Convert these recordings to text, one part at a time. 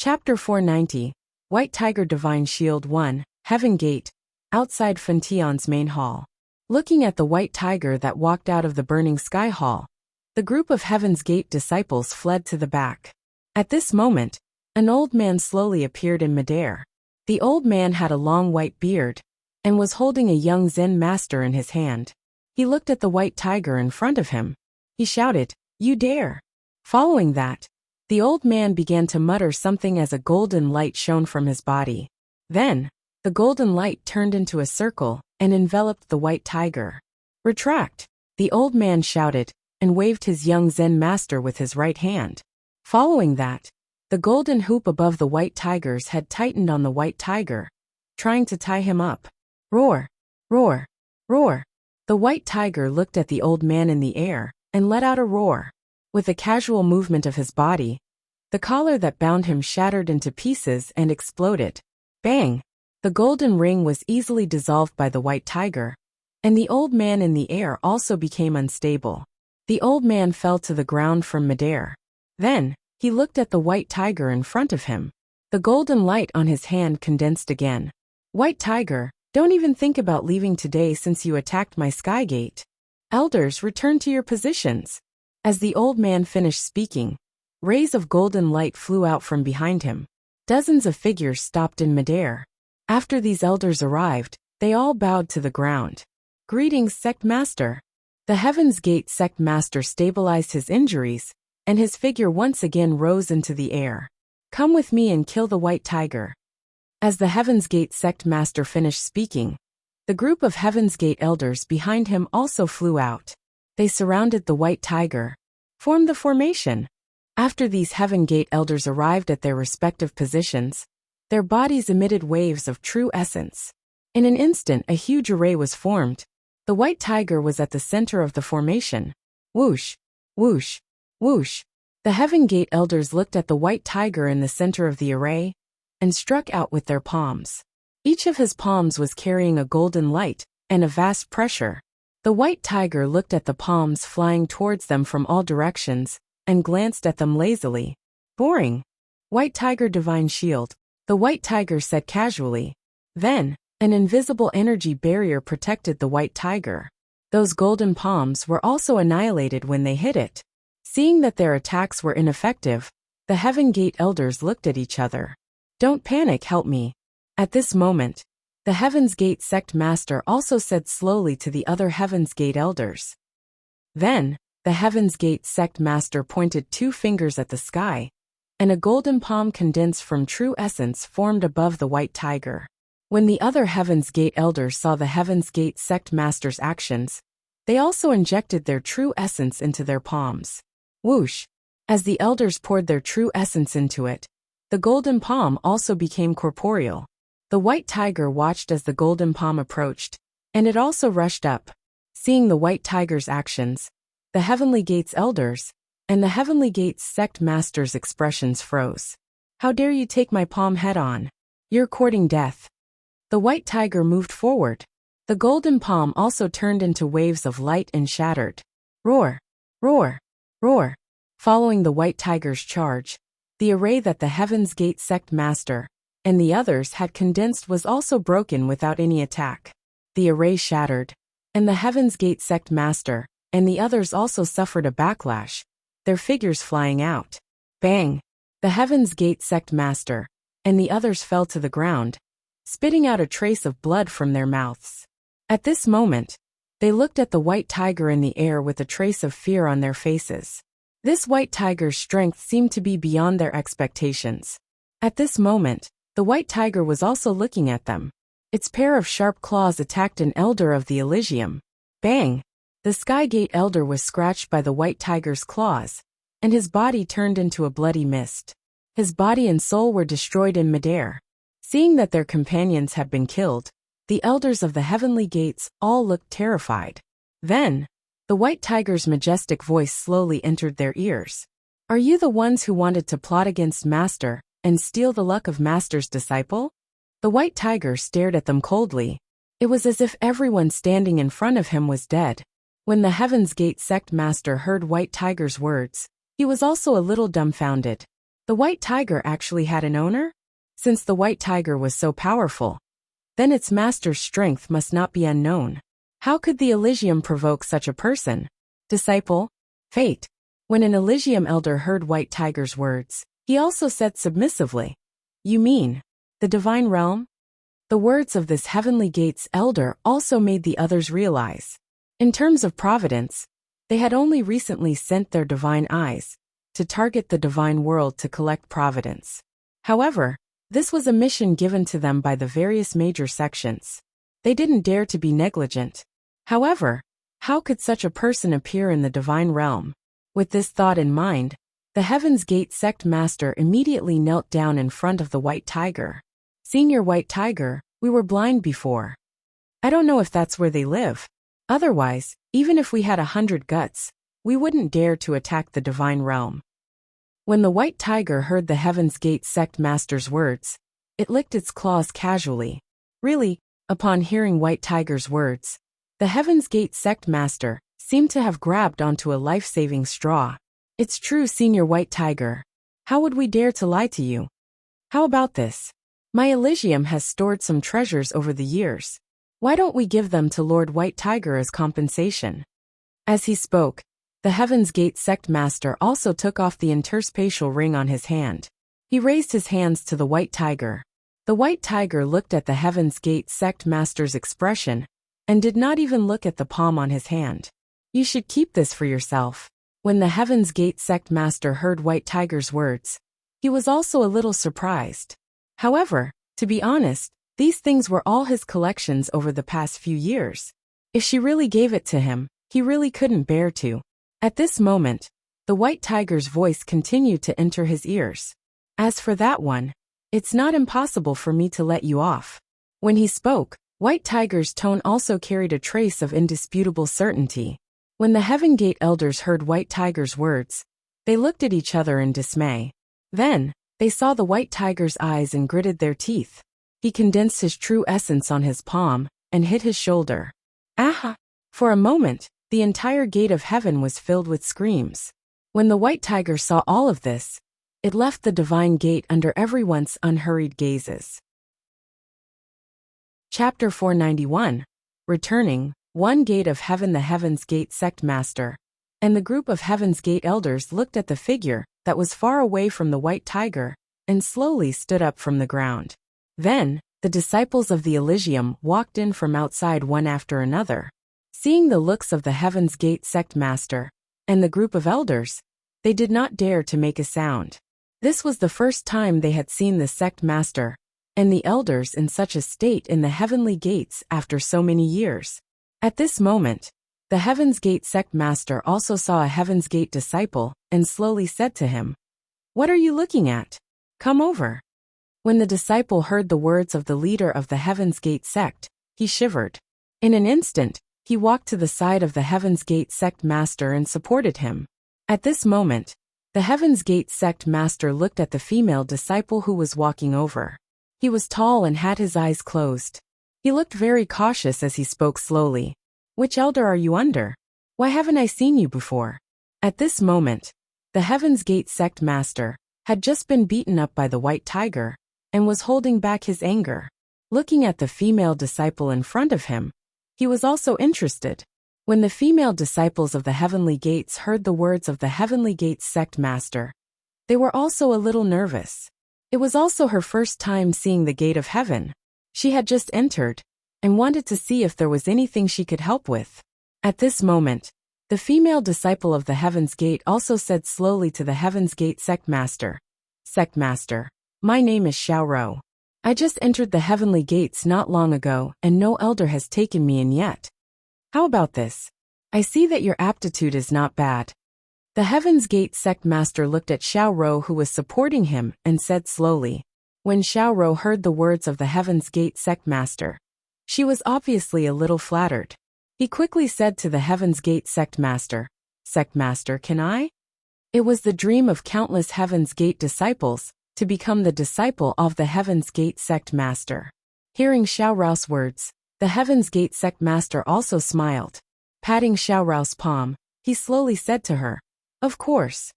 Chapter 490, White Tiger Divine Shield 1, Heaven Gate, outside Fention's main hall. Looking at the white tiger that walked out of the burning sky hall, the group of Heaven's Gate disciples fled to the back. At this moment, an old man slowly appeared in midair. The old man had a long white beard and was holding a young Zen master in his hand. He looked at the white tiger in front of him. He shouted, "You dare!" Following that, the old man began to mutter something as a golden light shone from his body. Then, the golden light turned into a circle and enveloped the white tiger. "Retract!" the old man shouted and waved his young Zen master with his right hand. Following that, the golden hoop above the white tiger's head tightened on the white tiger, trying to tie him up. Roar! Roar! Roar! The white tiger looked at the old man in the air and let out a roar. With a casual movement of his body, the collar that bound him shattered into pieces and exploded. Bang! The golden ring was easily dissolved by the white tiger, and the old man in the air also became unstable. The old man fell to the ground from midair. Then, he looked at the white tiger in front of him. The golden light on his hand condensed again. "White tiger, don't even think about leaving today since you attacked my sky gate. Elders, return to your positions." As the old man finished speaking, rays of golden light flew out from behind him. Dozens of figures stopped in midair. After these elders arrived, they all bowed to the ground. "Greetings, Sect Master." The Heaven's Gate Sect Master stabilized his injuries, and his figure once again rose into the air. "Come with me and kill the white tiger." As the Heaven's Gate Sect Master finished speaking, the group of Heaven's Gate elders behind him also flew out. They surrounded the white tiger, formed the formation. After these Heaven Gate elders arrived at their respective positions, their bodies emitted waves of true essence. In an instant, a huge array was formed. The white tiger was at the center of the formation. Whoosh! Whoosh! Whoosh! The Heaven Gate elders looked at the white tiger in the center of the array and struck out with their palms. Each of his palms was carrying a golden light and a vast pressure. The white tiger looked at the palms flying towards them from all directions and glanced at them lazily. "Boring. White Tiger Divine Shield," the white tiger said casually. Then, an invisible energy barrier protected the white tiger. Those golden palms were also annihilated when they hit it. Seeing that their attacks were ineffective, the Heaven Gate elders looked at each other. "Don't panic, help me." At this moment, the Heaven's Gate Sect Master also said slowly to the other Heaven's Gate elders. Then, the Heaven's Gate Sect Master pointed 2 fingers at the sky, and a golden palm condensed from true essence formed above the white tiger. When the other Heaven's Gate elders saw the Heaven's Gate Sect Master's actions, they also injected their true essence into their palms. Whoosh! As the elders poured their true essence into it, the golden palm also became corporeal. The white tiger watched as the golden palm approached, and it also rushed up. Seeing the white tiger's actions, the Heavenly Gates elders and the Heavenly Gates Sect Master's expressions froze. "How dare you take my palm head on? You're courting death." The white tiger moved forward. The golden palm also turned into waves of light and shattered. Roar! Roar! Roar! Following the white tiger's charge, the array that the Heaven's Gate Sect Master and the others had condensed was also broken without any attack. The array shattered, and the Heaven's Gate Sect Master and the others also suffered a backlash, their figures flying out. Bang! The Heaven's Gate Sect Master and the others fell to the ground, spitting out a trace of blood from their mouths. At this moment, they looked at the white tiger in the air with a trace of fear on their faces. This white tiger's strength seemed to be beyond their expectations. At this moment, the white tiger was also looking at them. Its pair of sharp claws attacked an elder of the Elysium. Bang! The Sky Gate elder was scratched by the white tiger's claws, and his body turned into a bloody mist. His body and soul were destroyed in midair. Seeing that their companions had been killed, the elders of the Heavenly Gates all looked terrified. Then, the white tiger's majestic voice slowly entered their ears. "Are you the ones who wanted to plot against Master and steal the luck of Master's disciple?" The white tiger stared at them coldly. It was as if everyone standing in front of him was dead. When the Heaven's Gate Sect Master heard White Tiger's words, he was also a little dumbfounded. The white tiger actually had an owner? Since the white tiger was so powerful, then its master's strength must not be unknown. How could the Elysium provoke such a person? Disciple? Fate. When an Elysium elder heard White Tiger's words, he also said submissively, "You mean the divine realm?" The words of this Heavenly Gates elder also made the others realize. In terms of providence, they had only recently sent their divine eyes to target the divine world to collect providence. However, this was a mission given to them by the various major sections. They didn't dare to be negligent. However, how could such a person appear in the divine realm? With this thought in mind, the Heaven's Gate sect master immediately knelt down in front of the white tiger. "Senior White Tiger, we were blind before. I don't know if that's where they live. Otherwise, even if we had 100 guts, we wouldn't dare to attack the divine realm." When the white tiger heard the Heaven's Gate sect master's words, it licked its claws casually. Really, upon hearing White Tiger's words, the Heaven's Gate sect master seemed to have grabbed onto a life-saving straw. "It's true, Senior White Tiger. How would we dare to lie to you? How about this? My Elysium has stored some treasures over the years. Why don't we give them to Lord White Tiger as compensation?" As he spoke, the Heaven's Gate sect master also took off the interspatial ring on his hand. He raised his hands to the white tiger. The white tiger looked at the Heaven's Gate sect master's expression and did not even look at the palm on his hand. "You should keep this for yourself." When the Heaven's Gate sect master heard White Tiger's words, he was also a little surprised. However, to be honest, these things were all his collections over the past few years. If she really gave it to him, he really couldn't bear to. At this moment, the white tiger's voice continued to enter his ears. "As for that one, it's not impossible for me to let you off." When he spoke, White Tiger's tone also carried a trace of indisputable certainty. When the Heaven Gate elders heard White Tiger's words, they looked at each other in dismay. Then, they saw the white tiger's eyes and gritted their teeth. He condensed his true essence on his palm and hit his shoulder. "Aha!" For a moment, the entire gate of heaven was filled with screams. When the white tiger saw all of this, it left the divine gate under everyone's unhurried gazes. Chapter 491. Returning, one gate of heaven. The Heaven's Gate sect master and the group of Heaven's Gate elders looked at the figure that was far away from the white tiger and slowly stood up from the ground. Then, the disciples of the Elysium walked in from outside one after another. Seeing the looks of the Heaven's Gate sect master and the group of elders, they did not dare to make a sound. This was the first time they had seen the sect master and the elders in such a state in the heavenly gates after so many years. At this moment, the Heaven's Gate sect master also saw a Heaven's Gate disciple and slowly said to him, "What are you looking at? Come over." When the disciple heard the words of the leader of the Heaven's Gate sect, he shivered. In an instant, he walked to the side of the Heaven's Gate sect master and supported him. At this moment, the Heaven's Gate sect master looked at the female disciple who was walking over. He was tall and had his eyes closed. He looked very cautious as he spoke slowly. "Which elder are you under? Why haven't I seen you before?" At this moment, the Heaven's Gate sect master had just been beaten up by the white tiger and was holding back his anger. Looking at the female disciple in front of him, he was also interested. When the female disciples of the Heavenly Gates heard the words of the Heavenly Gates sect master, they were also a little nervous. It was also her first time seeing the gate of heaven. She had just entered and wanted to see if there was anything she could help with. At this moment, the female disciple of the Heaven's Gate also said slowly to the Heaven's Gate sect master, "Sect master, my name is Xiaoro. I just entered the Heavenly Gates not long ago and no elder has taken me in yet. How about this? I see that your aptitude is not bad." The Heaven's Gate sect master looked at Xiaoro who was supporting him and said slowly. When Xiaoro heard the words of the Heaven's Gate sect master, she was obviously a little flattered. He quickly said to the Heaven's Gate sect master, "Sect master, can I?" It was the dream of countless Heaven's Gate disciples to become the disciple of the Heaven's Gate sect master. Hearing Xiaoro's words, the Heaven's Gate sect master also smiled. Patting Xiaoro's palm, he slowly said to her, "Of course."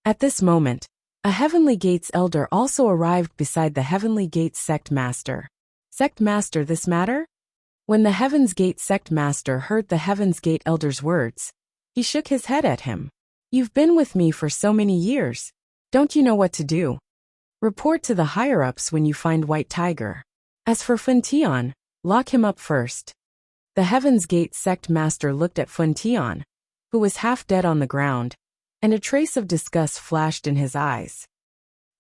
At this moment, A Heavenly Gates elder also arrived beside the Heavenly Gates sect master. Sect master, this matter? When the Heaven's Gate sect master heard the Heaven's Gate elder's words, he shook his head at him. You've been with me for so many years. Don't you know what to do? Report to the higher-ups when you find White Tiger. As for Funtion, lock him up first. The Heaven's Gate sect master looked at Funtion, who was half dead on the ground, and a trace of disgust flashed in his eyes.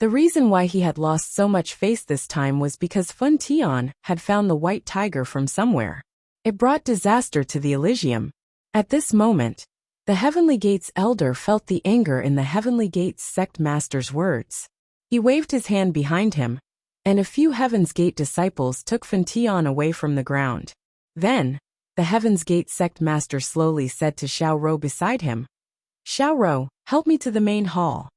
The reason why he had lost so much face this time was because Funtion had found the White Tiger from somewhere. It brought disaster to the Elysium. At this moment, the Heavenly Gates elder felt the anger in the Heavenly Gates sect master's words. He waved his hand behind him, and a few Heaven's Gate disciples took Funtion away from the ground. Then, the Heaven's Gate sect master slowly said to Xiao Rou beside him, Xiao Rou, help me to the main hall.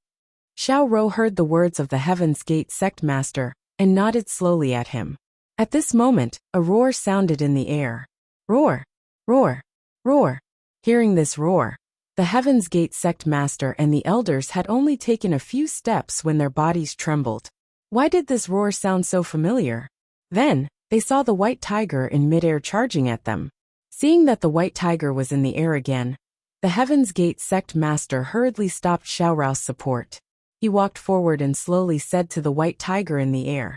Xiao Rou heard the words of the Heaven's Gate sect master and nodded slowly at him. At this moment, a roar sounded in the air. Roar! Roar! Roar! Hearing this roar, the Heaven's Gate sect master and the elders had only taken a few steps when their bodies trembled. Why did this roar sound so familiar? Then, they saw the White Tiger in midair charging at them. Seeing that the White Tiger was in the air again, the Heaven's Gate sect master hurriedly stopped Xiao Rou's support. He walked forward and slowly said to the White Tiger in the air,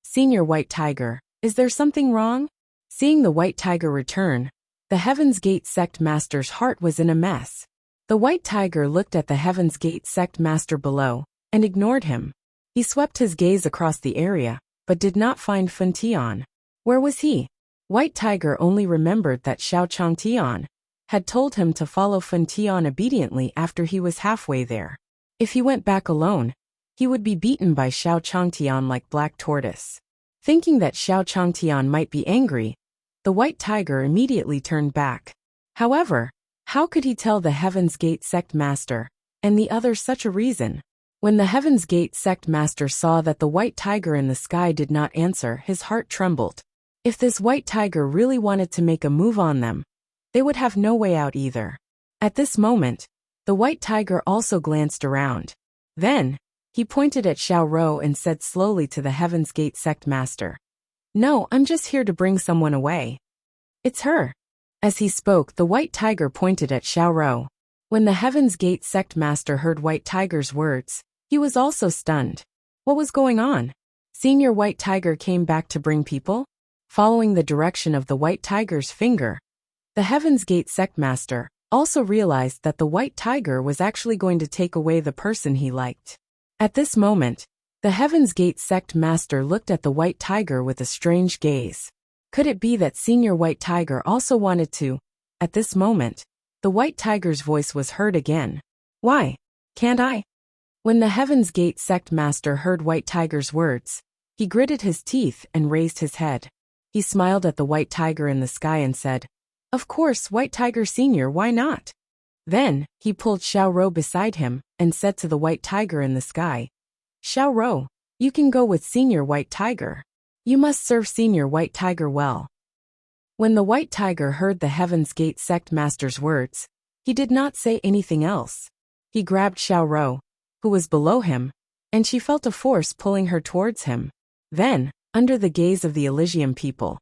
Senior White Tiger, is there something wrong? Seeing the White Tiger return, the Heaven's Gate sect master's heart was in a mess. The White Tiger looked at the Heaven's Gate sect master below and ignored him. He swept his gaze across the area, but did not find Funtion. Where was he? White Tiger only remembered that Xiao Changtian had told him to follow Funtion obediently after he was halfway there. If he went back alone, he would be beaten by Xiao Changtian like Black Tortoise. Thinking that Xiao Changtian might be angry, the White Tiger immediately turned back. However, how could he tell the Heaven's Gate sect master and the others such a reason? When the Heaven's Gate sect master saw that the White Tiger in the sky did not answer, his heart trembled. If this White Tiger really wanted to make a move on them, they would have no way out either. At this moment, the White Tiger also glanced around. Then, he pointed at Xiao Rou and said slowly to the Heaven's Gate sect master, No, I'm just here to bring someone away. It's her. As he spoke, the White Tiger pointed at Xiao Rou. When the Heaven's Gate sect master heard White Tiger's words, he was also stunned. What was going on? Senior White Tiger came back to bring people? Following the direction of the White Tiger's finger, the Heaven's Gate sect master also realized that the White Tiger was actually going to take away the person he liked. At this moment, the Heaven's Gate sect master looked at the White Tiger with a strange gaze. Could it be that Senior White Tiger also wanted to? At this moment, the White Tiger's voice was heard again. Why? Can't I? When the Heaven's Gate sect master heard White Tiger's words, he gritted his teeth and raised his head. He smiled at the White Tiger in the sky and said, Of course, White Tiger Senior, why not? Then, he pulled Xiao Rou beside him and said to the White Tiger in the sky, Xiao Rou, you can go with Senior White Tiger. You must serve Senior White Tiger well. When the White Tiger heard the Heaven's Gate sect master's words, he did not say anything else. He grabbed Xiao Rou, who was below him, and she felt a force pulling her towards him. Then, under the gaze of the Elysium people,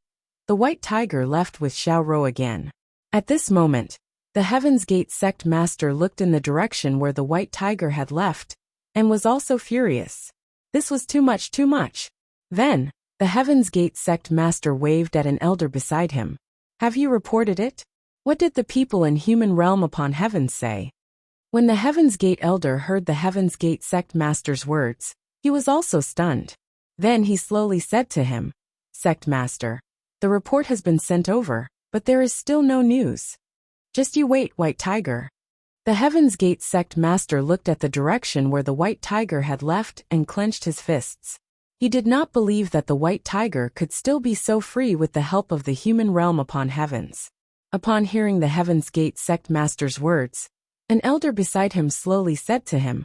the White Tiger left with Xiao Rou again. At this moment, the Heaven's Gate sect master looked in the direction where the White Tiger had left, and was also furious. This was too much, too much. Then, the Heaven's Gate sect master waved at an elder beside him. Have you reported it? What did the people in human realm upon heaven say? When the Heaven's Gate elder heard the Heaven's Gate sect master's words, he was also stunned. Then he slowly said to him, Sect master, the report has been sent over, but there is still no news. Just you wait, White Tiger. The Heaven's Gate sect master looked at the direction where the White Tiger had left and clenched his fists. He did not believe that the White Tiger could still be so free with the help of the human realm upon heavens. Upon hearing the Heaven's Gate sect master's words, an elder beside him slowly said to him,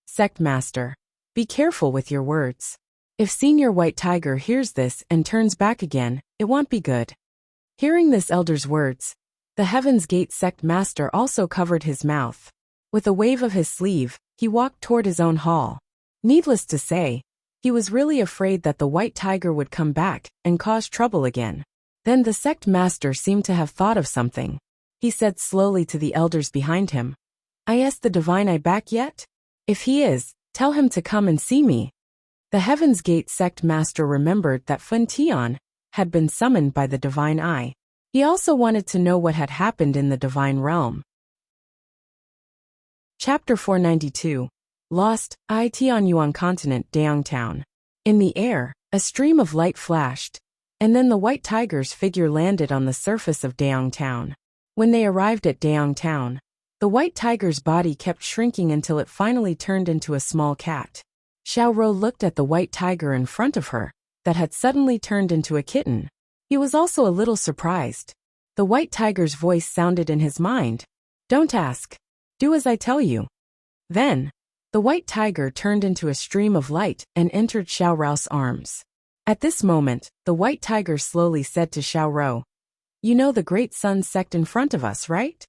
Sect master, be careful with your words. If Senior White Tiger hears this and turns back again, it won't be good. Hearing this elder's words, the Heaven's Gate sect master also covered his mouth. With a wave of his sleeve, he walked toward his own hall. Needless to say, he was really afraid that the white tiger would come back and cause trouble again. Then the sect master seemed to have thought of something. He said slowly to the elders behind him, "Is the divine eye back yet? If he is, tell him to come and see me." The Heaven's Gate sect master remembered that Fun Tian had been summoned by the divine eye. He also wanted to know what had happened in the divine realm. Chapter 492. Lost, Tianyuan Continent, Daong Town. In the air, a stream of light flashed, and then the white tiger's figure landed on the surface of Daong Town. When they arrived at Daong Town, the white tiger's body kept shrinking until it finally turned into a small cat. Xiao Rou looked at the white tiger in front of her, that had suddenly turned into a kitten. He was also a little surprised. The white tiger's voice sounded in his mind. "Don't ask. Do as I tell you." Then, the white tiger turned into a stream of light and entered Xiao Rou's arms. At this moment, the white tiger slowly said to Xiao Rou, "You know the Great Sun sect in front of us, right?"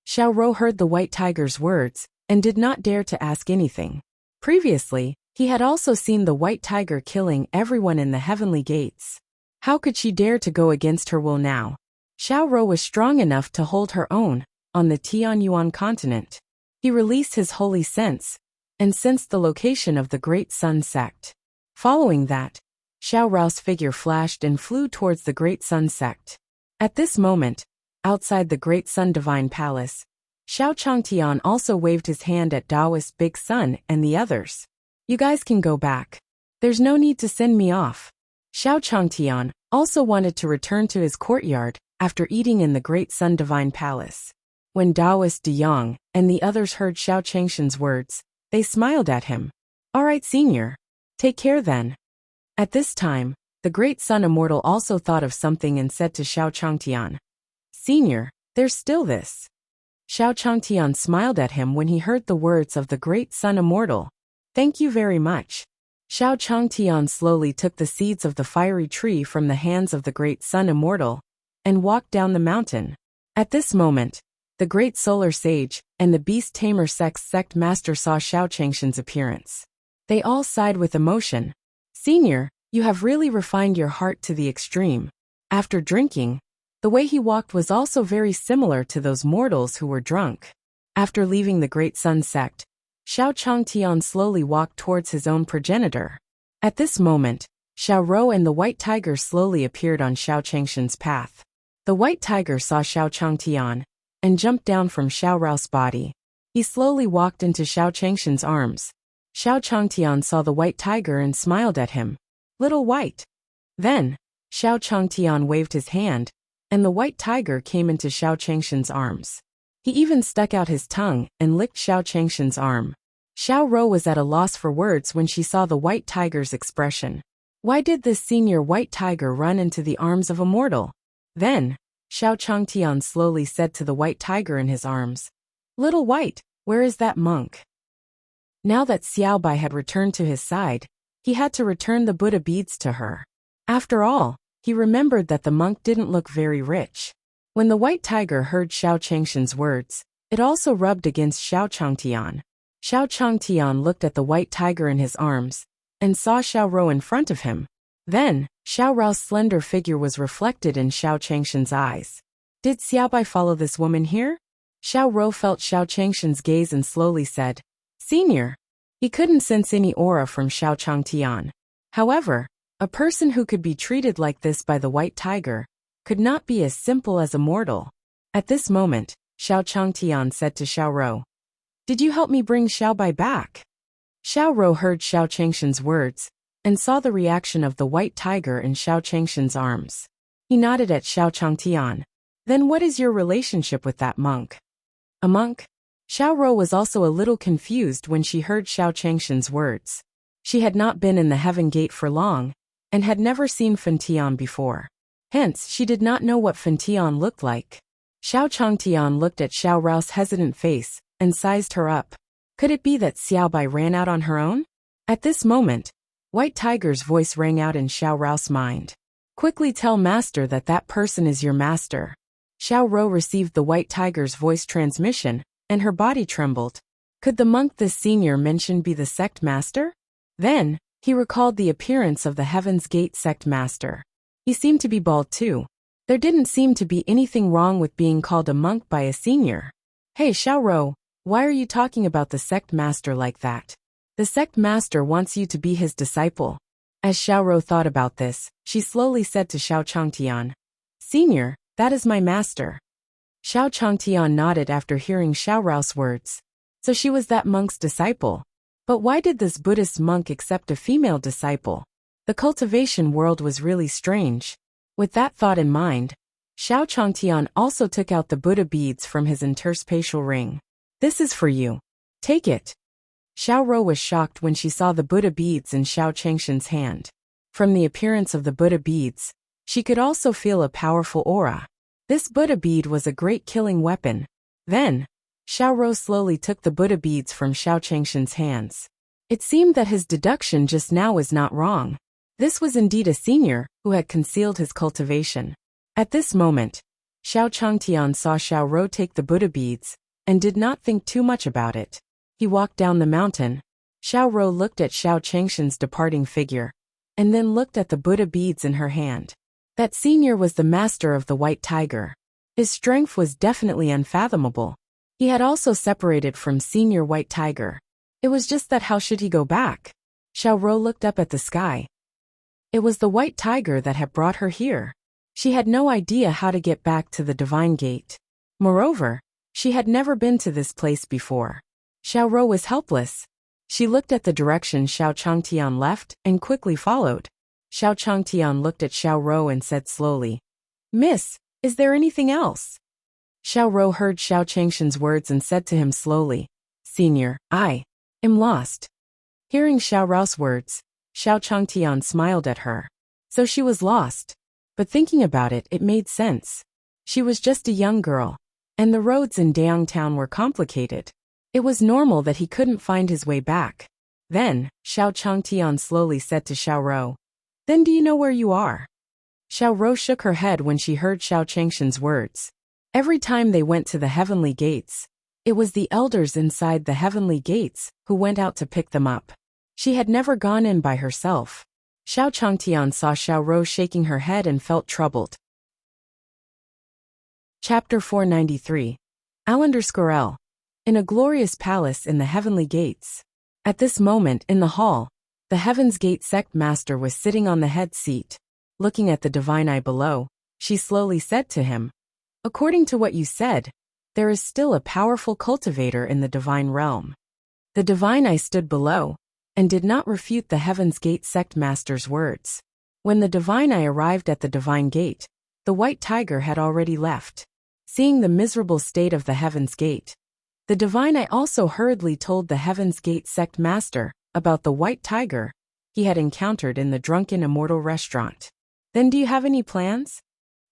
Xiao Rou heard the white tiger's words and did not dare to ask anything. Previously, he had also seen the white tiger killing everyone in the heavenly gates. How could she dare to go against her will now? Xiao Rou was strong enough to hold her own on the Tianyuan continent. He released his holy sense and sensed the location of the Great Sun sect. Following that, Xiao Rou's figure flashed and flew towards the Great Sun sect. At this moment, outside the Great Sun Divine Palace, Xiao Changtian also waved his hand at Taoist Big Sun and the others. "You guys can go back. There's no need to send me off." Xiao Changtian also wanted to return to his courtyard after eating in the Great Sun Divine Palace. When Taoist De Yang and the others heard Xiao Changshan's words, they smiled at him. "All right, senior. Take care then." At this time, the Great Sun Immortal also thought of something and said to Xiao Changtian, "Senior, there's still this." Xiao Changtian smiled at him when he heard the words of the Great Sun Immortal. "Thank you very much." Xiao Changtian slowly took the seeds of the fiery tree from the hands of the Great Sun Immortal and walked down the mountain. At this moment, the Great Solar Sage and the Beast Tamer sect master saw Xiao Changshan's appearance. They all sighed with emotion. "Senior, you have really refined your heart to the extreme." After drinking, the way he walked was also very similar to those mortals who were drunk. After leaving the Great Sun sect, Xiao Changtian slowly walked towards his own progenitor. At this moment, Xiao Rou and the white tiger slowly appeared on Xiao Changshan's path. The white tiger saw Xiao Changtian and jumped down from Xiao Rou's body. He slowly walked into Xiao Changshan's arms. Xiao Changtian saw the white tiger and smiled at him. "Little white." Then, Xiao Changtian waved his hand, and the white tiger came into Xiao Changshan's arms. He even stuck out his tongue and licked Xiao Changshan's arm. Xiao Rou was at a loss for words when she saw the white tiger's expression. Why did this senior white tiger run into the arms of a mortal? Then, Xiao Changtian slowly said to the white tiger in his arms, "Little white, where is that monk?" Now that Xiao Bai had returned to his side, he had to return the Buddha beads to her. After all, he remembered that the monk didn't look very rich. When the white tiger heard Xiao Changshan's words, it also rubbed against Xiao Changtian. Xiao Changtian looked at the white tiger in his arms and saw Xiao Rou in front of him. Then, Xiao Rou's slender figure was reflected in Xiao Changshan's eyes. Did Xiao Bai follow this woman here? Xiao Rou felt Xiao Changshan's gaze and slowly said, "Senior." He couldn't sense any aura from Xiao Changtian. However, a person who could be treated like this by the white tiger could not be as simple as a mortal. At this moment, Xiao Changtian said to Xiao Rou, "Did you help me bring Xiao Bai back?" Xiao Rou heard Xiao Changshan's words and saw the reaction of the white tiger in Xiao Changshan's arms. He nodded at Xiao Changtian. "Then what is your relationship with that monk?" "A monk?" Xiao Rou was also a little confused when she heard Xiao Changshan's words. She had not been in the Heaven Gate for long and had never seen Fun Tian before. Hence, she did not know what Fun Tian looked like. Xiao Changtian looked at Xiao Rou's hesitant face and sized her up. Could it be that Xiao Bai ran out on her own? At this moment, White Tiger's voice rang out in Xiao Rou's mind. "Quickly tell Master that that person is your master." Xiao Rou received the White Tiger's voice transmission, and her body trembled. Could the monk this senior mentioned be the sect master? Then, he recalled the appearance of the Heaven's Gate sect master. He seemed to be bald too. There didn't seem to be anything wrong with being called a monk by a senior. Hey Xiaorou, why are you talking about the sect master like that? The sect master wants you to be his disciple. As Xiaorou thought about this, she slowly said to Xiao Changtian, Senior, that is my master. Xiao Changtian nodded after hearing Xiaorou's words. So she was that monk's disciple. But why did this Buddhist monk accept a female disciple? The cultivation world was really strange. With that thought in mind, Xiao Changtian also took out the Buddha beads from his interspatial ring. This is for you. Take it. Xiaorou was shocked when she saw the Buddha beads in Xiao Changshan's hand. From the appearance of the Buddha beads, she could also feel a powerful aura. This Buddha bead was a great killing weapon. Then, Xiaorou slowly took the Buddha beads from Xiao Changshan's hands. It seemed that his deduction just now was not wrong. This was indeed a senior who had concealed his cultivation. At this moment, Xiao Changtian saw Xiaorou take the Buddha beads and did not think too much about it. He walked down the mountain. Xiaorou looked at Xiao Changshan's departing figure and then looked at the Buddha beads in her hand. That senior was the master of the White Tiger. His strength was definitely unfathomable. He had also separated from Senior White Tiger. It was just that how should he go back? Xiaorou looked up at the sky. It was the White Tiger that had brought her here. She had no idea how to get back to the Divine Gate. Moreover, she had never been to this place before. Xiaorou was helpless. She looked at the direction Xiao Changtian left and quickly followed. Xiao Changtian looked at Xiaorou and said slowly, Miss, is there anything else? Xiaorou heard Xiao Changshan's words and said to him slowly, Senior, I am lost. Hearing Xiaorou's words, Xiao Changtian smiled at her. So she was lost. But thinking about it, it made sense. She was just a young girl, and the roads in Dayang Town were complicated. It was normal that he couldn't find his way back. Then, Xiao Changtian slowly said to Xiaorou, Then do you know where you are? Xiaorou shook her head when she heard Xiao Changshan's words. Every time they went to the heavenly gates, it was the elders inside the heavenly gates who went out to pick them up. She had never gone in by herself. Xiao Changtian saw Xiaorou shaking her head and felt troubled. Chapter 493. Al_L. In a glorious palace in the heavenly gates. At this moment in the hall, the Heaven's Gate sect master was sitting on the head seat. Looking at the divine eye below, she slowly said to him, According to what you said, there is still a powerful cultivator in the divine realm. The divine eye stood below and did not refute the Heaven's Gate sect master's words. When the divine eye arrived at the divine gate, the White Tiger had already left. Seeing the miserable state of the Heaven's Gate, the divine eye also hurriedly told the Heaven's Gate sect master about the White Tiger he had encountered in the Drunken Immortal restaurant. Then do you have any plans?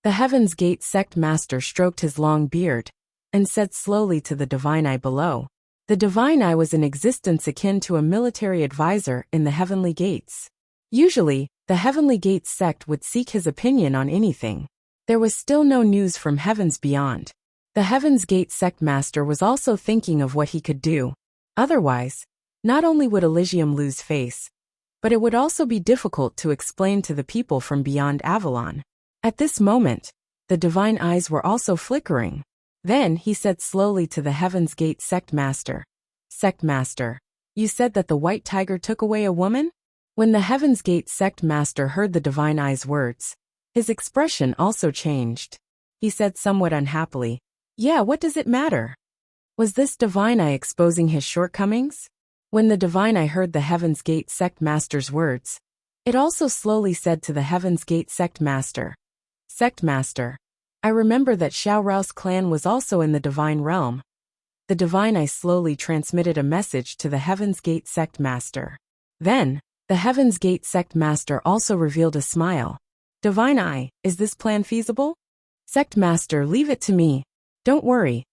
The Heaven's Gate sect master stroked his long beard and said slowly to the divine eye below. The divine eye was in existence akin to a military advisor in the heavenly gates. Usually, the heavenly gates sect would seek his opinion on anything. There was still no news from heavens beyond. The Heaven's Gate sect master was also thinking of what he could do. Otherwise, not only would Elysium lose face, but it would also be difficult to explain to the people from beyond Avalon. At this moment, the divine eyes were also flickering. Then he said slowly to the Heaven's Gate sect master, Sect master, you said that the White Tiger took away a woman? When the Heaven's Gate sect master heard the divine eye's words, his expression also changed. He said somewhat unhappily, Yeah, what does it matter? Was this divine eye exposing his shortcomings? When the divine eye heard the Heaven's Gate sect master's words, it also slowly said to the Heaven's Gate sect master, Sect master, I remember that Xiaorou's clan was also in the divine realm. The divine eye slowly transmitted a message to the Heaven's Gate sect master. Then, the Heaven's Gate sect master also revealed a smile. Divine eye, is this plan feasible? Sect master, leave it to me. Don't worry.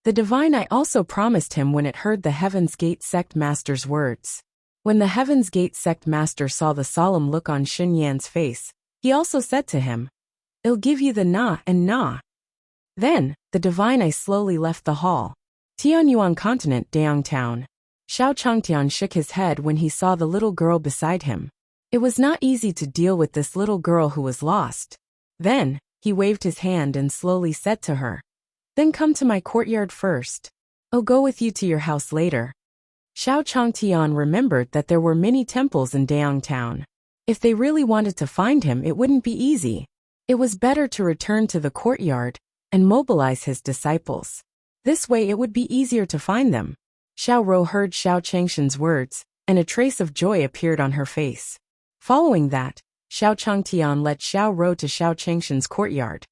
The divine eye also promised him when it heard the Heaven's Gate sect master's words. When the Heaven's Gate sect master saw the solemn look on Xun Yan's face, he also said to him, I'll give you the na and na. Then, the divine eye slowly left the hall. Tianyuan Continent, Dayang Town. Xiao Changtian shook his head when he saw the little girl beside him. It was not easy to deal with this little girl who was lost. Then, he waved his hand and slowly said to her, "Then come to my courtyard first. I'll go with you to your house later." Xiao Changtian remembered that there were many temples in Dayang town. If they really wanted to find him, it wouldn't be easy. It was better to return to the courtyard and mobilize his disciples. This way it would be easier to find them. Xiao Rou heard Xiao Changshan's words, and a trace of joy appeared on her face. Following that, Xiao Changtian led Xiao Rou to Xiao Changshan's courtyard.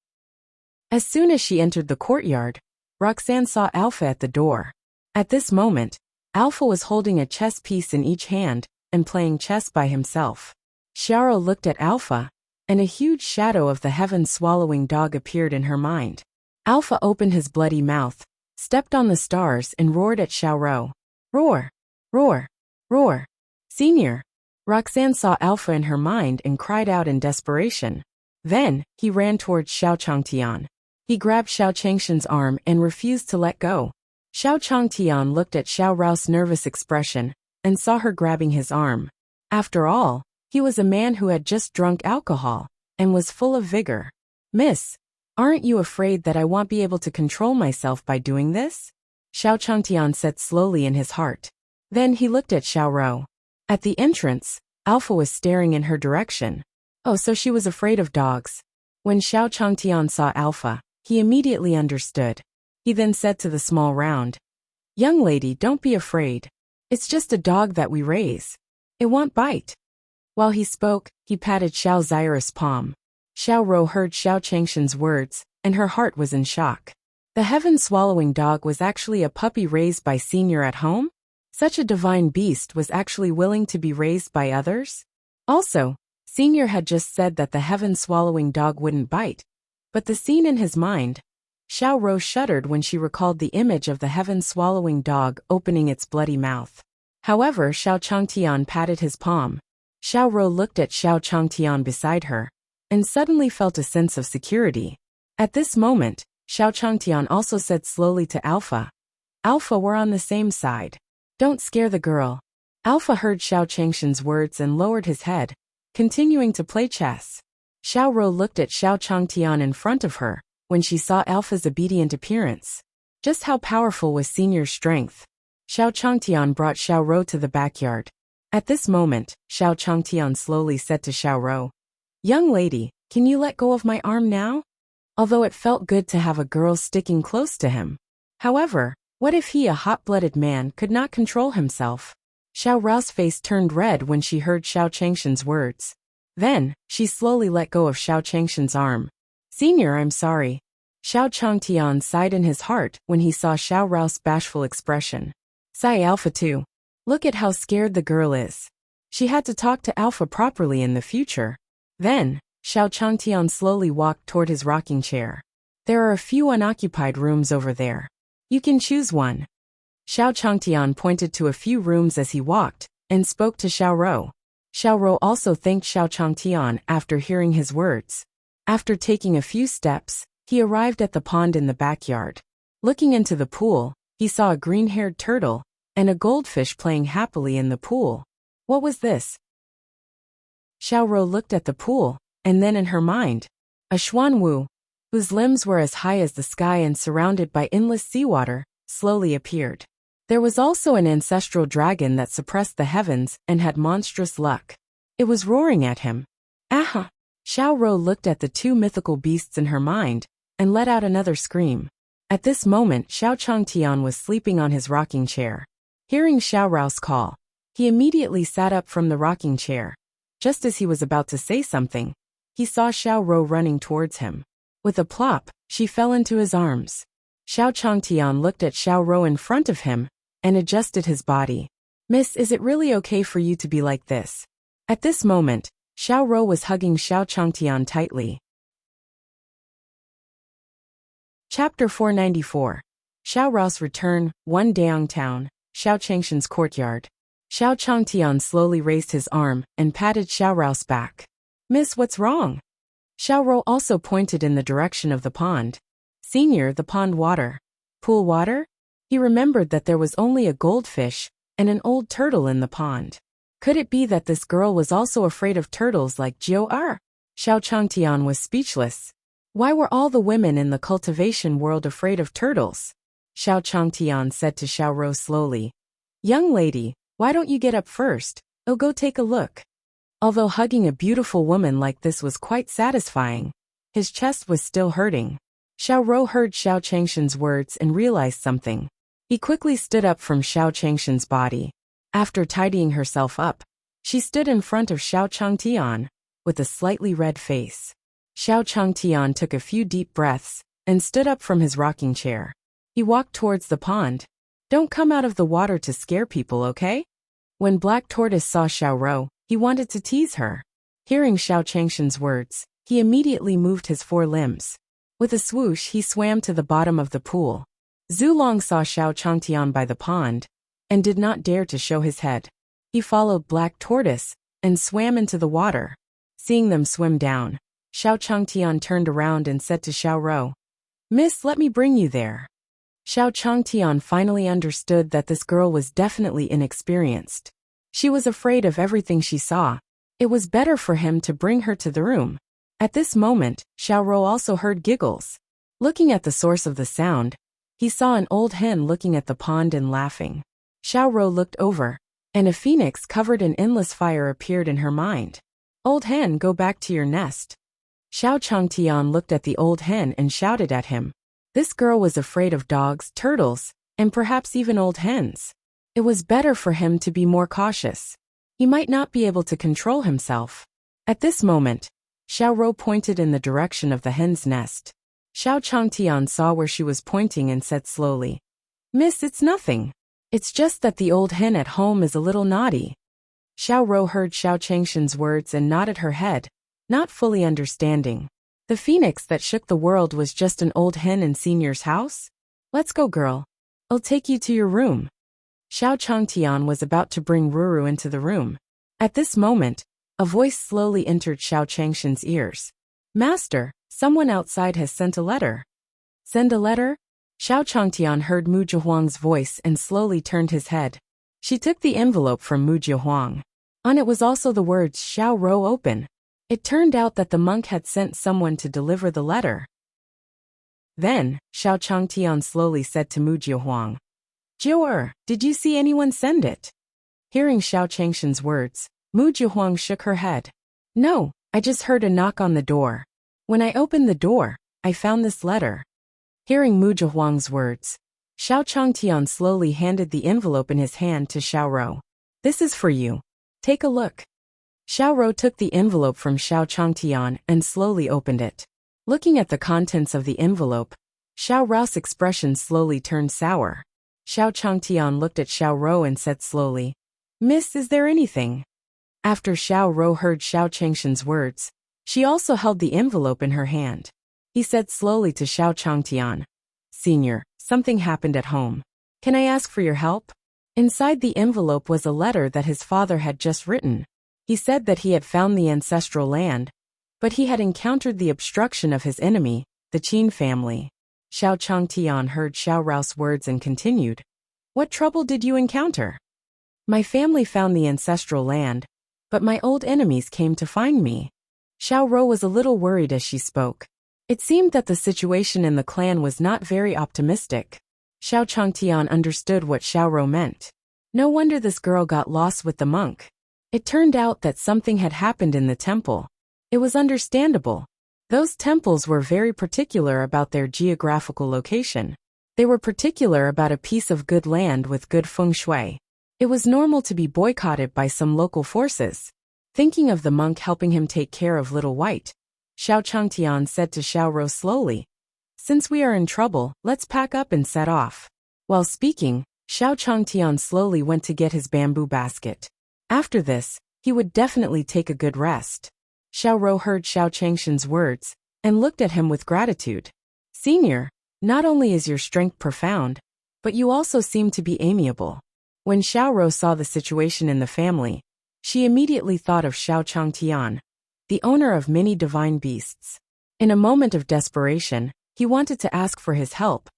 As soon as she entered the courtyard, Roxanne saw Alpha at the door. At this moment, Alpha was holding a chess piece in each hand and playing chess by himself. Xiao looked at Alpha, and a huge shadow of the heaven-swallowing dog appeared in her mind. Alpha opened his bloody mouth, stepped on the stars and roared at Xiao Rou. Roar! Roar! Roar! Senior! Roxanne saw Alpha in her mind and cried out in desperation. Then, he ran towards Xiao Changtian. He grabbed Xiao Changshan's arm and refused to let go. Xiao Changtian looked at Xiao Rou's nervous expression and saw her grabbing his arm. After all, he was a man who had just drunk alcohol and was full of vigor. "Miss, aren't you afraid that I won't be able to control myself by doing this?" Xiao Changtian said slowly in his heart. Then he looked at Xiao Rou. At the entrance, Alpha was staring in her direction. Oh, so she was afraid of dogs. When Xiao Changtian saw Alpha, he immediately understood. He then said to the small round, "Young lady, don't be afraid. It's just a dog that we raise. It won't bite." While he spoke, he patted Xiao Zaira's palm. Xiao Rou heard Xiao Changshan's words, and her heart was in shock. The heaven-swallowing dog was actually a puppy raised by Senior at home? Such a divine beast was actually willing to be raised by others? Also, Senior had just said that the heaven-swallowing dog wouldn't bite. But the scene in his mind, Xiao Rou shuddered when she recalled the image of the heaven-swallowing dog opening its bloody mouth. However, Xiao Changtian patted his palm. Xiao Rou looked at Xiao Changtian beside her, and suddenly felt a sense of security. At this moment, Xiao Changtian also said slowly to Alpha, "Alpha, we're on the same side. Don't scare the girl." Alpha heard Xiao Changshan's words and lowered his head, continuing to play chess. Xiao Rou looked at Xiao Changtian in front of her, when she saw Alpha's obedient appearance. Just how powerful was Senior's strength? Xiao Changtian brought Xiao Rou to the backyard. At this moment, Xiao Changtian slowly said to Xiao Rou, "Young lady, can you let go of my arm now?" Although it felt good to have a girl sticking close to him. However, what if he, a hot-blooded man, could not control himself? Xiao Rou's face turned red when she heard Xiao Changshan's words. Then, she slowly let go of Xiao Changshan's arm. "Senior, I'm sorry." Xiao Changtian sighed in his heart when he saw Xiao Rou's bashful expression. Sigh Alpha too. Look at how scared the girl is. She had to talk to Alpha properly in the future. Then, Xiao Changtian slowly walked toward his rocking chair. "There are a few unoccupied rooms over there. You can choose one." Xiao Changtian pointed to a few rooms as he walked, and spoke to Xiao Rou. Xiao Rou also thanked Xiao Changtian after hearing his words. After taking a few steps, he arrived at the pond in the backyard. Looking into the pool, he saw a green-haired turtle and a goldfish playing happily in the pool. What was this? Xiao Rou looked at the pool, and then in her mind, a Xuanwu, whose limbs were as high as the sky and surrounded by endless seawater, slowly appeared. There was also an ancestral dragon that suppressed the heavens and had monstrous luck. It was roaring at him. Aha! Xiao Rou looked at the two mythical beasts in her mind, and let out another scream. At this moment Xiao Changtian was sleeping on his rocking chair. Hearing Xiao Rou's call, he immediately sat up from the rocking chair. Just as he was about to say something, he saw Xiao Rou running towards him. With a plop, she fell into his arms. Xiao Changtian looked at Xiao Rou in front of him, and adjusted his body. "Miss, is it really okay for you to be like this?" At this moment, Xiao Rou was hugging Xiao Changtian tightly. Chapter 494. Xiao Rou's return, one Dayang town, Xiao Changshan's courtyard. Xiao Changtian slowly raised his arm and patted Xiao Rou's back. "Miss, what's wrong?" Xiao Rou also pointed in the direction of the pond. "Senior, the pond water." Pool water? He remembered that there was only a goldfish, and an old turtle in the pond. Could it be that this girl was also afraid of turtles like Jiu Er? Xiao Changtian was speechless. Why were all the women in the cultivation world afraid of turtles? Xiao Changtian said to Xiao Rou slowly. Young lady, why don't you get up first? I'll go take a look. Although hugging a beautiful woman like this was quite satisfying, his chest was still hurting. Xiao Rou heard Xiao Changshan's words and realized something. He quickly stood up from Xiao Changshan's body. After tidying herself up, she stood in front of Xiao Changtian with a slightly red face. Xiao Changtian took a few deep breaths and stood up from his rocking chair. He walked towards the pond. Don't come out of the water to scare people, okay? When Black Tortoise saw Xiao Rou, he wanted to tease her. Hearing Xiao Changshan's words, he immediately moved his four limbs. With a swoosh, he swam to the bottom of the pool. Zhu Long saw Xiao Changtian by the pond and did not dare to show his head. He followed Black Tortoise and swam into the water. Seeing them swim down, Xiao Changtian turned around and said to Xiao Rou, Miss, let me bring you there. Xiao Changtian finally understood that this girl was definitely inexperienced. She was afraid of everything she saw. It was better for him to bring her to the room. At this moment, Xiao Rou also heard giggles. Looking at the source of the sound, he saw an old hen looking at the pond and laughing. Xiao Rou looked over, and a phoenix covered in endless fire appeared in her mind. Old hen, go back to your nest. Xiao Changtian looked at the old hen and shouted at him. This girl was afraid of dogs, turtles, and perhaps even old hens. It was better for him to be more cautious. He might not be able to control himself. At this moment, Xiao Rou pointed in the direction of the hen's nest. Xiao Changtian saw where she was pointing and said slowly, Miss, it's nothing. It's just that the old hen at home is a little naughty. Xiao Rou heard Xiao Changshan's words and nodded her head, not fully understanding. The phoenix that shook the world was just an old hen in Senior's house? Let's go, girl. I'll take you to your room. Xiao Changtian was about to bring Ruru into the room. At this moment, a voice slowly entered Xiao Changshan's ears. Master, someone outside has sent a letter. Send a letter? Xiao Changtian heard Mu Jiahuang's voice and slowly turned his head. She took the envelope from Mu Jiahuang. On it was also the words Xiao Rou open. It turned out that the monk had sent someone to deliver the letter. Then, Xiao Changtian slowly said to Mu Jiahuang, Jiu did you see anyone send it? Hearing Xiao Changshan's words, Mu Jiahuang shook her head. No, I just heard a knock on the door. When I opened the door, I found this letter. Hearing Mu Jiahuang's words, Xiao Changtian slowly handed the envelope in his hand to Xiao Rou. This is for you. Take a look. Xiao Rou took the envelope from Xiao Changtian and slowly opened it. Looking at the contents of the envelope, Xiao Rou's expression slowly turned sour. Xiao Changtian looked at Xiao Rou and said slowly, Miss, is there anything? After Xiao Rou heard Xiao Changshan's words, she also held the envelope in her hand. He said slowly to Xiao Changtian, Senior, something happened at home. Can I ask for your help? Inside the envelope was a letter that his father had just written. He said that he had found the ancestral land, but he had encountered the obstruction of his enemy, the Qin family. Xiao Changtian heard Xiao Rou's words and continued, What trouble did you encounter? My family found the ancestral land, but my old enemies came to find me. Xiao Rou was a little worried as she spoke. It seemed that the situation in the clan was not very optimistic. Xiao Changtian understood what Xiao Rou meant. No wonder this girl got lost with the monk. It turned out that something had happened in the temple. It was understandable. Those temples were very particular about their geographical location. They were particular about a piece of good land with good feng shui. It was normal to be boycotted by some local forces. Thinking of the monk helping him take care of Little White, Xiao Changtian said to Xiao Rou slowly, Since we are in trouble, let's pack up and set off. While speaking, Xiao Changtian slowly went to get his bamboo basket. After this, he would definitely take a good rest. Xiao Rou heard Xiao Changshan's words and looked at him with gratitude. Senior, not only is your strength profound, but you also seem to be amiable. When Xiao Rou saw the situation in the family, she immediately thought of Xiao Changtian, the owner of many divine beasts. In a moment of desperation, he wanted to ask for his help,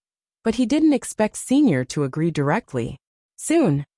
but he didn't expect Senior to agree directly. Soon,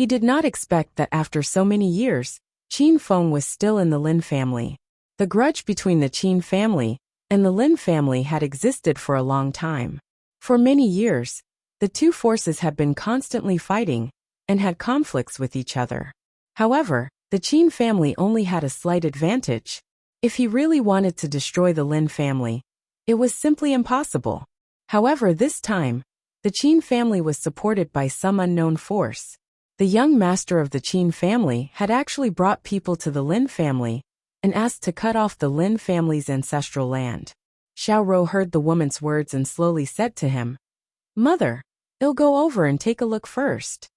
He did not expect that after so many years, Qin Feng was still in the Lin family. The grudge between the Qin family and the Lin family had existed for a long time. For many years, the two forces had been constantly fighting and had conflicts with each other. However, the Qin family only had a slight advantage. If he really wanted to destroy the Lin family, it was simply impossible. However, this time, the Qin family was supported by some unknown force. The young master of the Qin family had actually brought people to the Lin family and asked to cut off the Lin family's ancestral land. Xiao Rou heard the woman's words and slowly said to him, "Mother, I'll go over and take a look first."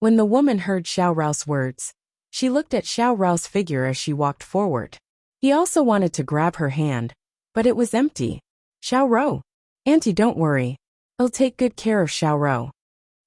When the woman heard Xiao Rou's words, she looked at Xiao Rou's figure as she walked forward. He also wanted to grab her hand, but it was empty. "Xiao Rou, Auntie, don't worry. I'll take good care of Xiao Rou."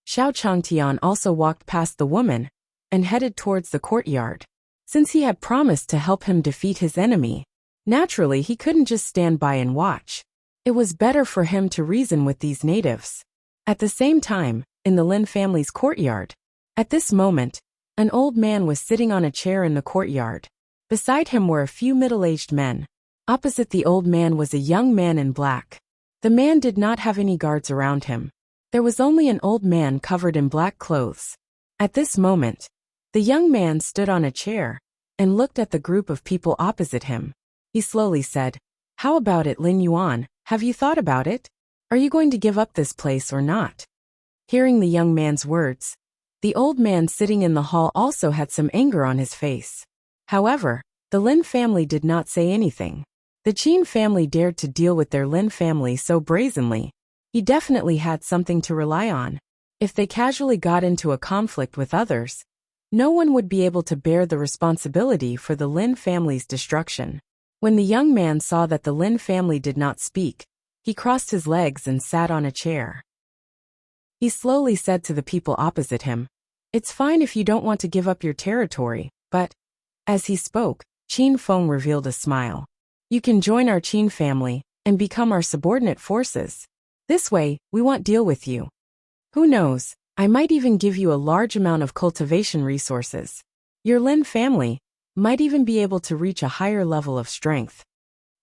Xiao Changtian also walked past the woman and headed towards the courtyard. Since he had promised to help him defeat his enemy, naturally he couldn't just stand by and watch. It was better for him to reason with these natives. At the same time, in the Lin family's courtyard, at this moment, an old man was sitting on a chair in the courtyard. Beside him were a few middle-aged men. Opposite the old man was a young man in black. The man did not have any guards around him. There was only an old man covered in black clothes. At this moment, the young man stood on a chair and looked at the group of people opposite him. He slowly said, "How about it, Lin Yuan? Have you thought about it? Are you going to give up this place or not?" Hearing the young man's words, the old man sitting in the hall also had some anger on his face. However, the Lin family did not say anything. The Qin family dared to deal with their Lin family so brazenly. He definitely had something to rely on. If they casually got into a conflict with others, no one would be able to bear the responsibility for the Lin family's destruction. When the young man saw that the Lin family did not speak, he crossed his legs and sat on a chair. He slowly said to the people opposite him, "It's fine if you don't want to give up your territory, but..." As he spoke, Qin Feng revealed a smile. "You can join our Qin family and become our subordinate forces. This way, we won't deal with you. Who knows, I might even give you a large amount of cultivation resources. Your Lin family might even be able to reach a higher level of strength."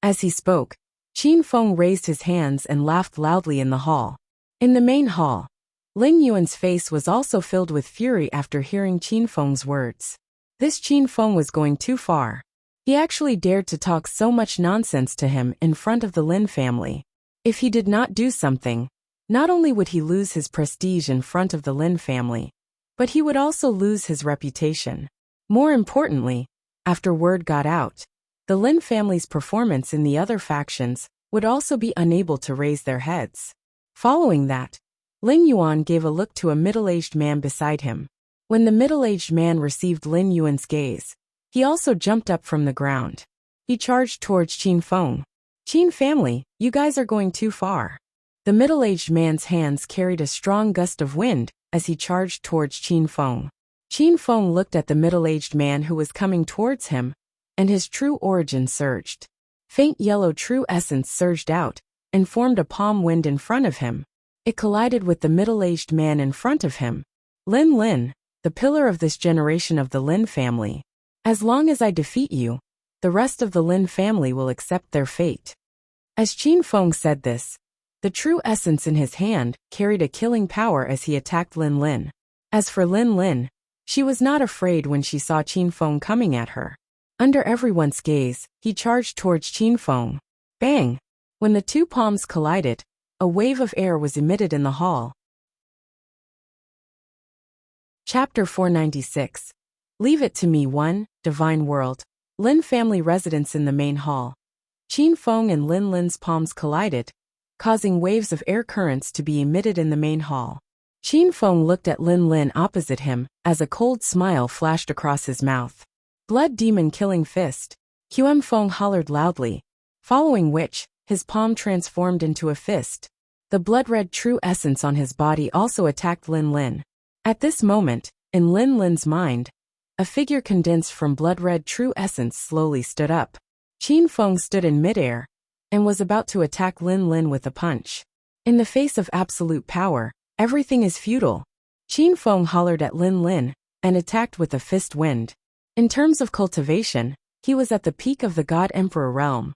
As he spoke, Qin Feng raised his hands and laughed loudly in the hall. In the main hall, Lin Yuan's face was also filled with fury after hearing Qin Feng's words. This Qin Feng was going too far. He actually dared to talk so much nonsense to him in front of the Lin family. If he did not do something, not only would he lose his prestige in front of the Lin family, but he would also lose his reputation. More importantly, after word got out, the Lin family's performance in the other factions would also be unable to raise their heads. Following that, Lin Yuan gave a look to a middle-aged man beside him. When the middle-aged man received Lin Yuan's gaze, he also jumped up from the ground. He charged towards Qin Feng. "Qin family, you guys are going too far." The middle-aged man's hands carried a strong gust of wind as he charged towards Qin Feng. Qin Feng looked at the middle-aged man who was coming towards him, and his true origin surged. Faint yellow true essence surged out and formed a palm wind in front of him. It collided with the middle-aged man in front of him. "Lin Lin, the pillar of this generation of the Lin family. As long as I defeat you, the rest of the Lin family will accept their fate." As Qin Feng said this, the true essence in his hand carried a killing power as he attacked Lin Lin. As for Lin Lin, she was not afraid when she saw Qin Feng coming at her. Under everyone's gaze, he charged towards Qin Feng. Bang! When the two palms collided, a wave of air was emitted in the hall. Chapter 496. Leave it to me 1, Divine World. Lin family residence in the main hall. Qin Feng and Lin Lin's palms collided, causing waves of air currents to be emitted in the main hall. Qin Feng looked at Lin Lin opposite him as a cold smile flashed across his mouth. "Blood demon killing fist." Qin Feng hollered loudly, following which, his palm transformed into a fist. The blood-red true essence on his body also attacked Lin Lin. At this moment, in Lin Lin's mind, a figure condensed from blood-red true essence slowly stood up. Qin Feng stood in midair and was about to attack Lin Lin with a punch. In the face of absolute power, everything is futile. Qin Feng hollered at Lin Lin and attacked with a fist wind. In terms of cultivation, he was at the peak of the God Emperor realm,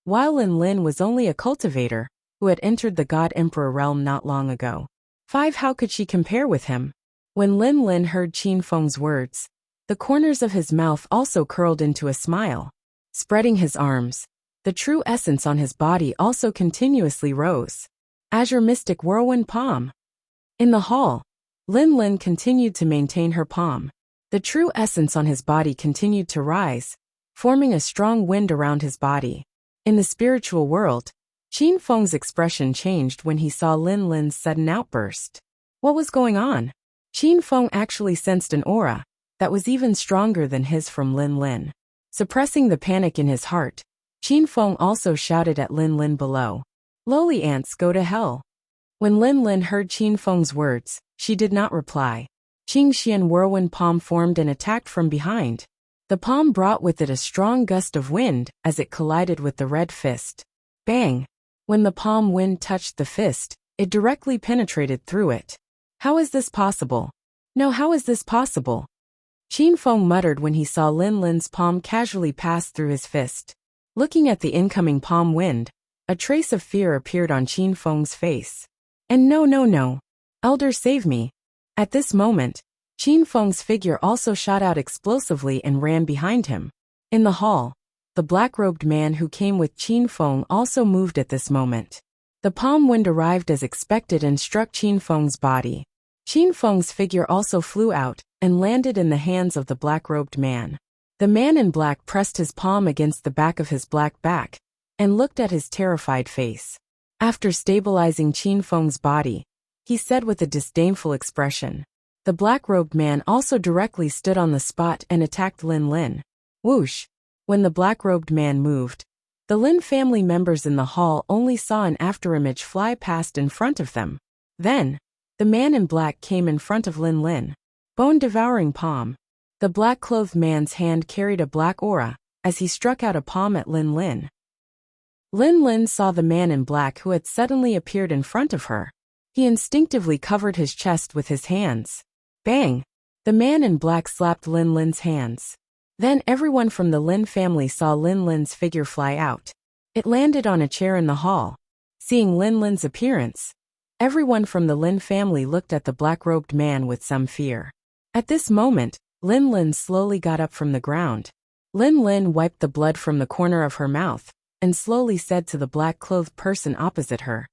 while Lin Lin was only a cultivator who had entered the God Emperor realm not long ago. 5. How could she compare with him? When Lin Lin heard Qin Feng's words, the corners of his mouth also curled into a smile. Spreading his arms, the true essence on his body also continuously rose. Azure Mystic Whirlwind Palm. In the hall, Lin Lin continued to maintain her palm. The true essence on his body continued to rise, forming a strong wind around his body. In the spiritual world, Qin Feng's expression changed when he saw Lin Lin's sudden outburst. What was going on? Qin Feng actually sensed an aura that was even stronger than his from Lin Lin. Suppressing the panic in his heart, Qin Feng also shouted at Lin Lin below. Lowly ants go to hell. When Lin Lin heard Qin Feng's words, she did not reply. Qing Xian Whirlwind Palm formed and attacked from behind. The palm brought with it a strong gust of wind as it collided with the red fist. Bang! When the palm wind touched the fist, it directly penetrated through it. How is this possible? No, how is this possible? Qin Feng muttered when he saw Lin Lin's palm casually pass through his fist. Looking at the incoming palm wind, a trace of fear appeared on Qin Feng's face. And no. Elder, save me. At this moment, Qin Feng's figure also shot out explosively and ran behind him. In the hall, the black-robed man who came with Qin Feng also moved at this moment. The palm wind arrived as expected and struck Qin Feng's body. Qin Feng's figure also flew out and landed in the hands of the black-robed man. The man in black pressed his palm against the back of his black back and looked at his terrified face. After stabilizing Qin Feng's body, he said with a disdainful expression. The black-robed man also directly stood on the spot and attacked Lin Lin. Whoosh! When the black-robed man moved, the Lin family members in the hall only saw an afterimage fly past in front of them. Then, the man in black came in front of Lin Lin. Bone-devouring palm. The black-clothed man's hand carried a black aura as he struck out a palm at Lin Lin. Lin Lin saw the man in black who had suddenly appeared in front of her. He instinctively covered his chest with his hands. Bang! The man in black slapped Lin Lin's hands. Then everyone from the Lin family saw Lin Lin's figure fly out. It landed on a chair in the hall. Seeing Lin Lin's appearance, everyone from the Lin family looked at the black-robed man with some fear. At this moment, Lin Lin slowly got up from the ground. Lin Lin wiped the blood from the corner of her mouth and slowly said to the black-clothed person opposite her,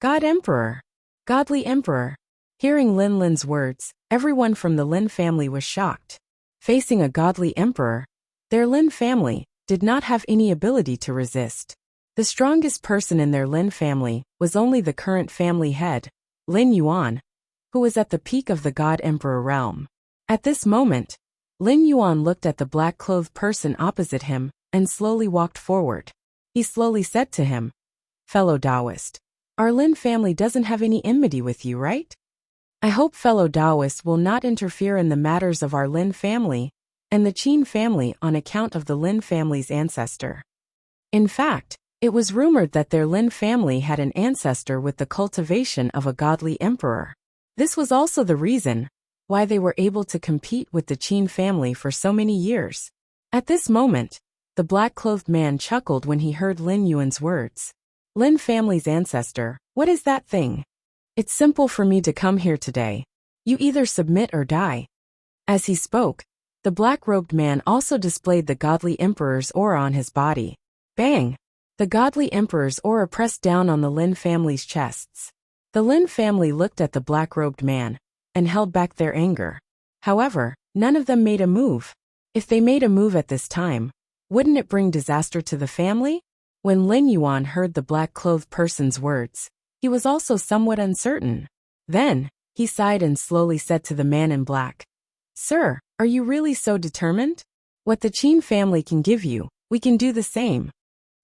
God Emperor! Godly Emperor! Hearing Lin Lin's words, everyone from the Lin family was shocked. Facing a godly emperor, their Lin family did not have any ability to resist. The strongest person in their Lin family was only the current family head, Lin Yuan, who was at the peak of the God Emperor realm. At this moment, Lin Yuan looked at the black-clothed person opposite him and slowly walked forward. He slowly said to him, Fellow Taoist, our Lin family doesn't have any enmity with you, right? I hope fellow Taoists will not interfere in the matters of our Lin family and the Qin family on account of the Lin family's ancestor. In fact, it was rumored that their Lin family had an ancestor with the cultivation of a godly emperor. This was also the reason why they were able to compete with the Qin family for so many years. At this moment, the black-clothed man chuckled when he heard Lin Yuan's words. Lin family's ancestor, what is that thing? It's simple for me to come here today. You either submit or die. As he spoke, the black-robed man also displayed the godly emperor's aura on his body. Bang! The godly emperor's aura pressed down on the Lin family's chests. The Lin family looked at the black-robed man and held back their anger. However, none of them made a move. If they made a move at this time, wouldn't it bring disaster to the family? When Lin Yuan heard the black-clothed person's words, he was also somewhat uncertain. Then, he sighed and slowly said to the man in black, Sir, are you really so determined? What the Qin family can give you, we can do the same.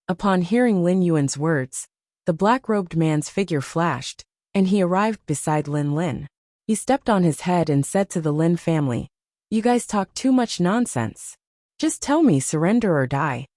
Upon hearing Lin Yuan's words, the black-robed man's figure flashed, and he arrived beside Lin Lin. He stepped on his head and said to the Lin family, You guys talk too much nonsense. Just tell me surrender or die.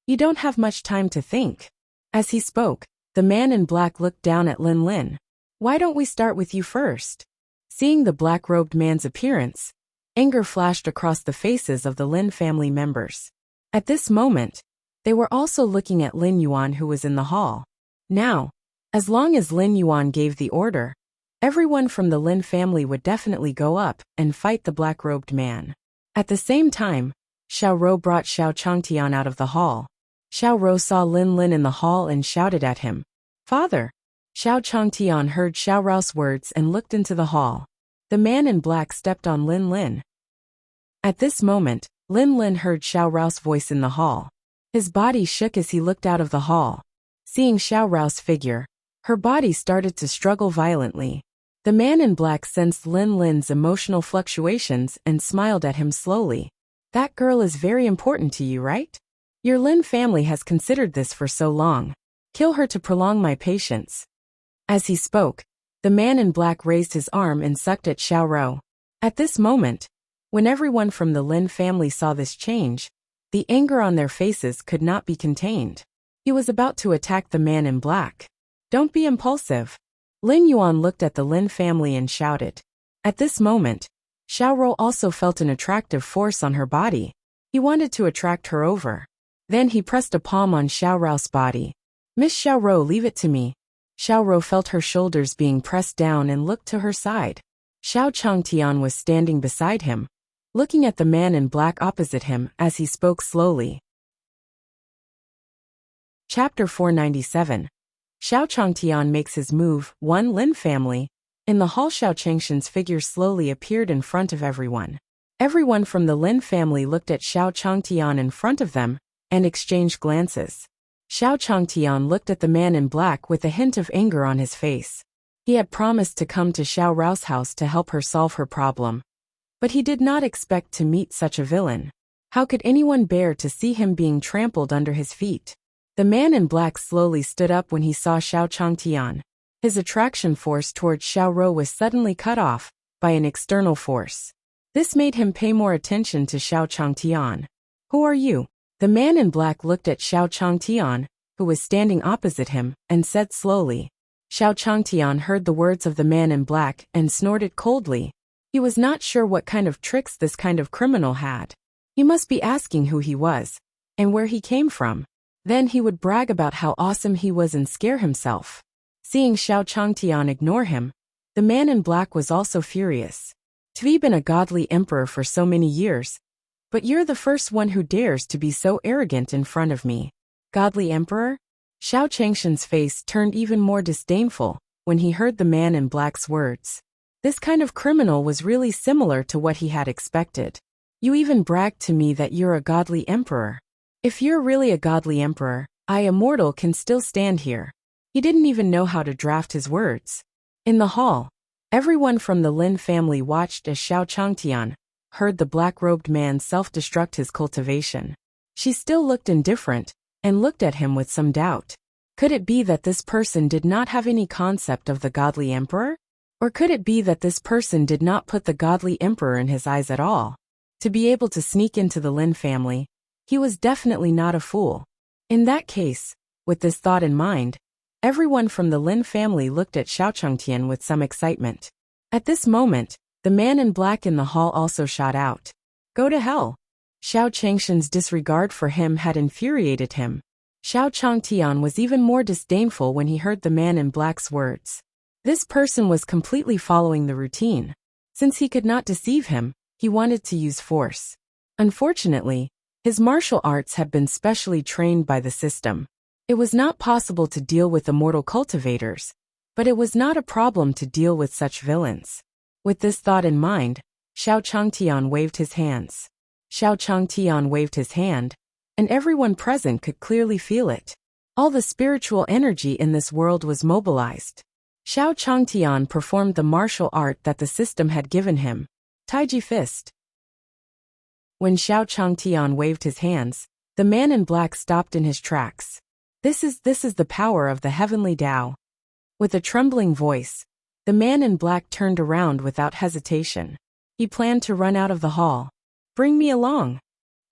You don't have much time to think. As he spoke, the man in black looked down at Lin Lin. Why don't we start with you first? Seeing the black-robed man's appearance, Anger flashed across the faces of the Lin family members. At this moment, they were also looking at Lin Yuan, who was in the hall. Now, as long as Lin Yuan gave the order, everyone from the Lin family would definitely go up and fight the black-robed man. At the same time, Xiao Rou brought Xiao Changtian out of the hall. Xiao Rou saw Lin Lin in the hall and shouted at him, "Father!" Xiao Changtian heard Xiao Rou's words and looked into the hall. The man in black stepped on Lin Lin. At this moment, Lin Lin heard Xiao Rou's voice in the hall. His body shook as he looked out of the hall. Seeing Xiao Rou's figure, her body started to struggle violently. The man in black sensed Lin Lin's emotional fluctuations and smiled at him slowly. "That girl is very important to you, right? Your Lin family has considered this for so long. Kill her to prolong my patience." As he spoke, the man in black raised his arm and sucked at Xiao Rou. At this moment, when everyone from the Lin family saw this change, the anger on their faces could not be contained. He was about to attack the man in black. "Don't be impulsive." Lin Yuan looked at the Lin family and shouted. At this moment, Xiao Rou also felt an attractive force on her body. He wanted to attract her over. Then he pressed a palm on Xiao Rou's body. "Miss Xiao Rou, leave it to me." Xiao Rou felt her shoulders being pressed down and looked to her side. Xiao Changtian was standing beside him, looking at the man in black opposite him as he spoke slowly. Chapter 497. Xiao Changtian makes his move. 1. Lin family. In the hall, Xiao Changshan's figure slowly appeared in front of everyone. Everyone from the Lin family looked at Xiao Changtian in front of them and exchanged glances. Xiao Changtian looked at the man in black with a hint of anger on his face. He had promised to come to Xiao Rou's house to help her solve her problem. But he did not expect to meet such a villain. How could anyone bear to see him being trampled under his feet? The man in black slowly stood up when he saw Xiao Changtian. His attraction force towards Xiao Rou was suddenly cut off by an external force. This made him pay more attention to Xiao Changtian. "Who are you?" The man in black looked at Xiao Changtian, who was standing opposite him, and said slowly. Xiao Changtian heard the words of the man in black and snorted coldly. He was not sure what kind of tricks this kind of criminal had. He must be asking who he was and where he came from. Then he would brag about how awesome he was and scare himself. Seeing Xiao Changtian ignore him, the man in black was also furious. "T've been a godly emperor for so many years, but you're the first one who dares to be so arrogant in front of me." "Godly emperor?" Xiao Changshan's face turned even more disdainful when he heard the man in black's words. This kind of criminal was really similar to what he had expected. "You even bragged to me that you're a godly emperor. If you're really a godly emperor, I, a mortal, can still stand here." He didn't even know how to draft his words. In the hall, everyone from the Lin family watched as Xiao Changtian heard the black-robed man self-destruct his cultivation. She still looked indifferent and looked at him with some doubt. Could it be that this person did not have any concept of the godly emperor? Or could it be that this person did not put the godly emperor in his eyes at all? To be able to sneak into the Lin family, he was definitely not a fool. In that case, with this thought in mind, everyone from the Lin family looked at Xiao Changtian with some excitement. At this moment, the man in black in the hall also shot out. "Go to hell." Xiao Changshan's disregard for him had infuriated him. Xiao Changtian was even more disdainful when he heard the man in black's words. This person was completely following the routine. Since he could not deceive him, he wanted to use force. Unfortunately, his martial arts had been specially trained by the system. It was not possible to deal with immortal cultivators, but it was not a problem to deal with such villains. With this thought in mind, Xiao Changtian waved his hands. Xiao Changtian waved his hand, and everyone present could clearly feel it. All the spiritual energy in this world was mobilized. Xiao Changtian performed the martial art that the system had given him, Taiji Fist. When Xiao Changtian waved his hands, the man in black stopped in his tracks. This is the power of the heavenly Tao." With a trembling voice, the man in black turned around without hesitation. He planned to run out of the hall. "Bring me along."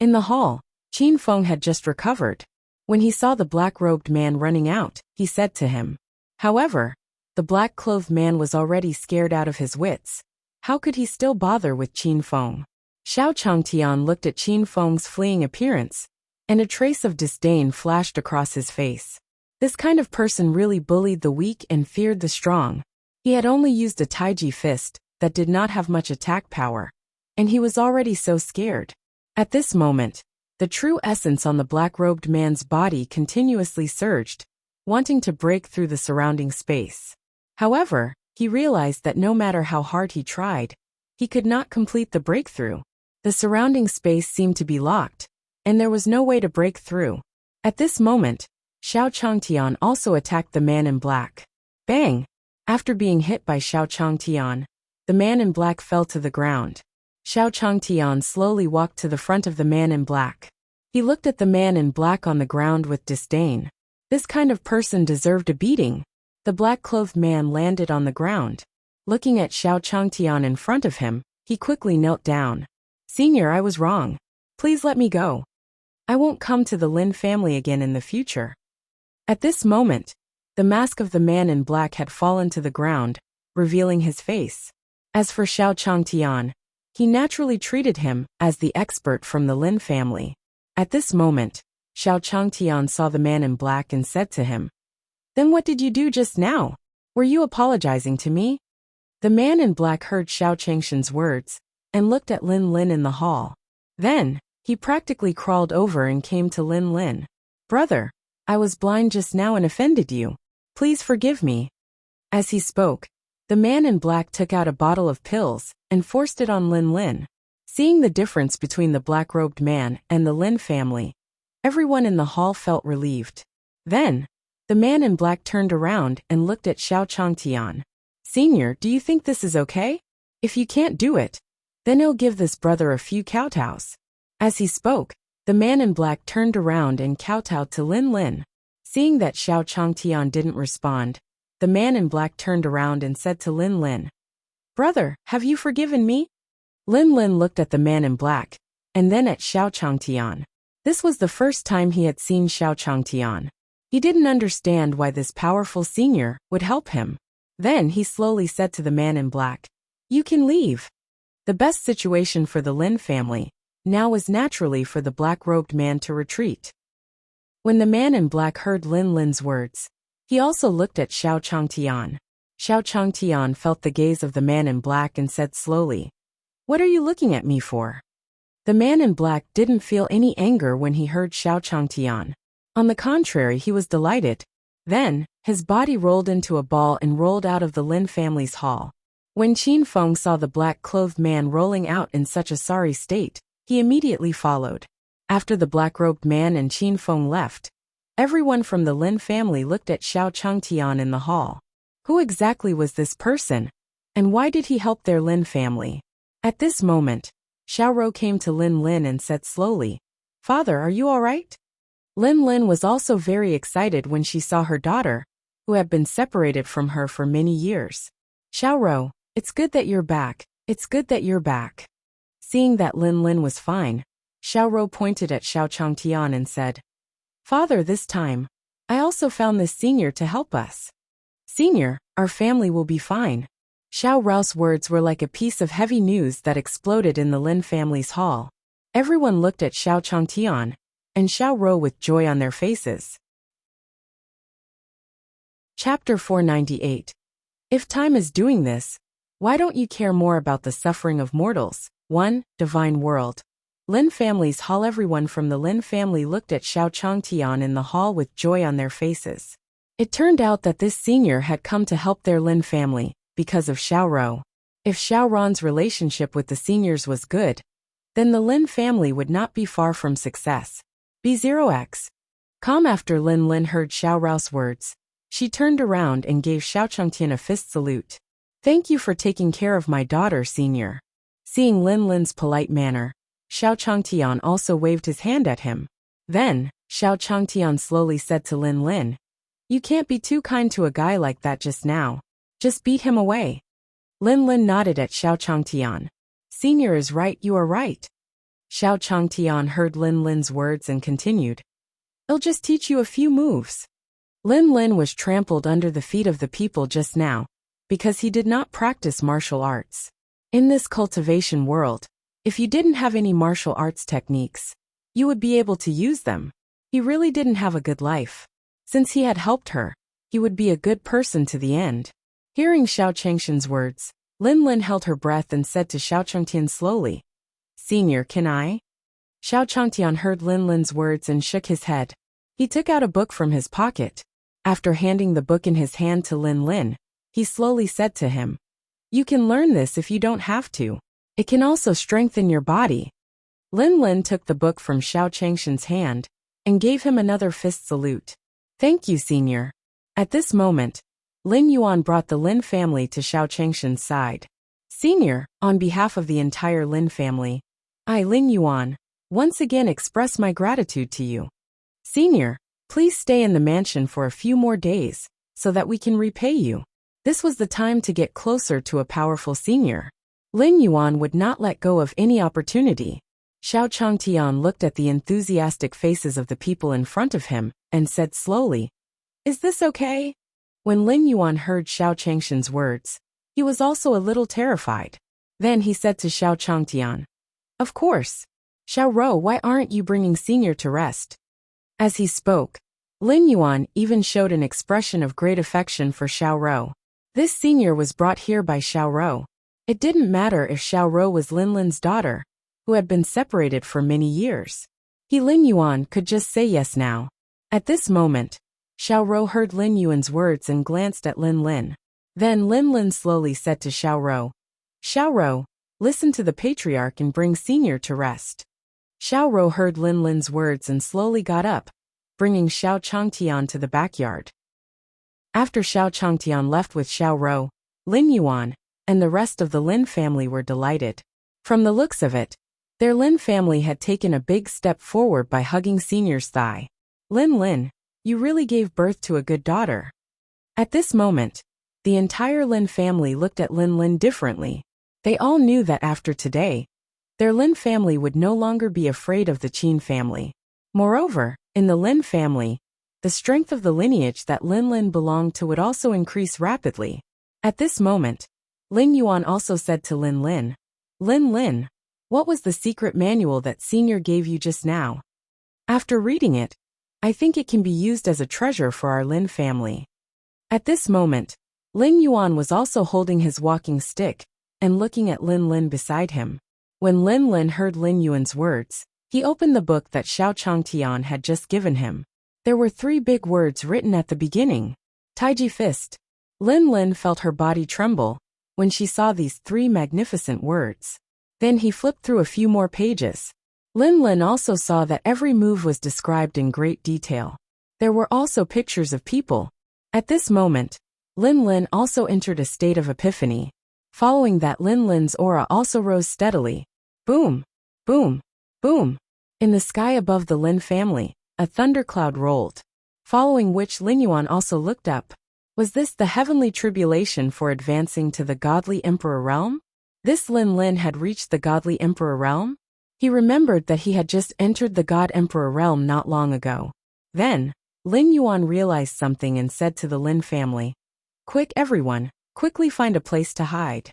In the hall, Qin Feng had just recovered. When he saw the black-robed man running out, he said to him. However, the black-clothed man was already scared out of his wits. How could he still bother with Qin Feng? Xiao Changtian looked at Qin Feng's fleeing appearance, and a trace of disdain flashed across his face. This kind of person really bullied the weak and feared the strong. He had only used a Taiji fist that did not have much attack power, and he was already so scared. At this moment, the true essence on the black-robed man's body continuously surged, wanting to break through the surrounding space. However, he realized that no matter how hard he tried, he could not complete the breakthrough. The surrounding space seemed to be locked, and there was no way to break through. At this moment, Xiao Changtian also attacked the man in black. Bang! After being hit by Xiao Changtian, the man in black fell to the ground. Xiao Changtian slowly walked to the front of the man in black. He looked at the man in black on the ground with disdain. This kind of person deserved a beating. The black-clothed man landed on the ground. Looking at Xiao Changtian in front of him, he quickly knelt down. "Senior, I was wrong. Please let me go. I won't come to the Lin family again in the future." At this moment, the mask of the man in black had fallen to the ground, revealing his face. As for Xiao Changtian, he naturally treated him as the expert from the Lin family. At this moment, Xiao Changtian saw the man in black and said to him, "Then what did you do just now? Were you apologizing to me?" The man in black heard Xiao Changshan's words and looked at Lin Lin in the hall. Then, he practically crawled over and came to Lin Lin. "Brother, I was blind just now and offended you. Please forgive me." As he spoke, the man in black took out a bottle of pills and forced it on Lin Lin. Seeing the difference between the black-robed man and the Lin family, everyone in the hall felt relieved. Then, the man in black turned around and looked at Xiao Changtian. "Senior, do you think this is okay? If you can't do it, then I'll give this brother a few kowtows." As he spoke, the man in black turned around and kowtowed to Lin Lin. Seeing that Xiao Changtian didn't respond, the man in black turned around and said to Lin Lin, "Brother, have you forgiven me?" Lin Lin looked at the man in black, and then at Xiao Changtian. This was the first time he had seen Xiao Changtian. He didn't understand why this powerful senior would help him. Then he slowly said to the man in black, "You can leave." The best situation for the Lin family now was naturally for the black-robed man to retreat. When the man in black heard Lin Lin's words, he also looked at Xiao Changtian. Xiao Changtian felt the gaze of the man in black and said slowly, "What are you looking at me for?" The man in black didn't feel any anger when he heard Xiao Changtian. On the contrary, he was delighted. Then, his body rolled into a ball and rolled out of the Lin family's hall. When Qin Feng saw the black-clothed man rolling out in such a sorry state, he immediately followed. After the black-robed man and Qin Feng left, everyone from the Lin family looked at Xiao Changtian in the hall. Who exactly was this person? And why did he help their Lin family? At this moment, Xiao Rou came to Lin Lin and said slowly, "Father, are you all right?" Lin Lin was also very excited when she saw her daughter, who had been separated from her for many years. "Xiao Rou, it's good that you're back. It's good that you're back." Seeing that Lin Lin was fine, Xiao Rou pointed at Xiao Changtian and said, "Father, this time, I also found this senior to help us. Senior, our family will be fine." Xiao Rou's words were like a piece of heavy news that exploded in the Lin family's hall. Everyone looked at Xiao Changtian and Xiao Rou with joy on their faces. Chapter 498. If time is doing this, why don't you care more about the suffering of mortals? 1. Divine World. Lin family's hall. Everyone from the Lin family looked at Xiao Changtian in the hall with joy on their faces. It turned out that this senior had come to help their Lin family, because of Xiao Rou. If Xiao Ron's relationship with the seniors was good, then the Lin family would not be far from success. B0x. Calm. After Lin Lin heard Xiao Rou's words, she turned around and gave Xiao Changtian a fist salute. "Thank you for taking care of my daughter, senior." Seeing Lin Lin's polite manner, Xiao Changtian also waved his hand at him. Then, Xiao Changtian slowly said to Lin Lin, "You can't be too kind to a guy like that just now. Just beat him away." Lin Lin nodded at Xiao Changtian. "Senior is right, you are right." Xiao Changtian heard Lin Lin's words and continued, "I'll just teach you a few moves." Lin Lin was trampled under the feet of the people just now, because he did not practice martial arts. In this cultivation world, If you didn't have any martial arts techniques, you would be able to use them. He really didn't have a good life. Since he had helped her, he would be a good person to the end. Hearing Xiao Changshan's words, Lin Lin held her breath and said to Xiao Changtian slowly, "Senior, can I?" Xiao Changtian heard Lin Lin's words and shook his head. He took out a book from his pocket. After handing the book in his hand to Lin Lin, he slowly said to him, "You can learn this if you don't have to. It can also strengthen your body." Lin Lin took the book from Xiao Changshan's hand and gave him another fist salute. "Thank you, senior." At this moment, Lin Yuan brought the Lin family to Xiao Changshan's side. "Senior, on behalf of the entire Lin family, I, Lin Yuan, once again express my gratitude to you. Senior, please stay in the mansion for a few more days, so that we can repay you." This was the time to get closer to a powerful senior. Lin Yuan would not let go of any opportunity. Xiao Changtian looked at the enthusiastic faces of the people in front of him and said slowly, "Is this okay?" When Lin Yuan heard Xiao Changshan's words, he was also a little terrified. Then he said to Xiao Changtian, "Of course. Xiao Rou, why aren't you bringing senior to rest?" As he spoke, Lin Yuan even showed an expression of great affection for Xiao Rou. This senior was brought here by Xiao Rou. It didn't matter if Xiao Rou was Lin Lin's daughter, who had been separated for many years. He, Lin Yuan, could just say yes now. At this moment, Xiao Rou heard Lin Yuan's words and glanced at Lin Lin. Then Lin Lin slowly said to Xiao Rou, "Xiao Rou, listen to the patriarch and bring senior to rest." Xiao Rou heard Lin Lin's words and slowly got up, bringing Xiao Changtian to the backyard. After Xiao Changtian left with Xiao Rou, Lin Yuan and the rest of the Lin family were delighted. From the looks of it, their Lin family had taken a big step forward by hugging senior's thigh. "Lin Lin, you really gave birth to a good daughter." At this moment, the entire Lin family looked at Lin Lin differently. They all knew that after today, their Lin family would no longer be afraid of the Qin family. Moreover, in the Lin family, the strength of the lineage that Lin Lin belonged to would also increase rapidly. At this moment, Lin Yuan also said to Lin Lin, "Lin Lin, what was the secret manual that senior gave you just now? After reading it, I think it can be used as a treasure for our Lin family." At this moment, Lin Yuan was also holding his walking stick and looking at Lin Lin beside him. When Lin Lin heard Lin Yuan's words, he opened the book that Xiao Changtian had just given him. There were 3 big words written at the beginning. Taiji Fist. Lin Lin felt her body tremble when she saw these 3 magnificent words. Then he flipped through a few more pages. Lin Lin also saw that every move was described in great detail. There were also pictures of people. At this moment, Lin Lin also entered a state of epiphany. Following that, Lin Lin's aura also rose steadily. Boom! Boom! Boom! In the sky above the Lin family, a thundercloud rolled. Following which Lin Yuan also looked up. Was this the heavenly tribulation for advancing to the godly emperor realm? This Lin Lin had reached the godly emperor realm? He remembered that he had just entered the god emperor realm not long ago. Then, Lin Yuan realized something and said to the Lin family, "Quick everyone, quickly find a place to hide."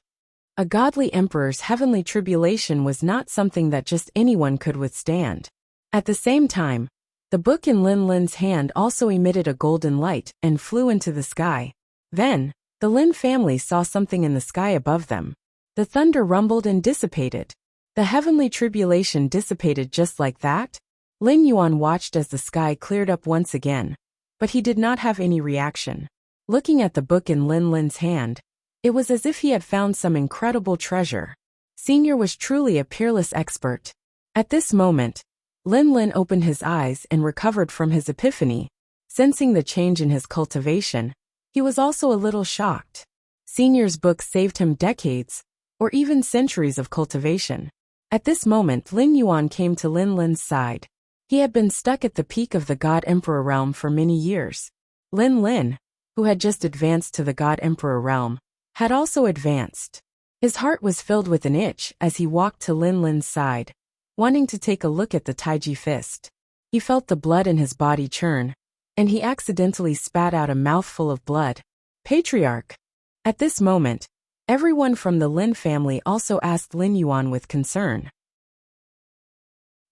A godly emperor's heavenly tribulation was not something that just anyone could withstand. At the same time, the book in Lin Lin's hand also emitted a golden light and flew into the sky. Then, the Lin family saw something in the sky above them. The thunder rumbled and dissipated. The heavenly tribulation dissipated just like that. Lin Yuan watched as the sky cleared up once again, but he did not have any reaction. Looking at the book in Lin Lin's hand, it was as if he had found some incredible treasure. Senior was truly a peerless expert. At this moment, Lin Lin opened his eyes and recovered from his epiphany. Sensing the change in his cultivation, he was also a little shocked. Senior's book saved him decades, or even centuries of cultivation. At this moment, Lin Yuan came to Lin Lin's side. He had been stuck at the peak of the God Emperor realm for many years. Lin Lin, who had just advanced to the God Emperor realm, had also advanced. His heart was filled with an itch as he walked to Lin Lin's side, wanting to take a look at the Taiji Fist. He felt the blood in his body churn, and he accidentally spat out a mouthful of blood. "Patriarch!" At this moment, everyone from the Lin family also asked Lin Yuan with concern.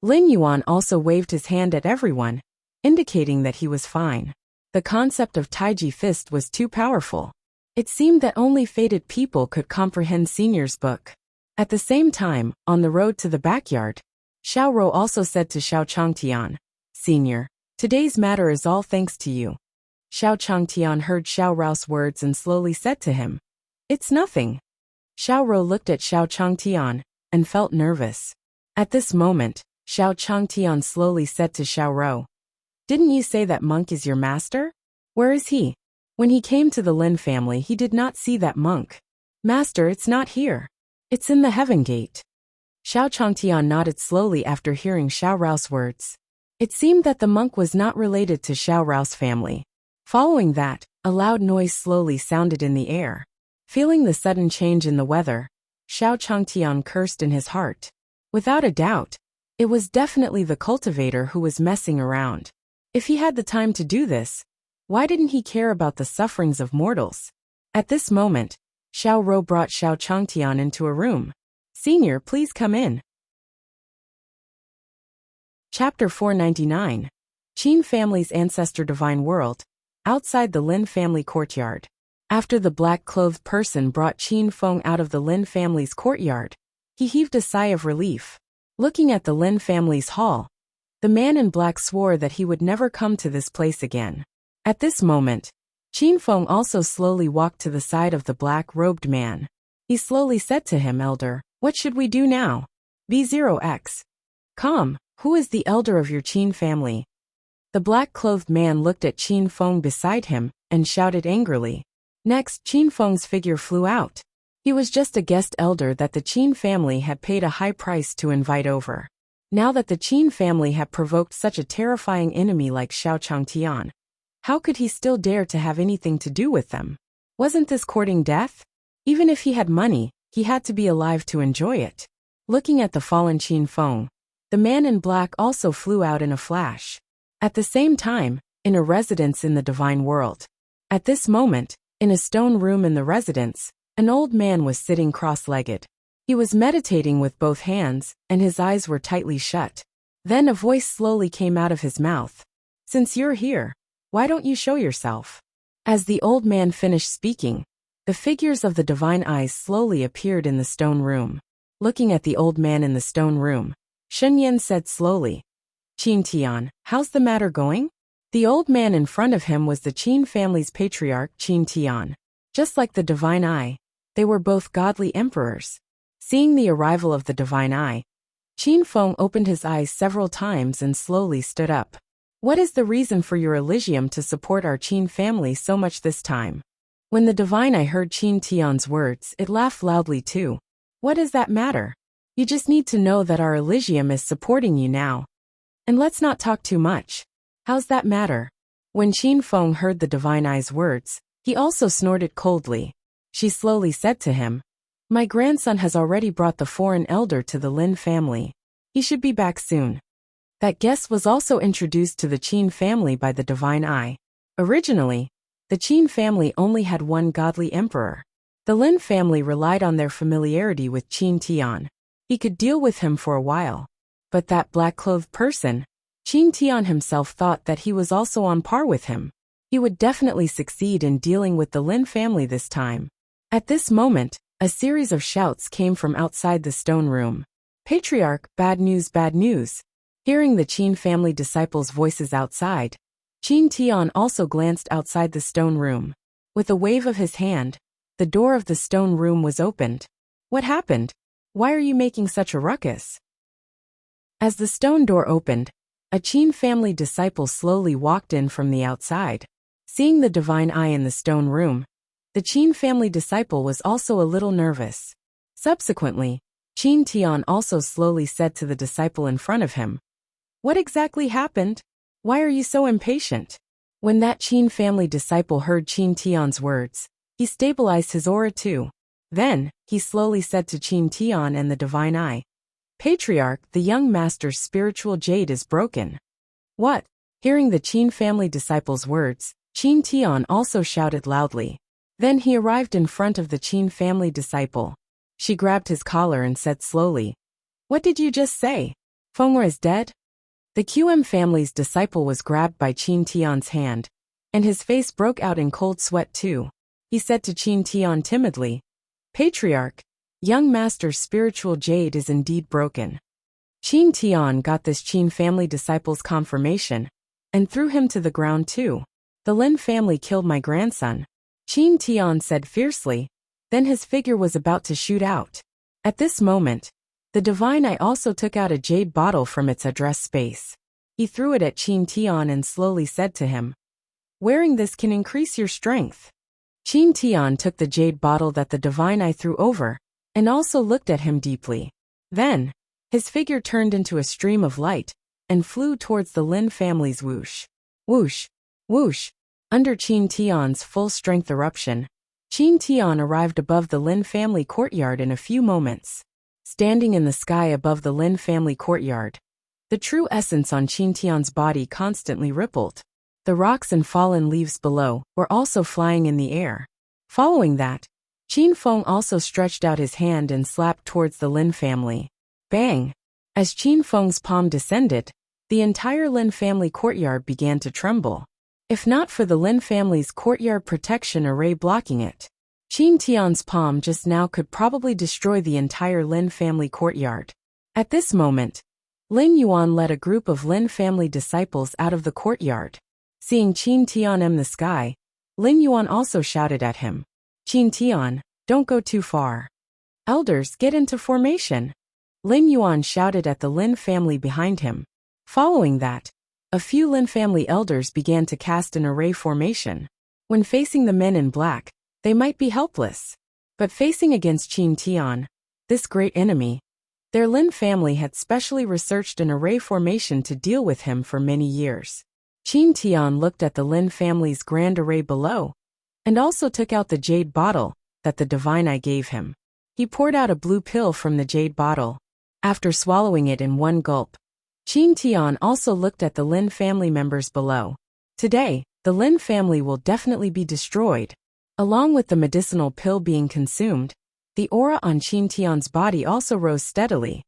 Lin Yuan also waved his hand at everyone, indicating that he was fine. The concept of Taiji fist was too powerful. It seemed that only fated people could comprehend Senior's book. At the same time, on the road to the backyard, Xiao Rou also said to Xiao Changtian, "Senior, today's matter is all thanks to you." Xiao Changtian heard Xiao Rou's words and slowly said to him, "It's nothing." Xiao Rou looked at Xiao Changtian and felt nervous. At this moment, Xiao Changtian slowly said to Xiao Rou, "Didn't you say that monk is your master? Where is he?" When he came to the Lin family, he did not see that monk. "Master, it's not here. It's in the Heaven Gate." Xiao Changtian nodded slowly after hearing Xiao Rou's words. It seemed that the monk was not related to Xiao Rou's family. Following that, a loud noise slowly sounded in the air. Feeling the sudden change in the weather, Xiao Changtian cursed in his heart. Without a doubt, it was definitely the cultivator who was messing around. If he had the time to do this, why didn't he care about the sufferings of mortals? At this moment, Xiao Rou brought Xiao Changtian into a room. "Senior, please come in." Chapter 499. Qin Family's Ancestor Divine World. Outside the Lin family courtyard. After the black-clothed person brought Qin Feng out of the Lin family's courtyard, he heaved a sigh of relief. Looking at the Lin family's hall, the man in black swore that he would never come to this place again. At this moment, Qin Feng also slowly walked to the side of the black-robed man. He slowly said to him, "Elder, what should we do now?" "B0X. Come, who is the elder of your Qin family?" The black-clothed man looked at Qin Feng beside him and shouted angrily. Next, Qin Feng's figure flew out. He was just a guest elder that the Qin family had paid a high price to invite over. Now that the Qin family had provoked such a terrifying enemy like Xiao Changtian, how could he still dare to have anything to do with them? Wasn't this courting death? Even if he had money, he had to be alive to enjoy it. Looking at the fallen Qin Feng, the man in black also flew out in a flash. At the same time, in a residence in the divine world. At this moment, in a stone room in the residence, an old man was sitting cross-legged. He was meditating with both hands, and his eyes were tightly shut. Then a voice slowly came out of his mouth. "Since you're here, why don't you show yourself?" As the old man finished speaking, the figures of the divine eyes slowly appeared in the stone room. Looking at the old man in the stone room, Shunyan said slowly, "Qin Tian, how's the matter going?" The old man in front of him was the Qin family's patriarch Qin Tian. Just like the divine eye, they were both godly emperors. Seeing the arrival of the divine eye, Qin Feng opened his eyes several times and slowly stood up. "What is the reason for your Elysium to support our Qin family so much this time?" When the divine eye heard Qin Tian's words, it laughed loudly too. "What does that matter? You just need to know that our Elysium is supporting you now. And let's not talk too much. How's that matter?" When Qin Feng heard the divine eye's words, he also snorted coldly. She slowly said to him, "My grandson has already brought the foreign elder to the Lin family. He should be back soon." That guest was also introduced to the Qin family by the divine eye. Originally, the Qin family only had one godly emperor. The Lin family relied on their familiarity with Qin Tian. He could deal with him for a while. But that black-clothed person, Qin Tian himself thought that he was also on par with him. He would definitely succeed in dealing with the Lin family this time. At this moment, a series of shouts came from outside the stone room. "Patriarch, bad news, bad news." Hearing the Qin family disciples' voices outside, Qin Tian also glanced outside the stone room. With a wave of his hand, the door of the stone room was opened. "What happened? Why are you making such a ruckus?" As the stone door opened, a Qin family disciple slowly walked in from the outside. Seeing the divine eye in the stone room, the Qin family disciple was also a little nervous. Subsequently, Qin Tian also slowly said to the disciple in front of him, "What exactly happened? Why are you so impatient?" When that Qin family disciple heard Qin Tian's words, he stabilized his aura too. Then, he slowly said to Qin Tian and the divine eye, "Patriarch, the young master's spiritual jade is broken." "What?" Hearing the Qin family disciple's words, Qin Tian also shouted loudly. Then he arrived in front of the Qin family disciple. She grabbed his collar and said slowly, "What did you just say?" Feng is dead? The QM family's disciple was grabbed by Qin Tian's hand, and his face broke out in cold sweat too. He said to Qin Tian timidly, Patriarch, young master's spiritual jade is indeed broken. Qin Tian got this Qin family disciple's confirmation, and threw him to the ground too. The Lin family killed my grandson, Qin Tian said fiercely, then his figure was about to shoot out. At this moment, the divine eye also took out a jade bottle from its address space. He threw it at Qin Tian and slowly said to him, wearing this can increase your strength. Qin Tian took the jade bottle that the divine eye threw over, and also looked at him deeply. Then, his figure turned into a stream of light, and flew towards the Lin family's whoosh. Whoosh, whoosh. Under Qin Tian's full-strength eruption, Qin Tian arrived above the Lin family courtyard in a few moments. Standing in the sky above the Lin family courtyard, the true essence on Qin Tian's body constantly rippled. The rocks and fallen leaves below were also flying in the air. Following that, Qin Feng also stretched out his hand and slapped towards the Lin family. Bang! As Qin Feng's palm descended, the entire Lin family courtyard began to tremble. If not for the Lin family's courtyard protection array blocking it, Qin Tian's palm just now could probably destroy the entire Lin family courtyard. At this moment, Lin Yuan led a group of Lin family disciples out of the courtyard. Seeing Qin Tian in the sky, Lin Yuan also shouted at him, Qin Tian, don't go too far. Elders, get into formation. Lin Yuan shouted at the Lin family behind him. Following that, a few Lin family elders began to cast an array formation. When facing the men in black, they might be helpless. But facing against Qin Tian, this great enemy, their Lin family had specially researched an array formation to deal with him for many years. Qin Tian looked at the Lin family's grand array below, and also took out the jade bottle that the divine eye gave him. He poured out a blue pill from the jade bottle. After swallowing it in one gulp, Qin Tian also looked at the Lin family members below. Today, the Lin family will definitely be destroyed. Along with the medicinal pill being consumed, the aura on Qin Tian's body also rose steadily.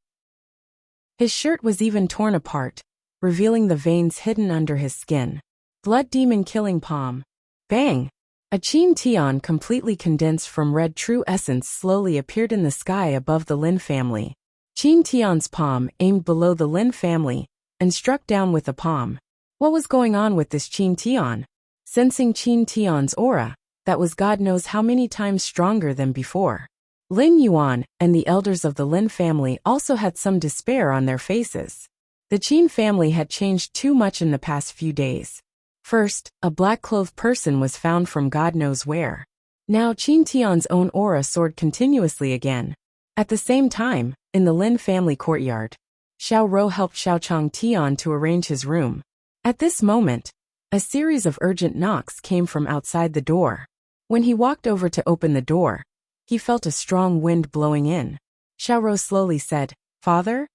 His shirt was even torn apart, revealing the veins hidden under his skin. Blood demon killing palm. Bang! A Qin Tian completely condensed from red true essence slowly appeared in the sky above the Lin family. Qin Tian's palm aimed below the Lin family and struck down with the palm. What was going on with this Qin Tian? Sensing Qin Tian's aura, that was God knows how many times stronger than before. Lin Yuan and the elders of the Lin family also had some despair on their faces. The Qin family had changed too much in the past few days. First, a black-clothed person was found from God knows where. Now Qin Tian's own aura soared continuously again. At the same time, in the Lin family courtyard, Xiao Rou helped Xiaochang Tian to arrange his room. At this moment, a series of urgent knocks came from outside the door. When he walked over to open the door, he felt a strong wind blowing in. Xiao Rou slowly said, Father?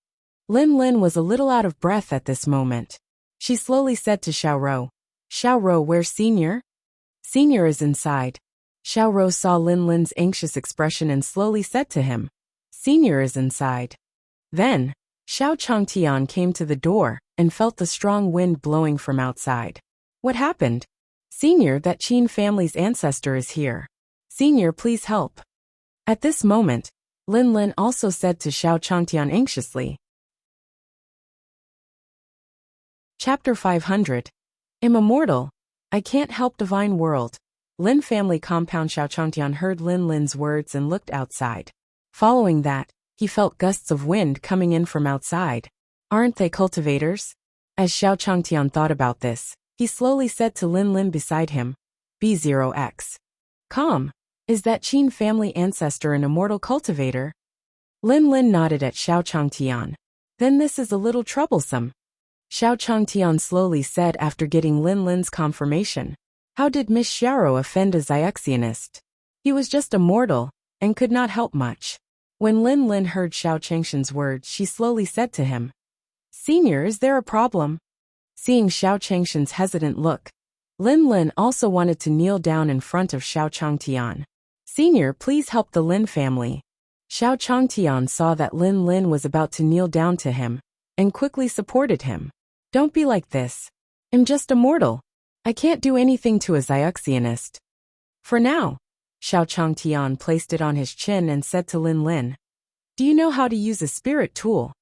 Lin was a little out of breath at this moment. She slowly said to Xiao Rou, where's Senior? Senior is inside. Xiao Rou saw Lin's anxious expression and slowly said to him, Senior is inside. Then, Xiaochang Tian came to the door and felt the strong wind blowing from outside. What happened? Senior, that Qin family's ancestor is here. Senior, please help. At this moment, Lin also said to Xiaochang Tian anxiously. Chapter 500. I'm immortal. I can't help divine world. Lin family compound. Xiaochang Tian heard Lin's words and looked outside. Following that, he felt gusts of wind coming in from outside. Aren't they cultivators? As Xiaochang Tian thought about this, he slowly said to Lin beside him, B0X. Calm. Is that Qin family ancestor an immortal cultivator? Lin nodded at Xiaochang Tian. Then this is a little troublesome. Xiaochang Tian slowly said after getting Lin's confirmation. How did Miss Xiaoro offend a Xiaoxianist? He was just a mortal, and could not help much. When Lin heard Xiao Changshan's words, she slowly said to him, Senior, is there a problem? Seeing Xiao Changshan's hesitant look, Lin also wanted to kneel down in front of Xiaochang Tian. Senior, please help the Lin family. Xiaochang Tian saw that Lin was about to kneel down to him, and quickly supported him. Don't be like this. I'm just a mortal. I can't do anything to a Xiuxianist. For now. Xiao Changtian placed it on his chin and said to Lin Lin, do you know how to use a spirit tool?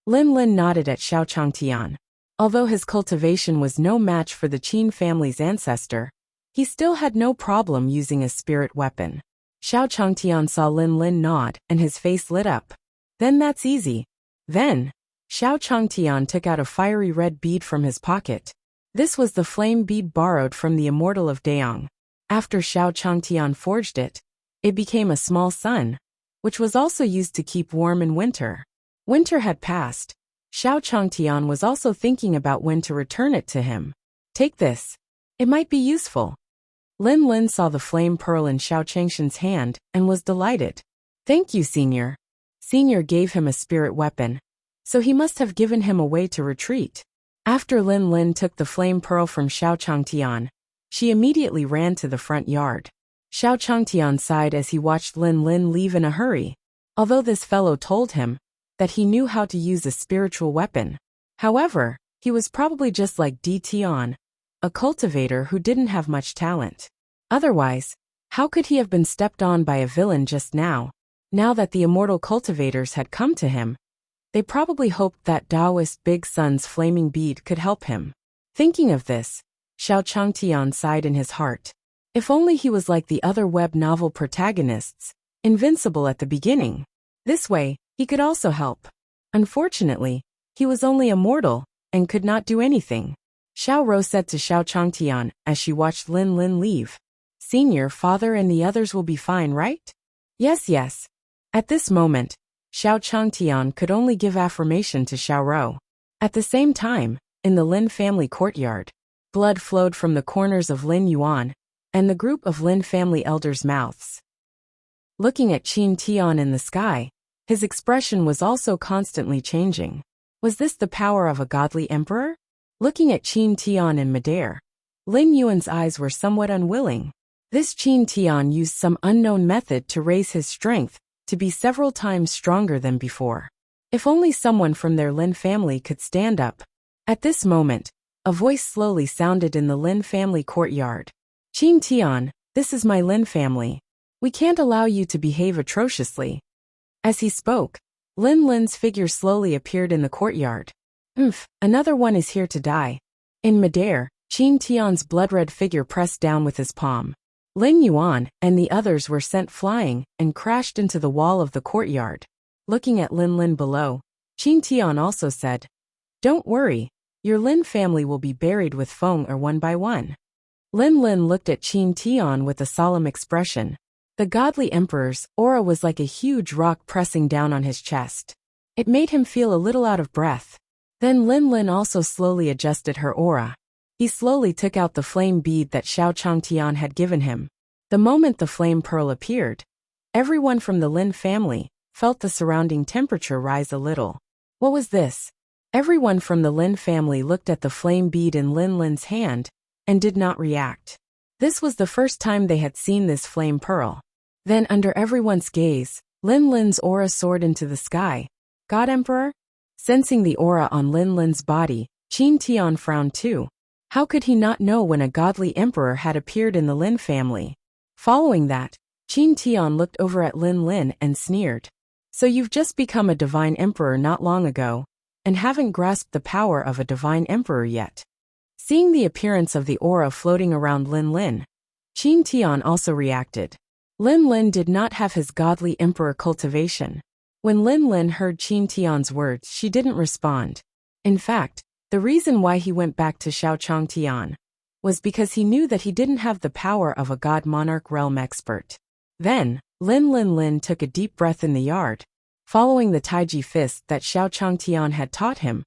Lin Lin nodded at Xiao Changtian. Although his cultivation was no match for the Qin family's ancestor, he still had no problem using a spirit weapon. Xiao Changtian saw Lin Lin nod and his face lit up. Then that's easy. Then, Xiao Changtian took out a fiery red bead from his pocket. This was the flame bead borrowed from the immortal of Dayang. After Xiao Changtian forged it, it became a small sun, which was also used to keep warm in winter. Winter had passed. Xiao Changtian was also thinking about when to return it to him. Take this. It might be useful. Lin Lin saw the flame pearl in Xiao Changshan's hand and was delighted. Thank you, Senior. Senior gave him a spirit weapon, so he must have given him a way to retreat. After Lin Lin took the flame pearl from Xiao Changtian, she immediately ran to the front yard. Xiao Changtian sighed as he watched Lin Lin leave in a hurry. Although this fellow told him that he knew how to use a spiritual weapon. However, he was probably just like Di Tian, a cultivator who didn't have much talent. Otherwise, how could he have been stepped on by a villain just now? Now that the immortal cultivators had come to him, they probably hoped that Taoist Big Sun's flaming bead could help him. Thinking of this, Xiao Changtian sighed in his heart. If only he was like the other web novel protagonists, invincible at the beginning. This way, he could also help. Unfortunately, he was only a mortal and could not do anything. Xiao Rou said to Xiao Changtian as she watched Lin Lin leave. Senior, father and the others will be fine, right? Yes, yes. At this moment, Xiao Changtian could only give affirmation to Xiao Rou. At the same time, in the Lin family courtyard, blood flowed from the corners of Lin Yuan and the group of Lin family elders' mouths. Looking at Qin Tian in the sky, his expression was also constantly changing. Was this the power of a godly emperor? Looking at Qin Tian in midair, Lin Yuan's eyes were somewhat unwilling. This Qin Tian used some unknown method to raise his strength to be several times stronger than before. If only someone from their Lin family could stand up. At this moment, a voice slowly sounded in the Lin family courtyard. Qin Tian, this is my Lin family. We can't allow you to behave atrociously. As he spoke, Lin Lin's figure slowly appeared in the courtyard. Another one is here to die. In midair, Qin Tian's blood-red figure pressed down with his palm. Lin Yuan and the others were sent flying and crashed into the wall of the courtyard. Looking at Lin Lin below, Qin Tian also said, Don't worry, your Lin family will be buried with Feng or one by one. Lin Lin looked at Qin Tian with a solemn expression. The godly emperor's aura was like a huge rock pressing down on his chest. It made him feel a little out of breath. Then Lin Lin also slowly adjusted her aura. He slowly took out the flame bead that Xiao Changtian had given him. The moment the flame pearl appeared, everyone from the Lin family felt the surrounding temperature rise a little. What was this? Everyone from the Lin family looked at the flame bead in Lin Lin's hand and did not react. This was the first time they had seen this flame pearl. Then under everyone's gaze, Lin Lin's aura soared into the sky. God Emperor? Sensing the aura on Lin Lin's body, Qin Tian frowned too. How could he not know when a godly emperor had appeared in the Lin family? Following that, Qin Tian looked over at Lin Lin and sneered. So you've just become a divine emperor not long ago, and haven't grasped the power of a divine emperor yet. Seeing the appearance of the aura floating around Lin Lin, Qin Tian also reacted. Lin Lin did not have his godly emperor cultivation. When Lin Lin heard Qin Tian's words, she didn't respond. In fact, the reason why he went back to Xiao Changtian was because he knew that he didn't have the power of a god monarch realm expert. Then, Lin Lin took a deep breath in the yard. Following the Taiji fist that Xiao Changtian had taught him,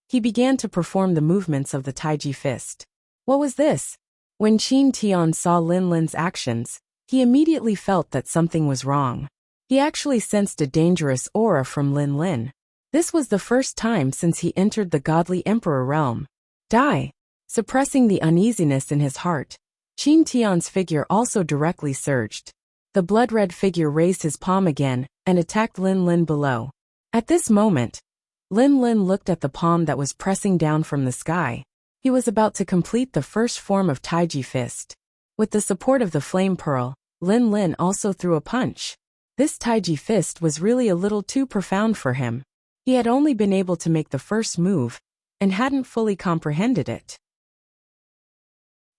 he began to perform the movements of the Taiji fist. What was this? When Qin Tian saw Lin Lin's actions, he immediately felt that something was wrong. He actually sensed a dangerous aura from Lin Lin. This was the first time since he entered the godly emperor realm. Die! Suppressing the uneasiness in his heart, Qin Tian's figure also directly surged. The blood-red figure raised his palm again and attacked Lin Lin below. At this moment, Lin Lin looked at the palm that was pressing down from the sky. He was about to complete the first form of Taiji fist. With the support of the flame pearl, Lin Lin also threw a punch. This Taiji fist was really a little too profound for him. He had only been able to make the first move, and hadn't fully comprehended it.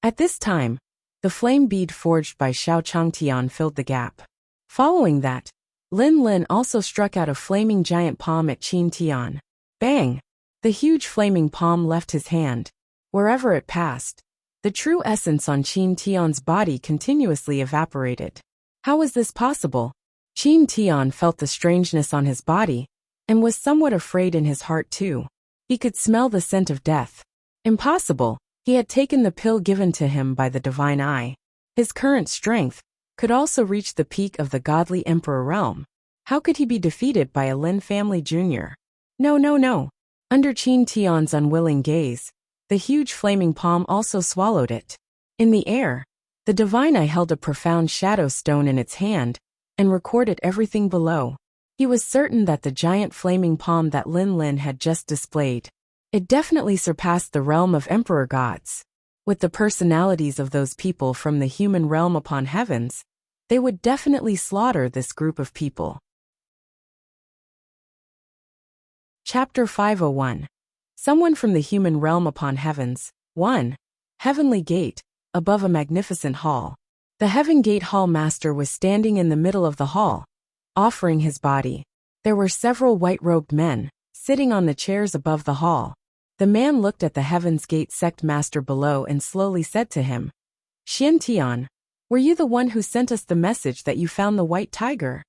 At this time, the flame bead forged by Xiao Changtian filled the gap. Following that, Lin Lin also struck out a flaming giant palm at Qin Tian. Bang! The huge flaming palm left his hand. Wherever it passed, the true essence on Qin Tian's body continuously evaporated. How was this possible? Qin Tian felt the strangeness on his body, and was somewhat afraid in his heart too. He could smell the scent of death. Impossible! He had taken the pill given to him by the divine eye. His current strength could also reach the peak of the godly emperor realm. How could he be defeated by a Lin family junior? No, no, no. Under Qin Tian's unwilling gaze, the huge flaming palm also swallowed it. In the air, the divine eye held a profound shadow stone in its hand, and recorded everything below. He was certain that the giant flaming palm that Lin Lin had just displayed, it definitely surpassed the realm of emperor gods. With the personalities of those people from the human realm upon heavens, they would definitely slaughter this group of people. Chapter 501. Someone from the human realm upon heavens. 1. Heavenly Gate, above a magnificent hall. The Heaven Gate Hall Master was standing in the middle of the hall, offering his body. There were several white-robed men, sitting on the chairs above the hall. The man looked at the Heaven's Gate Sect Master below and slowly said to him, Xian Tian, were you the one who sent us the message that you found the white tiger?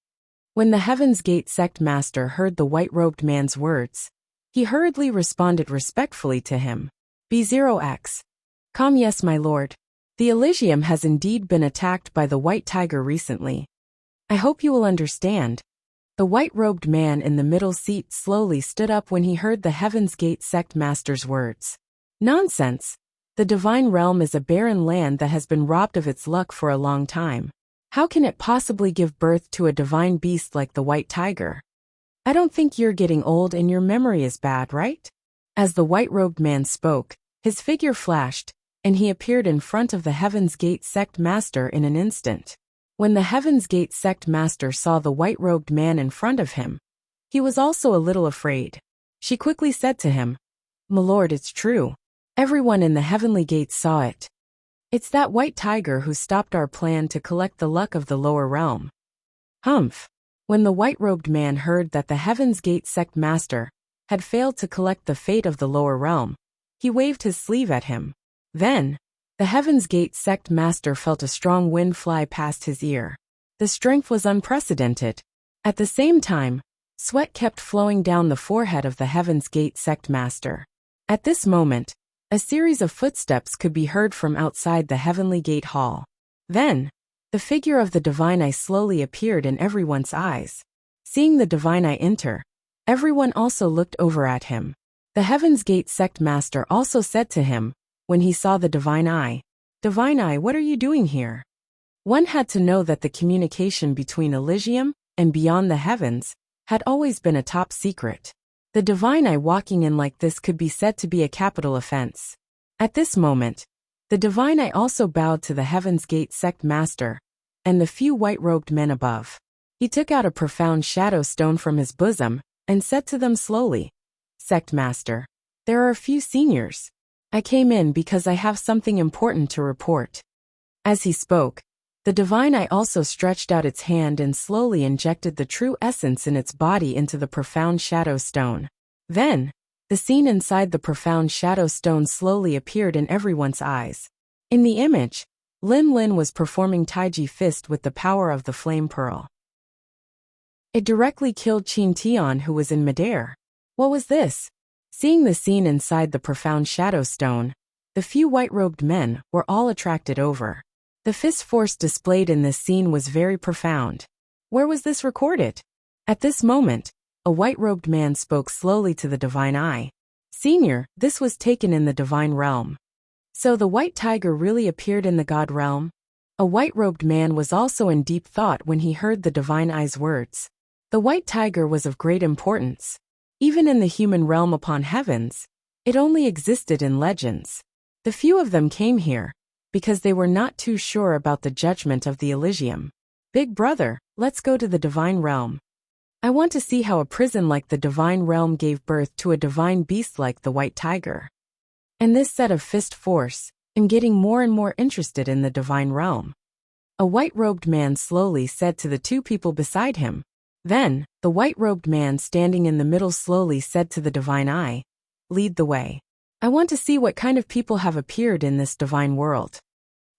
When the Heaven's Gate Sect Master heard the white-robed man's words, he hurriedly responded respectfully to him. B0X. Come, yes, my lord. The Elysium has indeed been attacked by the white tiger recently. I hope you will understand. The white-robed man in the middle seat slowly stood up when he heard the Heaven's Gate Sect Master's words. Nonsense. The divine realm is a barren land that has been robbed of its luck for a long time. How can it possibly give birth to a divine beast like the white tiger? I don't think you're getting old and your memory is bad, right? As the white-robed man spoke, his figure flashed, and he appeared in front of the Heaven's Gate Sect Master in an instant. When the Heaven's Gate Sect Master saw the white-robed man in front of him, he was also a little afraid. She quickly said to him, My lord, it's true. Everyone in the Heavenly Gate saw it. It's that white tiger who stopped our plan to collect the luck of the lower realm. Humph. When the white-robed man heard that the Heaven's Gate Sect Master had failed to collect the fate of the lower realm, he waved his sleeve at him. Then, the Heaven's Gate Sect Master felt a strong wind fly past his ear. The strength was unprecedented. At the same time, sweat kept flowing down the forehead of the Heaven's Gate Sect Master. At this moment, a series of footsteps could be heard from outside the Heavenly Gate Hall. Then, the figure of the Divine Eye slowly appeared in everyone's eyes. Seeing the Divine Eye enter, everyone also looked over at him. The Heaven's Gate Sect Master also said to him, when he saw the Divine Eye, Divine Eye, what are you doing here? One had to know that the communication between Elysium and beyond the heavens had always been a top secret. The Divine Eye walking in like this could be said to be a capital offense. At this moment, the Divine Eye also bowed to the Heaven's Gate Sect Master and the few white-robed men above. He took out a profound shadow stone from his bosom and said to them slowly, Sect Master, there are a few seniors. I came in because I have something important to report. As he spoke, the Divine Eye also stretched out its hand and slowly injected the true essence in its body into the profound shadow stone. Then, the scene inside the profound shadow stone slowly appeared in everyone's eyes. In the image, Lin Lin was performing Taiji fist with the power of the flame pearl. It directly killed Qin Tian, who was in midair. What was this? Seeing the scene inside the profound shadow stone, the few white-robed men were all attracted over. The fist force displayed in this scene was very profound. Where was this recorded? At this moment, a white-robed man spoke slowly to the Divine Eye. Senior, this was taken in the divine realm. So the white tiger really appeared in the god realm? A white-robed man was also in deep thought when he heard the Divine Eye's words. The white tiger was of great importance. Even in the human realm upon heavens, it only existed in legends. The few of them came here because they were not too sure about the judgment of the Elysium. Big brother, let's go to the divine realm. I want to see how a prison like the divine realm gave birth to a divine beast like the white tiger. And this set of fist force, in getting more and more interested in the divine realm. A white-robed man slowly said to the two people beside him. Then, the white-robed man standing in the middle slowly said to the divine eye, "Lead the way. I want to see what kind of people have appeared in this divine world."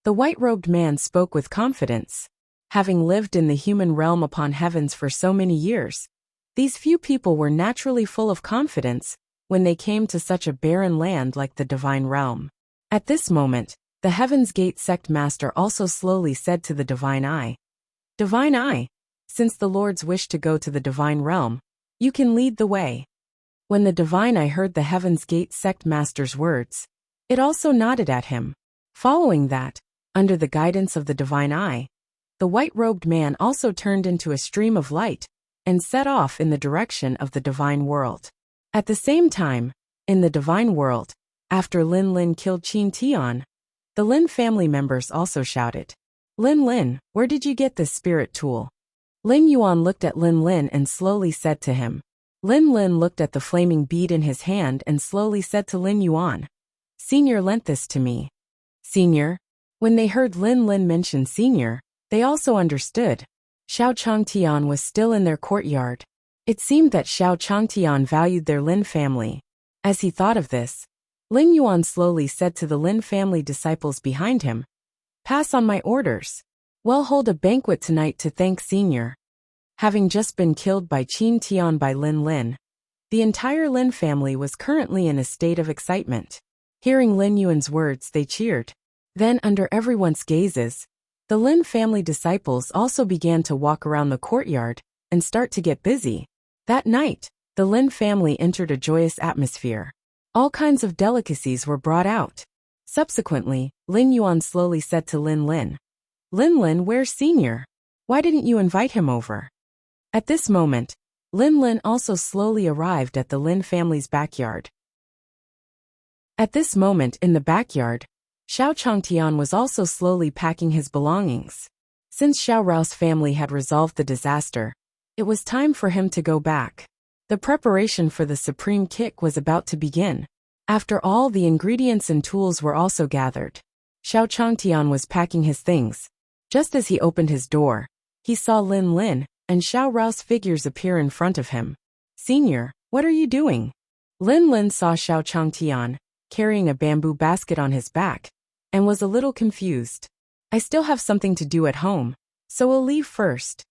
The white-robed man spoke with confidence. Having lived in the human realm upon heavens for so many years, these few people were naturally full of confidence when they came to such a barren land like the divine realm. At this moment, the Heaven's Gate sect master also slowly said to the divine eye, "Divine eye, since the lords wish to go to the divine realm, you can lead the way." When the divine eye heard the Heaven's Gate sect master's words, it also nodded at him. Following that, under the guidance of the divine eye, the white-robed man also turned into a stream of light and set off in the direction of the divine world. At the same time, in the divine world, after Lin Lin killed Qin Tian, the Lin family members also shouted, "Lin Lin, where did you get this spirit tool?" Lin Yuan looked at Lin Lin and slowly said to him. Lin Lin looked at the flaming bead in his hand and slowly said to Lin Yuan, "Senior lent this to me." Senior? When they heard Lin Lin mention senior, they also understood. Xiao Changtian was still in their courtyard. It seemed that Xiao Changtian valued their Lin family. As he thought of this, Lin Yuan slowly said to the Lin family disciples behind him, "Pass on my orders. We'll hold a banquet tonight to thank Senior." Having just been killed by Qin Tian by Lin Lin, the entire Lin family was currently in a state of excitement. Hearing Lin Yuan's words, they cheered. Then, under everyone's gazes, the Lin family disciples also began to walk around the courtyard and start to get busy. That night, the Lin family entered a joyous atmosphere. All kinds of delicacies were brought out. Subsequently, Lin Yuan slowly said to Lin Lin, "Lin Lin, where's Senior? Why didn't you invite him over?" At this moment, Lin Lin also slowly arrived at the Lin family's backyard. At this moment in the backyard, Xiao Changtian was also slowly packing his belongings. Since Xiao Rao's family had resolved the disaster, it was time for him to go back. The preparation for the supreme kick was about to begin. After all, the ingredients and tools were also gathered. Xiao Changtian was packing his things. Just as he opened his door, he saw Lin Lin and Xiao Rao's figures appear in front of him. "Senior, what are you doing?" Lin Lin saw Xiao Changtian carrying a bamboo basket on his back and was a little confused. "I still have something to do at home, so we'll leave first."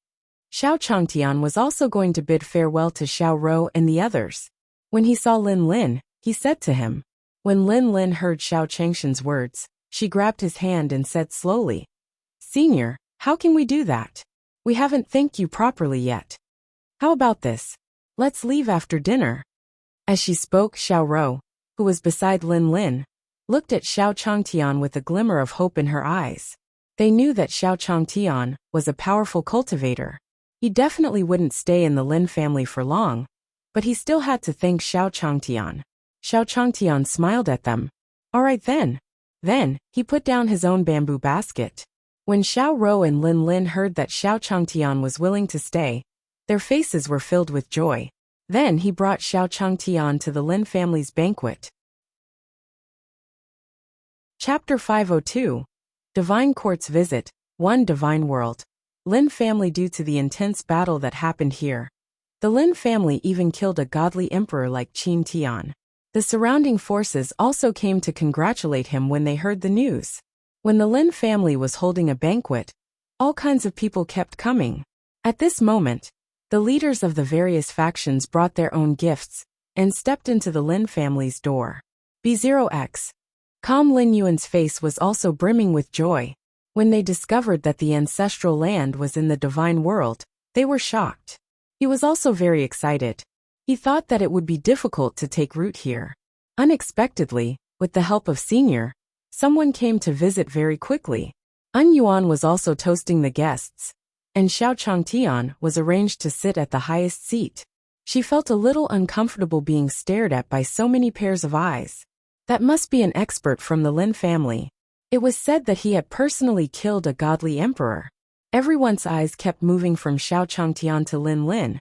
Xiao Changtian was also going to bid farewell to Xiao Rou and the others. When he saw Lin Lin, he said to him. When Lin Lin heard Xiao Changshan's words, she grabbed his hand and said slowly, "Senior, how can we do that? We haven't thanked you properly yet. How about this? Let's leave after dinner." As she spoke, Xiao Rou, who was beside Lin Lin, looked at Xiao Changtian with a glimmer of hope in her eyes. They knew that Xiao Changtian was a powerful cultivator. He definitely wouldn't stay in the Lin family for long, but he still had to thank Xiao Changtian. Xiao Changtian smiled at them. "All right then." Then, he put down his own bamboo basket. When Xiao Rou and Lin Lin heard that Xiao Changtian was willing to stay, their faces were filled with joy. Then he brought Xiao Changtian to the Lin family's banquet. Chapter 502. Divine Court's Visit, 1 Divine World. Lin family. Due to the intense battle that happened here, the Lin family even killed a godly emperor like Qin Tian. The surrounding forces also came to congratulate him when they heard the news. When the Lin family was holding a banquet, all kinds of people kept coming. At this moment, the leaders of the various factions brought their own gifts and stepped into the Lin family's door. B0X. Calm Lin Yuan's face was also brimming with joy. When they discovered that the ancestral land was in the divine world, they were shocked. He was also very excited. He thought that it would be difficult to take root here. Unexpectedly, with the help of Senior, someone came to visit very quickly. Yuan was also toasting the guests, and Xiao Changtian was arranged to sit at the highest seat. She felt a little uncomfortable being stared at by so many pairs of eyes. That must be an expert from the Lin family. It was said that he had personally killed a godly emperor. Everyone's eyes kept moving from Xiao Changtian to Lin,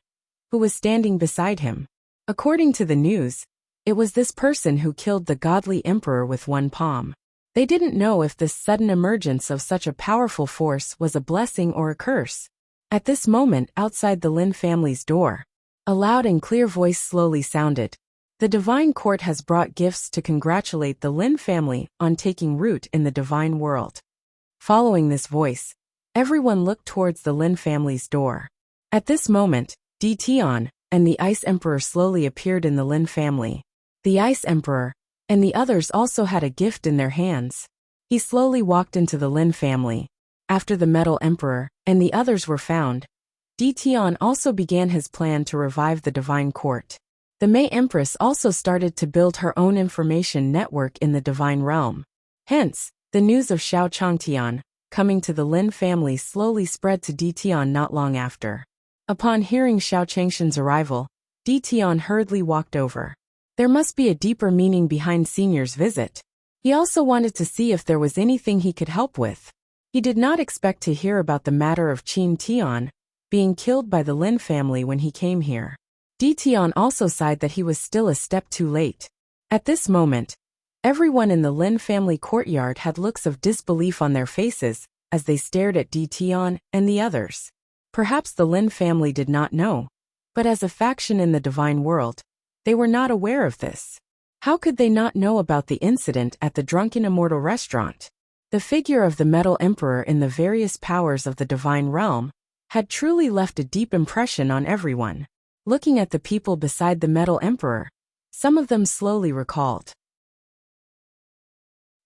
who was standing beside him. According to the news, it was this person who killed the godly emperor with one palm. They didn't know if this sudden emergence of such a powerful force was a blessing or a curse. At this moment, outside the Lin family's door, a loud and clear voice slowly sounded. The divine court has brought gifts to congratulate the Lin family on taking root in the divine world. Following this voice, everyone looked towards the Lin family's door. At this moment, Di Tian and the Ice Emperor slowly appeared in the Lin family. The Ice Emperor and the others also had a gift in their hands. He slowly walked into the Lin family. After the Metal Emperor and the others were found, Di Tian also began his plan to revive the divine court. The Mei Empress also started to build her own information network in the divine realm. Hence, the news of Xiao Changtian coming to the Lin family slowly spread to Di Tian not long after. Upon hearing Xiao Changshan's arrival, Di Tian hurriedly walked over. There must be a deeper meaning behind Senior's visit. He also wanted to see if there was anything he could help with. He did not expect to hear about the matter of Qin Tian being killed by the Lin family when he came here. Di Tian also sighed that he was still a step too late. At this moment, everyone in the Lin family courtyard had looks of disbelief on their faces as they stared at Di Tian and the others. Perhaps the Lin family did not know, but as a faction in the divine world, they were not aware of this. How could they not know about the incident at the Drunken Immortal restaurant? The figure of the Metal Emperor in the various powers of the divine realm had truly left a deep impression on everyone. Looking at the people beside the Metal Emperor, some of them slowly recalled.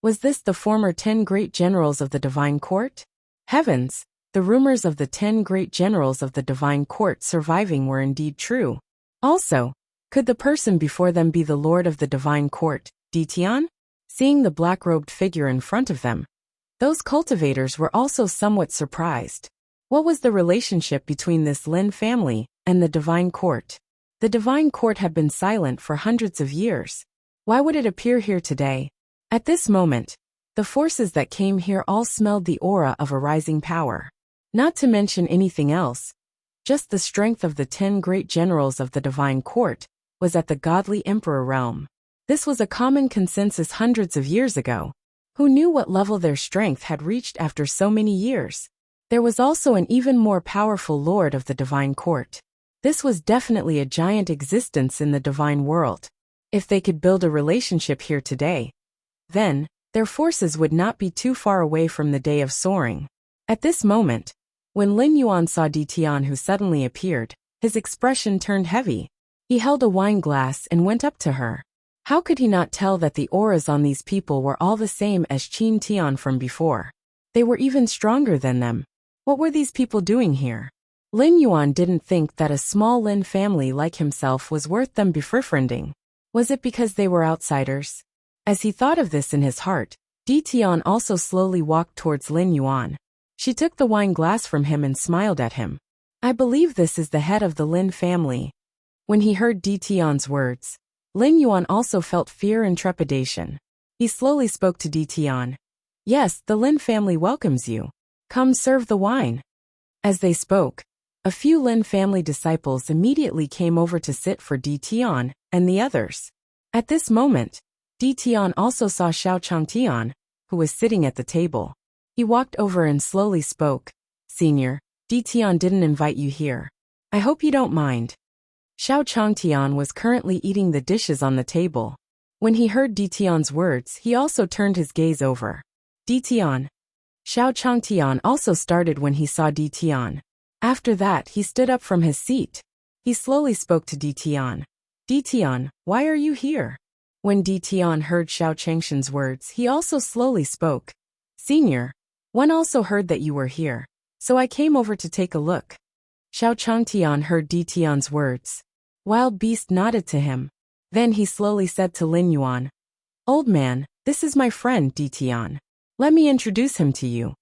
Was this the former 10 great generals of the divine court? Heavens, the rumors of the 10 great generals of the divine court surviving were indeed true. Also, could the person before them be the lord of the divine court, Di Tian? Seeing the black-robed figure in front of them, those cultivators were also somewhat surprised. What was the relationship between this Lin family and the divine court? The divine court had been silent for hundreds of years. Why would it appear here today? At this moment, the forces that came here all smelled the aura of a rising power. Not to mention anything else, just the strength of the 10 great generals of the divine court was at the godly emperor realm. This was a common consensus hundreds of years ago. Who knew what level their strength had reached after so many years? There was also an even more powerful lord of the divine court. This was definitely a giant existence in the divine world. If they could build a relationship here today, then their forces would not be too far away from the day of soaring. At this moment, when Lin Yuan saw Di Tian who suddenly appeared, his expression turned heavy. He held a wine glass and went up to her. How could he not tell that the auras on these people were all the same as Qin Tian from before? They were even stronger than them. What were these people doing here? Lin Yuan didn't think that a small Lin family like himself was worth them befriending. Was it because they were outsiders? As he thought of this in his heart, Di Tian also slowly walked towards Lin Yuan. She took the wine glass from him and smiled at him. I believe this is the head of the Lin family. When he heard Di Tian's words, Lin Yuan also felt fear and trepidation. He slowly spoke to Di Tian. Yes, the Lin family welcomes you. Come serve the wine. As they spoke, a few Lin family disciples immediately came over to sit for Di Tian and the others. At this moment, Di Tian also saw Xiao Changtian, who was sitting at the table. He walked over and slowly spoke. Senior, Di Tian didn't invite you here. I hope you don't mind. Xiao Changtian was currently eating the dishes on the table. When he heard Di Tian's words, he also turned his gaze over. Di Tian. Xiao Changtian also started when he saw Di Tian. After that, he stood up from his seat. He slowly spoke to Di Tian. Di Tian, why are you here? When Di Tian heard Xiao Changshan's words, he also slowly spoke. Senior, one also heard that you were here, so I came over to take a look. Xiao Changtian heard Di Tian's words. Wild Beast nodded to him. Then he slowly said to Lin Yuan, Old man, this is my friend Di Tian. Let me introduce him to you.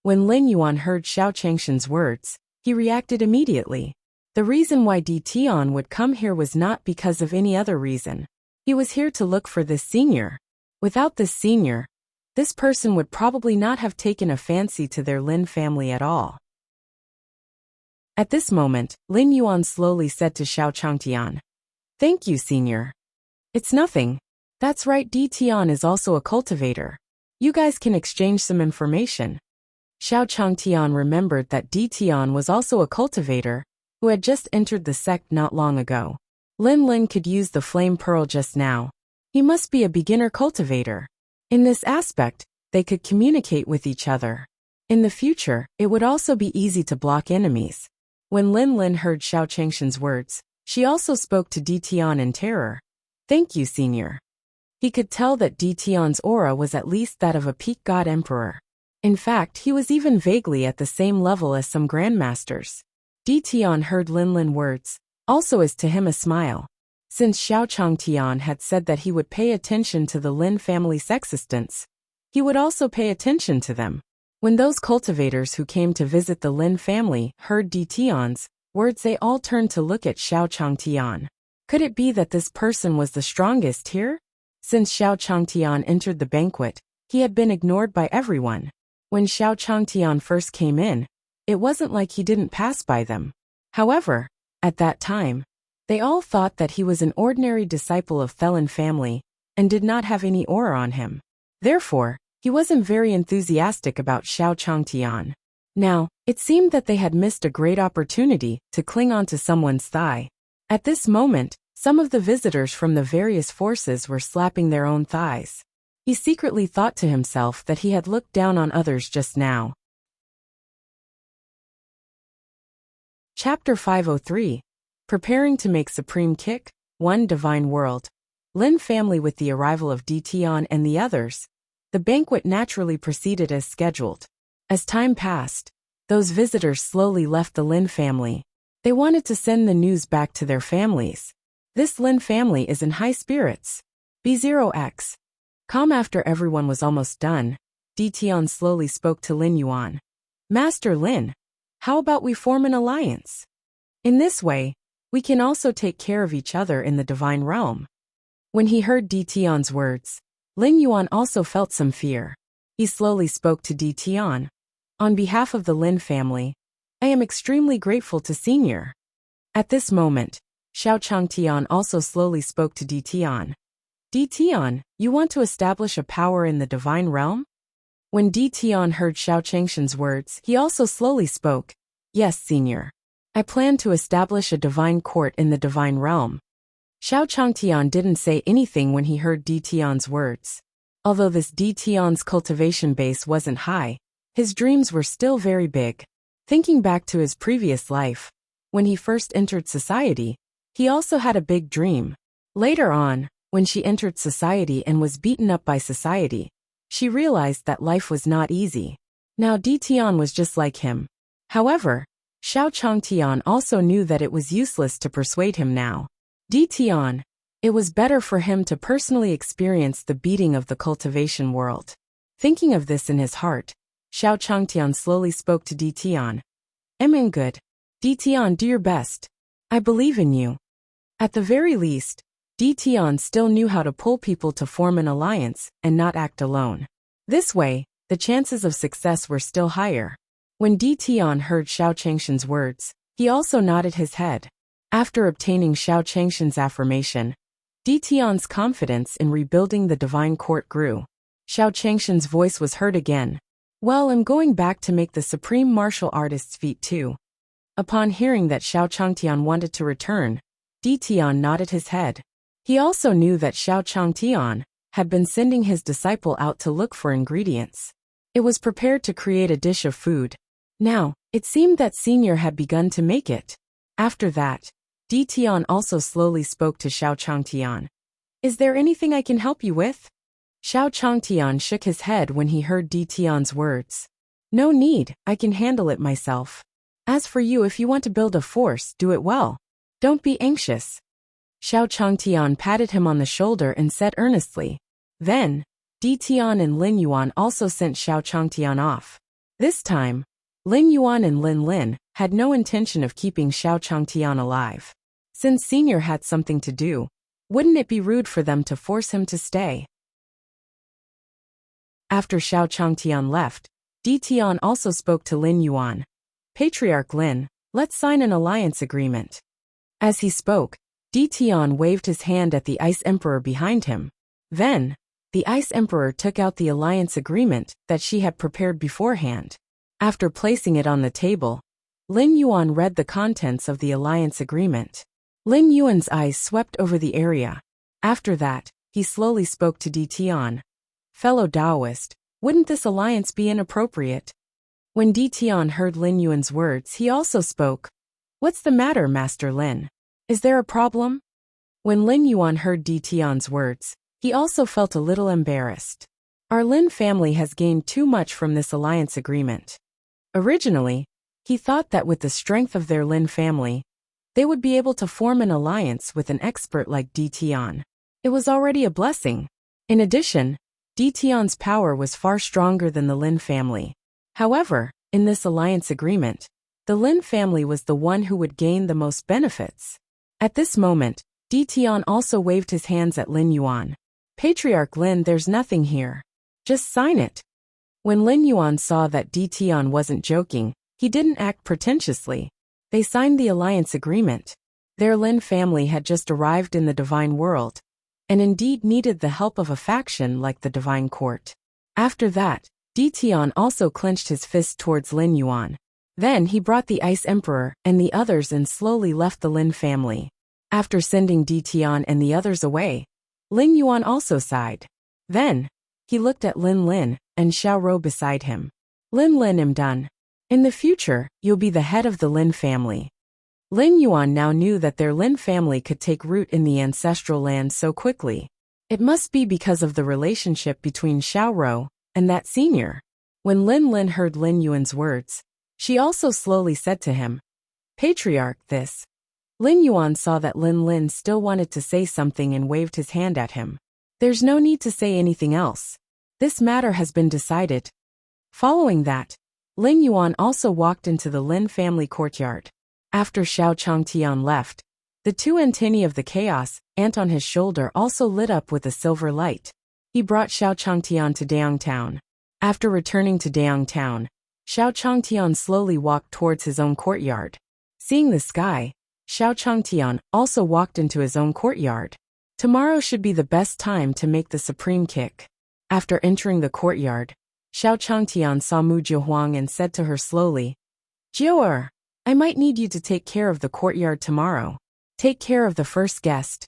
When Lin Yuan heard Xiao Changshan's words, he reacted immediately. The reason why Tian would come here was not because of any other reason. He was here to look for this senior. Without this senior, this person would probably not have taken a fancy to their Lin family at all. At this moment, Lin Yuan slowly said to Xiao Changtian, "Thank you, senior." "It's nothing. That's right, Tian is also a cultivator. You guys can exchange some information." Xiao Changtian remembered that Tian was also a cultivator, who had just entered the sect not long ago. Lin could use the flame pearl just now. He must be a beginner cultivator. In this aspect, they could communicate with each other. In the future, it would also be easy to block enemies. When Lin heard Xiao Changshan's words, she also spoke to Tian in terror. "Thank you, senior." He could tell that Tian's aura was at least that of a peak god emperor. In fact, he was even vaguely at the same level as some grandmasters. Tian heard Lin words, also as to him a smile. Since Xiao Changtian had said that he would pay attention to the Lin family's existence, he would also pay attention to them. When those cultivators who came to visit the Lin family heard Tian's words, they all turned to look at Xiao Changtian. Could it be that this person was the strongest here? Since Xiao Changtian entered the banquet, he had been ignored by everyone. When Xiao Changtian first came in, it wasn't like he didn't pass by them. However, at that time, they all thought that he was an ordinary disciple of Felon family and did not have any aura on him. Therefore, he wasn't very enthusiastic about Xiao Changtian. Now, it seemed that they had missed a great opportunity to cling onto someone's thigh. At this moment, some of the visitors from the various forces were slapping their own thighs. He secretly thought to himself that he had looked down on others just now. Chapter 503. Preparing to make Supreme Kick, 1 Divine World. Lin family. With the arrival of Tian and the others, the banquet naturally proceeded as scheduled. As time passed, those visitors slowly left the Lin family. They wanted to send the news back to their families. This Lin family is in high spirits. B0X. Calm. After everyone was almost done, Tian slowly spoke to Lin Yuan. "Master Lin, how about we form an alliance? In this way, we can also take care of each other in the divine realm." When he heard Tian's words, Lin Yuan also felt some fear. He slowly spoke to Tian. "On behalf of the Lin family, I am extremely grateful to Senior." At this moment, Xiao Changtian also slowly spoke to Tian. "Tian, you want to establish a power in the divine realm?" When Tian heard Xiao Changshan's words, he also slowly spoke. "Yes, Senior. I plan to establish a divine court in the divine realm." Xiao Changtian didn't say anything when he heard Tian's words. Although this Tian's cultivation base wasn't high, his dreams were still very big. Thinking back to his previous life, when he first entered society, he also had a big dream. Later on, when she entered society and was beaten up by society, she realized that life was not easy. Now Tian was just like him. However, Xiao Changtian also knew that it was useless to persuade him now. Tian, it was better for him to personally experience the beating of the cultivation world. Thinking of this in his heart, Xiao Changtian slowly spoke to Tian. "I'm good. Tian, do your best. I believe in you." At the very least, Tian still knew how to pull people to form an alliance and not act alone. This way, the chances of success were still higher. When Tian heard Xiao Changshan's words, he also nodded his head. After obtaining Xiao Changshan's affirmation, Tian's confidence in rebuilding the divine court grew. Xiao Changshan's voice was heard again. "Well, I'm going back to make the supreme martial artist's feat too." Upon hearing that Xiao Changtian wanted to return, Tian nodded his head. He also knew that Xiao Changtian had been sending his disciple out to look for ingredients. It was prepared to create a dish of food. Now, it seemed that Senior had begun to make it. After that, Tian also slowly spoke to Xiao Changtian. "Is there anything I can help you with?" Xiao Changtian shook his head when he heard Tian's words. "No need, I can handle it myself. As for you, if you want to build a force, do it well. Don't be anxious." Xiao Changtian patted him on the shoulder and said earnestly. Then, Tian and Lin Yuan also sent Xiao Changtian off. This time, Lin Yuan and Lin had no intention of keeping Xiao Changtian alive. Since Senior had something to do, wouldn't it be rude for them to force him to stay? After Xiao Changtian left, Di Tian also spoke to Lin Yuan. Patriarch Lin, let's sign an alliance agreement. As he spoke, Di Tian waved his hand at the Ice Emperor behind him. Then, the Ice Emperor took out the alliance agreement that she had prepared beforehand. After placing it on the table, Lin Yuan read the contents of the alliance agreement. Lin Yuan's eyes swept over the area. After that, he slowly spoke to Di Tian. Fellow Taoist, wouldn't this alliance be inappropriate? When Di Tian heard Lin Yuan's words, he also spoke. What's the matter, Master Lin? Is there a problem? When Lin Yuan heard Di Tian's words, he also felt a little embarrassed. Our Lin family has gained too much from this alliance agreement. Originally, he thought that with the strength of their Lin family, they would be able to form an alliance with an expert like Di Tian. It was already a blessing. In addition, Di Tian's power was far stronger than the Lin family. However, in this alliance agreement, the Lin family was the one who would gain the most benefits. At this moment, Di Tian also waved his hands at Lin Yuan. Patriarch Lin, there's nothing here. Just sign it. When Lin Yuan saw that Di Tian wasn't joking, he didn't act pretentiously. They signed the alliance agreement. Their Lin family had just arrived in the divine world, and indeed needed the help of a faction like the divine court. After that, Di Tian also clenched his fist towards Lin Yuan. Then he brought the Ice Emperor and the others and slowly left the Lin family. After sending Di Tian and the others away, Lin Yuan also sighed. Then, he looked at Lin Lin and Xiao Rou beside him. Lin Lin, I'm done. In the future, you'll be the head of the Lin family. Lin Yuan now knew that their Lin family could take root in the ancestral land so quickly. It must be because of the relationship between Xiao Rou and that senior. When Lin Lin heard Lin Yuan's words, she also slowly said to him, Patriarch, this. Lin Yuan saw that Lin Lin still wanted to say something and waved his hand at him. There's no need to say anything else. This matter has been decided. Following that, Lin Yuan also walked into the Lin family courtyard. After Xiao Changtian left, the two antennae of the chaos ant on his shoulder also lit up with a silver light. He brought Xiao Changtian to Dayang Town. After returning to Dayang Town, Xiao Changtian slowly walked towards his own courtyard. Seeing the sky, Xiao Changtian also walked into his own courtyard. Tomorrow should be the best time to make the supreme kick. After entering the courtyard, Xiao Changtian saw Mu Jiuhuang and said to her slowly, Jiu'er, I might need you to take care of the courtyard tomorrow. Take care of the first guest.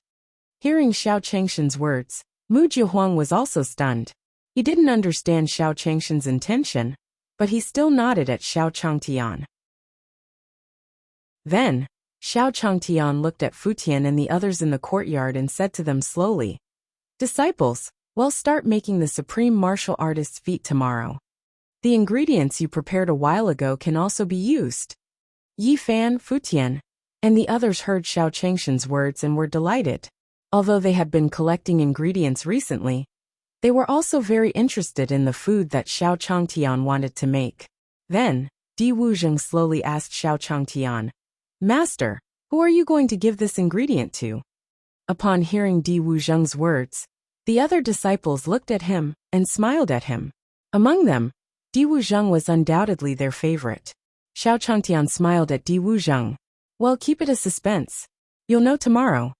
Hearing Xiao Changshan's words, Mu Jiuhuang was also stunned. He didn't understand Xiao Changshan's intention, but he still nodded at Xiao Changtian. Then, Xiao Changtian looked at Futian and the others in the courtyard and said to them slowly, Disciples, well, start making the supreme martial artist's feat tomorrow. The ingredients you prepared a while ago can also be used. Yi Fan, Futian, and the others heard Xiao Changshan's words and were delighted. Although they had been collecting ingredients recently, they were also very interested in the food that Xiao Changtian wanted to make. Then, Di Wuzheng slowly asked Xiao Changtian, Master, who are you going to give this ingredient to? Upon hearing Di Wuzheng's words, the other disciples looked at him and smiled at him. Among them, Di Wuzheng was undoubtedly their favorite. Xiao Changtian smiled at Di Wuzheng. Well, keep it a suspense. You'll know tomorrow.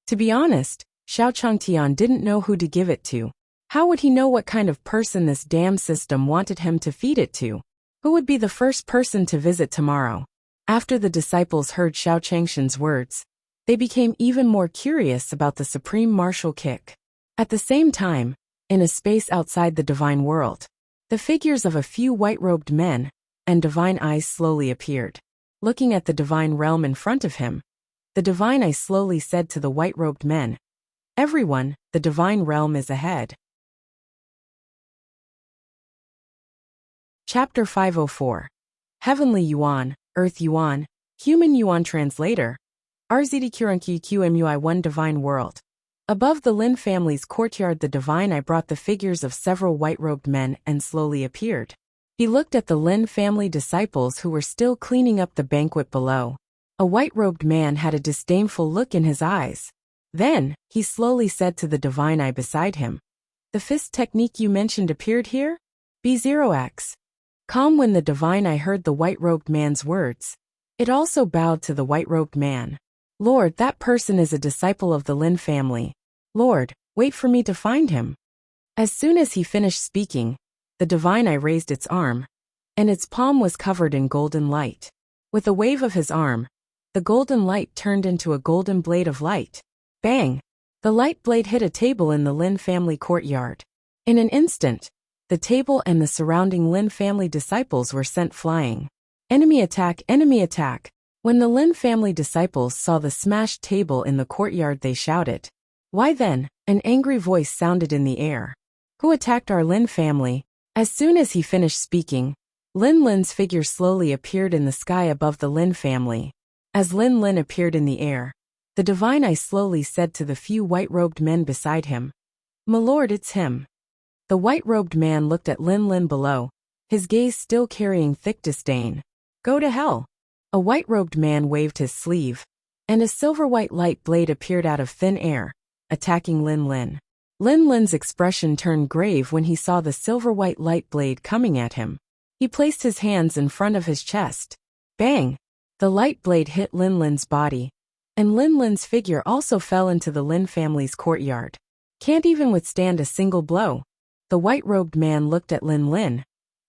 To be honest, Xiao Changtian didn't know who to give it to. How would he know what kind of person this damn system wanted him to feed it to? Who would be the first person to visit tomorrow? After the disciples heard Xiao Changshan's words, they became even more curious about the supreme martial kick. At the same time, in a space outside the divine world, the figures of a few white-robed men and divine eyes slowly appeared. Looking at the divine realm in front of him, the divine eye slowly said to the white-robed men, Everyone, the divine realm is ahead. Chapter 504. Heavenly Yuan, Earth Yuan, Human Yuan Translator. RZD Kuranki QMUI 1 Divine World. Above the Lin family's courtyard, the divine eye brought the figures of several white-robed men and slowly appeared. He looked at the Lin family disciples who were still cleaning up the banquet below. A white-robed man had a disdainful look in his eyes. Then, he slowly said to the divine eye beside him, "The fist technique you mentioned appeared here? B0x. Calm. When the divine eye heard the white-robed man's words, it also bowed to the white-robed man. Lord, that person is a disciple of the Lin family. Lord, wait for me to find him." As soon as he finished speaking, the divine eye raised its arm, and its palm was covered in golden light. With a wave of his arm, the golden light turned into a golden blade of light. Bang! The light blade hit a table in the Lin family courtyard. In an instant, the table and the surrounding Lin family disciples were sent flying. Enemy attack! Enemy attack! When the Lin family disciples saw the smashed table in the courtyard, they shouted. Why then? An angry voice sounded in the air. Who attacked our Lin family? As soon as he finished speaking, Lin's figure slowly appeared in the sky above the Lin family. As Lin appeared in the air, the divine eye slowly said to the few white-robed men beside him, "My lord, it's him." The white-robed man looked at Lin below, his gaze still carrying thick disdain. "Go to hell." A white-robed man waved his sleeve, and a silver-white light blade appeared out of thin air, attacking Lin. Lin's expression turned grave when he saw the silver-white light blade coming at him. He placed his hands in front of his chest. Bang! The light blade hit Lin's body, and Lin's figure also fell into the Lin family's courtyard. Can't even withstand a single blow. The white-robed man looked at Lin,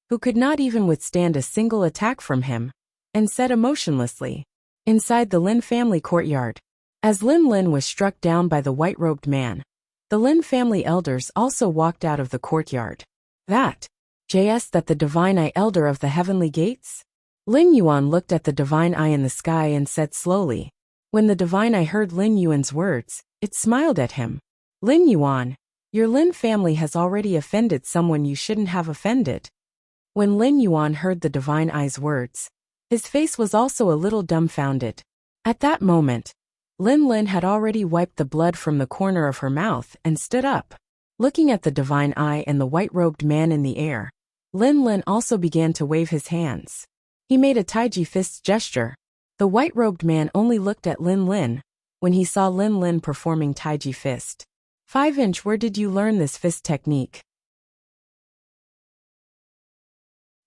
who could not even withstand a single attack from him, and said emotionlessly, inside the Lin family courtyard. As Lin was struck down by the white-robed man, the Lin family elders also walked out of the courtyard. That the divine eye elder of the heavenly gates? Lin Yuan looked at the divine eye in the sky and said slowly. When the divine eye heard Lin Yuan's words, it smiled at him. Lin Yuan, your Lin family has already offended someone you shouldn't have offended. When Lin Yuan heard the divine eye's words, his face was also a little dumbfounded. At that moment, Lin had already wiped the blood from the corner of her mouth and stood up. Looking at the divine eye and the white-robed man in the air, Lin also began to wave his hands. He made a taiji fist gesture. The white-robed man only looked at Lin when he saw Lin performing taiji fist. 5-inch, where did you learn this fist technique?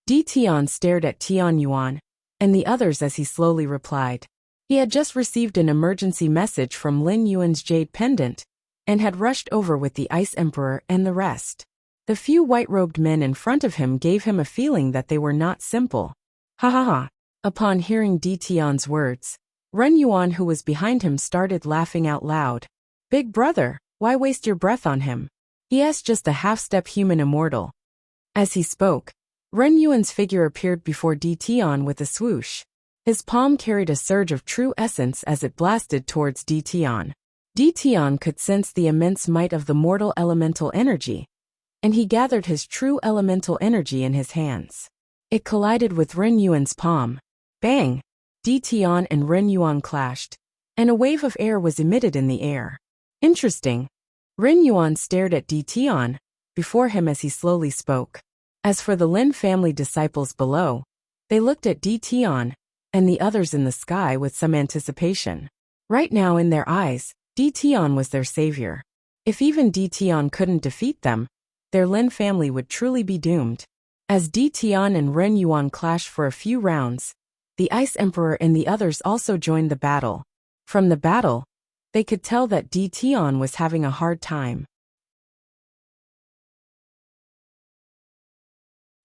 Tian stared at Tian Yuan and the others as he slowly replied. He had just received an emergency message from Lin Yuan's jade pendant and had rushed over with the Ice Emperor and the rest. The few white-robed men in front of him gave him a feeling that they were not simple. Ha ha ha. Upon hearing Tian's words, Ren Yuan, who was behind him, started laughing out loud. Big brother, why waste your breath on him? He is just a half-step human immortal. As he spoke, Ren Yuan's figure appeared before Tian with a swoosh. His palm carried a surge of true essence as it blasted towards Tian. Tian could sense the immense might of the mortal elemental energy, and he gathered his true elemental energy in his hands. It collided with Ren Yuan's palm. Bang! Tian and Ren Yuan clashed, and a wave of air was emitted in the air. Interesting. Ren Yuan stared at Tian before him as he slowly spoke. As for the Lin family disciples below, they looked at Tian and the others in the sky with some anticipation. Right now in their eyes, Tian was their savior. If even Tian couldn't defeat them, their Lin family would truly be doomed. As Tian and Ren Yuan clashed for a few rounds, the Ice Emperor and the others also joined the battle. From the battle, they could tell that Tian was having a hard time.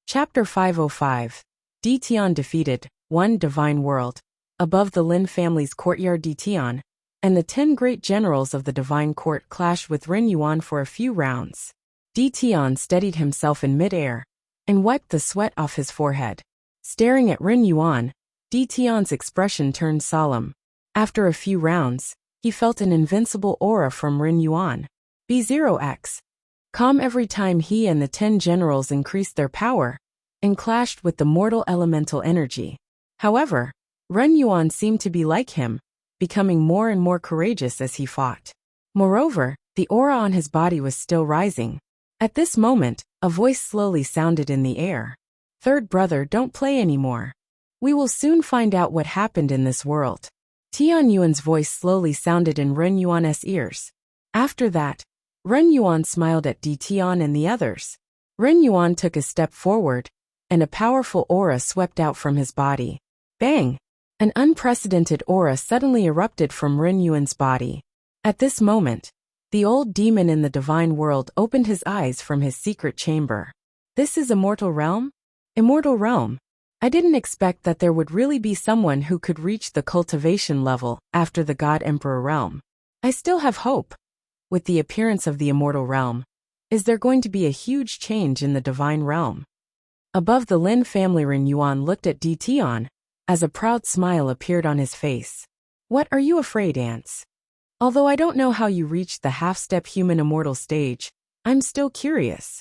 Chapter 505. Tian defeated. 1. Divine World. Above the Lin family's courtyard, Tian and the 10 great generals of the Divine Court clashed with Ren Yuan for a few rounds. Tian steadied himself in mid-air and wiped the sweat off his forehead. Staring at Ren Yuan, Tian's expression turned solemn. After a few rounds, he felt an invincible aura from Ren Yuan. B0x. Calm. Every time he and the 10 generals increased their power and clashed with the mortal elemental energy. However, Ren Yuan seemed to be like him, becoming more and more courageous as he fought. Moreover, the aura on his body was still rising. At this moment, a voice slowly sounded in the air. Third brother, don't play anymore. We will soon find out what happened in this world. Tian Yuan's voice slowly sounded in Ren Yuan's ears. After that, Ren Yuan smiled at Di Tian and the others. Ren Yuan took a step forward, and a powerful aura swept out from his body. Bang! An unprecedented aura suddenly erupted from Ren Yuan's body. At this moment, the old demon in the divine world opened his eyes from his secret chamber. This is Immortal Realm? Immortal Realm. I didn't expect that there would really be someone who could reach the cultivation level after the God Emperor realm. I still have hope. With the appearance of the Immortal Realm, is there going to be a huge change in the divine realm? Above the Lin family, Ren Yuan looked at Di Tian, as a proud smile appeared on his face. What are you afraid, ants? Although I don't know how you reached the half-step human immortal stage, I'm still curious.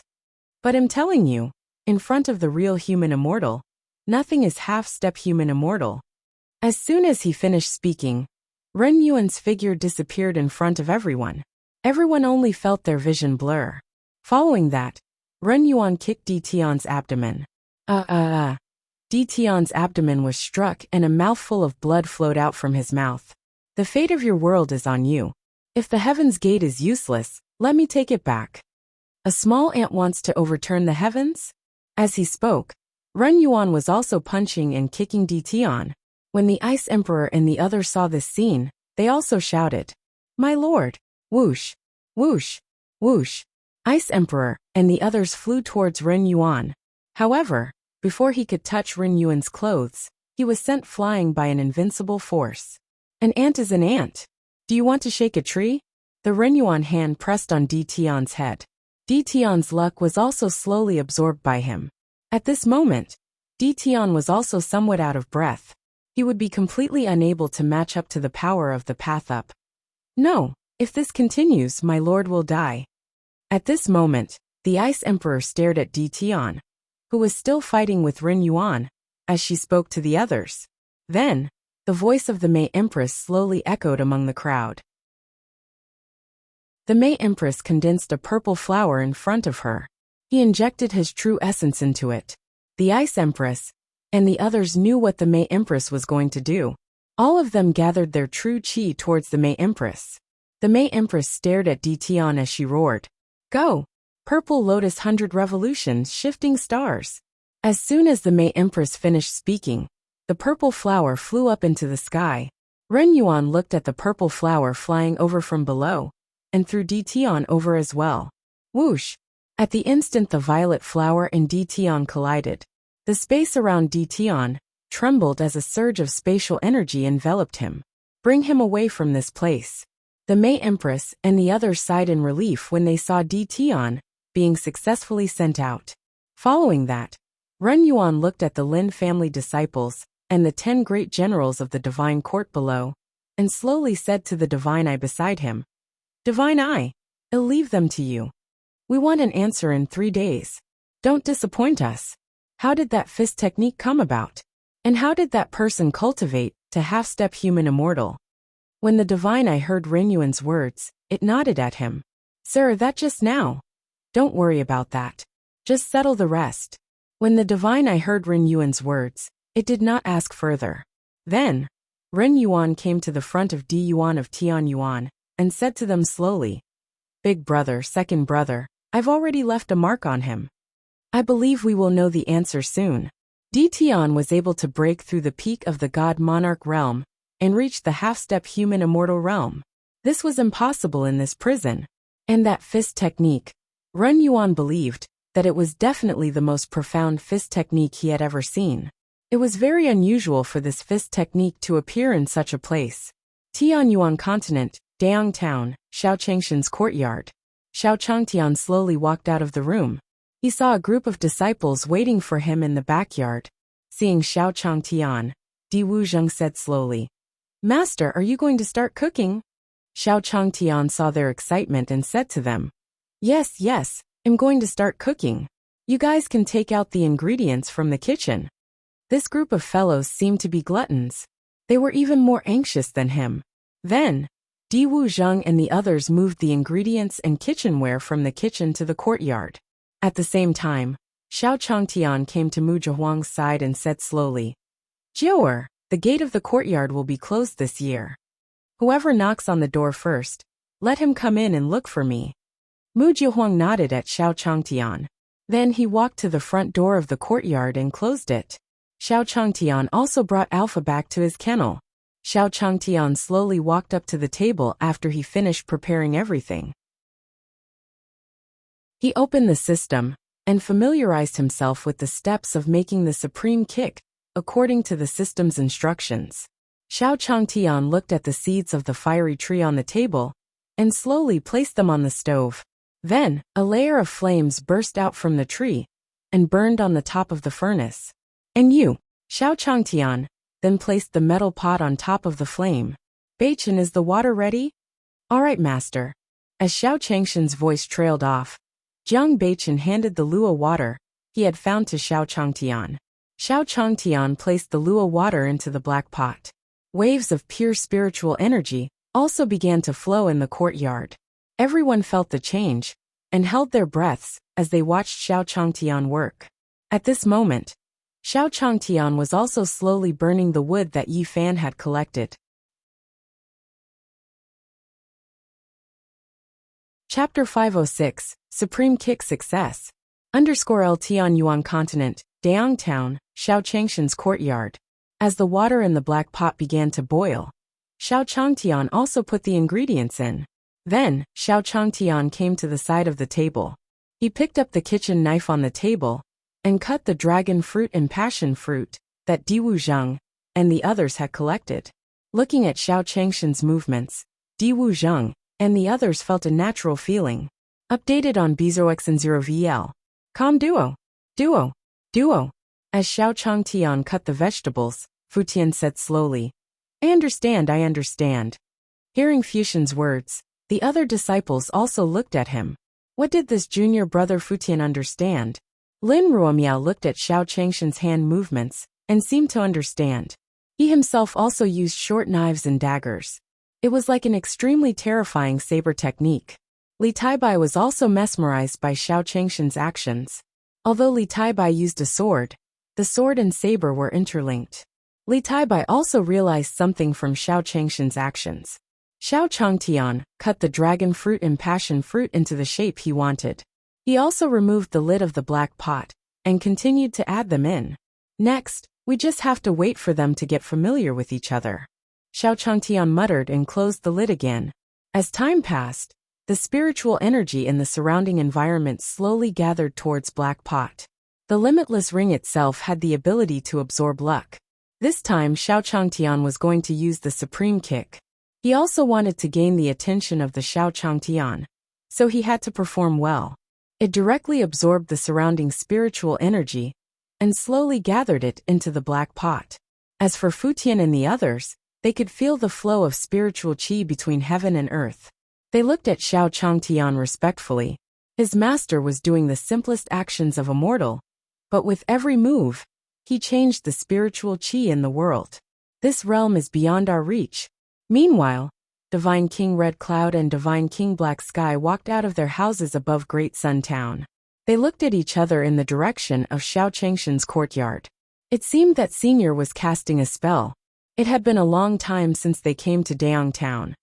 But I'm telling you, in front of the real human immortal, nothing is half-step human immortal. As soon as he finished speaking, Ren Yuan's figure disappeared in front of everyone. Everyone only felt their vision blur. Following that, Ren Yuan kicked Di Tian's abdomen. Di Tian's abdomen was struck and a mouthful of blood flowed out from his mouth. The fate of your world is on you. If the Heaven's Gate is useless, let me take it back. A small ant wants to overturn the heavens? As he spoke, Ren Yuan was also punching and kicking Di Tian. When the Ice Emperor and the others saw this scene, they also shouted, "My lord!" Whoosh! Whoosh! Whoosh! Ice Emperor and the others flew towards Ren Yuan. However, before he could touch Ren Yuan's clothes, he was sent flying by an invincible force. An ant is an ant. Do you want to shake a tree? The Ren Yuan hand pressed on Di Tian's head. Di Tian's luck was also slowly absorbed by him. At this moment, Di Tian was also somewhat out of breath. He would be completely unable to match up to the power of the path up. No, if this continues, my lord will die. At this moment, the Ice Emperor stared at Di Tian, who was still fighting with Ren Yuan, as she spoke to the others. Then, the voice of the May Empress slowly echoed among the crowd. The May Empress condensed a purple flower in front of her. He injected his true essence into it. The Ice Empress and the others knew what the May Empress was going to do. All of them gathered their true chi towards the May Empress. The May Empress stared at Di Tian as she roared, "Go! Purple Lotus 100 revolutions, shifting stars." As soon as the May Empress finished speaking, the purple flower flew up into the sky. Ren Yuan looked at the purple flower flying over from below, and threw Di Tian over as well. Whoosh! At the instant the violet flower and Di Tian collided. The space around Di Tian trembled as a surge of spatial energy enveloped him. Bring him away from this place. The May Empress and the others sighed in relief when they saw Di Tian being successfully sent out. Following that, Ren Yuan looked at the Lin family disciples and the 10 great generals of the divine court below, and slowly said to the divine eye beside him, "Divine eye, I'll leave them to you. We want an answer in 3 days. Don't disappoint us. How did that fist technique come about? And how did that person cultivate to half-step human immortal?" When the divine eye heard Ren Yuan's words, it nodded at him. "Sir, that just now. Don't worry about that. Just settle the rest." When the divine eye heard Ren Yuan's words, it did not ask further. Then, Ren Yuan came to the front of Di Yuan of Tian Yuan, and said to them slowly, "Big brother, second brother, I've already left a mark on him. I believe we will know the answer soon." Di Tian was able to break through the peak of the God Monarch realm, and reach the half-step human immortal realm. This was impossible in this prison. And that fist technique, Ren Yuan believed that it was definitely the most profound fist technique he had ever seen. It was very unusual for this fist technique to appear in such a place. Tianyuan Continent, Dayang Town, Xiao Changshan's courtyard. Xiao Changtian slowly walked out of the room. He saw a group of disciples waiting for him in the backyard. Seeing Xiao Changtian, Di Wuzheng said slowly, "Master, are you going to start cooking?" Xiao Changtian saw their excitement and said to them, Yes, I'm going to start cooking. You guys can take out the ingredients from the kitchen." This group of fellows seemed to be gluttons. They were even more anxious than him. Then, Di Wuzheng and the others moved the ingredients and kitchenware from the kitchen to the courtyard. At the same time, Xiao Changtian came to Mu Zhihuang's side and said slowly, "Jiuer, the gate of the courtyard will be closed this year. Whoever knocks on the door first, let him come in and look for me." Mu Zhihuang nodded at Xiao Changtian. Then he walked to the front door of the courtyard and closed it. Xiao Changtian also brought Alpha back to his kennel. Xiao Changtian slowly walked up to the table after he finished preparing everything. He opened the system and familiarized himself with the steps of making the supreme kick, according to the system's instructions. Xiao Changtian looked at the seeds of the fiery tree on the table and slowly placed them on the stove. Then, a layer of flames burst out from the tree and burned on the top of the furnace. "And you, Xiao Changtian," then placed the metal pot on top of the flame. "Beichen, is the water ready?" "All right, master." As Xiao Changshan's voice trailed off, Jiang Beichen handed the Lua water he had found to Xiao Changtian. Xiao Changtian placed the Lua water into the black pot. Waves of pure spiritual energy also began to flow in the courtyard. Everyone felt the change and held their breaths as they watched Xiao Changtian work. At this moment, Xiao Changtian was also slowly burning the wood that Yi Fan had collected. Chapter 506, Supreme Kick Success. _LT on Yuan Continent, Dayang Town, Xiao Changshan's courtyard. As the water in the black pot began to boil, Xiao Changtian also put the ingredients in. Then, Xiao Changtian came to the side of the table. He picked up the kitchen knife on the table and cut the dragon fruit and passion fruit that Diwu Zheng and the others had collected. Looking at Xiao Changshan's movements, Diwu Zheng and the others felt a natural feeling. Updated on BZOXN0VL. Com Duo. Duo. Duo. As Xiao Changtian cut the vegetables, Futian said slowly, I understand. Hearing Fuxian's words, the other disciples also looked at him. What did this junior brother Futian understand? Lin Ruomiao looked at Xiao Changshan's hand movements and seemed to understand. He himself also used short knives and daggers. It was like an extremely terrifying saber technique. Li Taibai was also mesmerized by Xiao Changshan's actions. Although Li Taibai used a sword, the sword and saber were interlinked. Li Taibai also realized something from Xiao Changshan's actions. Xiao Changtian cut the dragon fruit and passion fruit into the shape he wanted. He also removed the lid of the black pot and continued to add them in. Next, we just have to wait for them to get familiar with each other. Xiao Changtian muttered and closed the lid again. As time passed, the spiritual energy in the surrounding environment slowly gathered towards black pot. The limitless ring itself had the ability to absorb luck. This time Xiao Changtian was going to use the supreme kick. He also wanted to gain the attention of the Xiao Changtian, so he had to perform well. It directly absorbed the surrounding spiritual energy and slowly gathered it into the black pot. As for Futian and the others, they could feel the flow of spiritual qi between heaven and earth. They looked at Xiao Changtian respectfully. His master was doing the simplest actions of a mortal, but with every move, he changed the spiritual qi in the world. This realm is beyond our reach. Meanwhile, Divine King Red Cloud and Divine King Black Sky walked out of their houses above Great Sun Town. They looked at each other in the direction of Xiao Changshan's courtyard. It seemed that Senior was casting a spell. It had been a long time since they came to Dayang Town.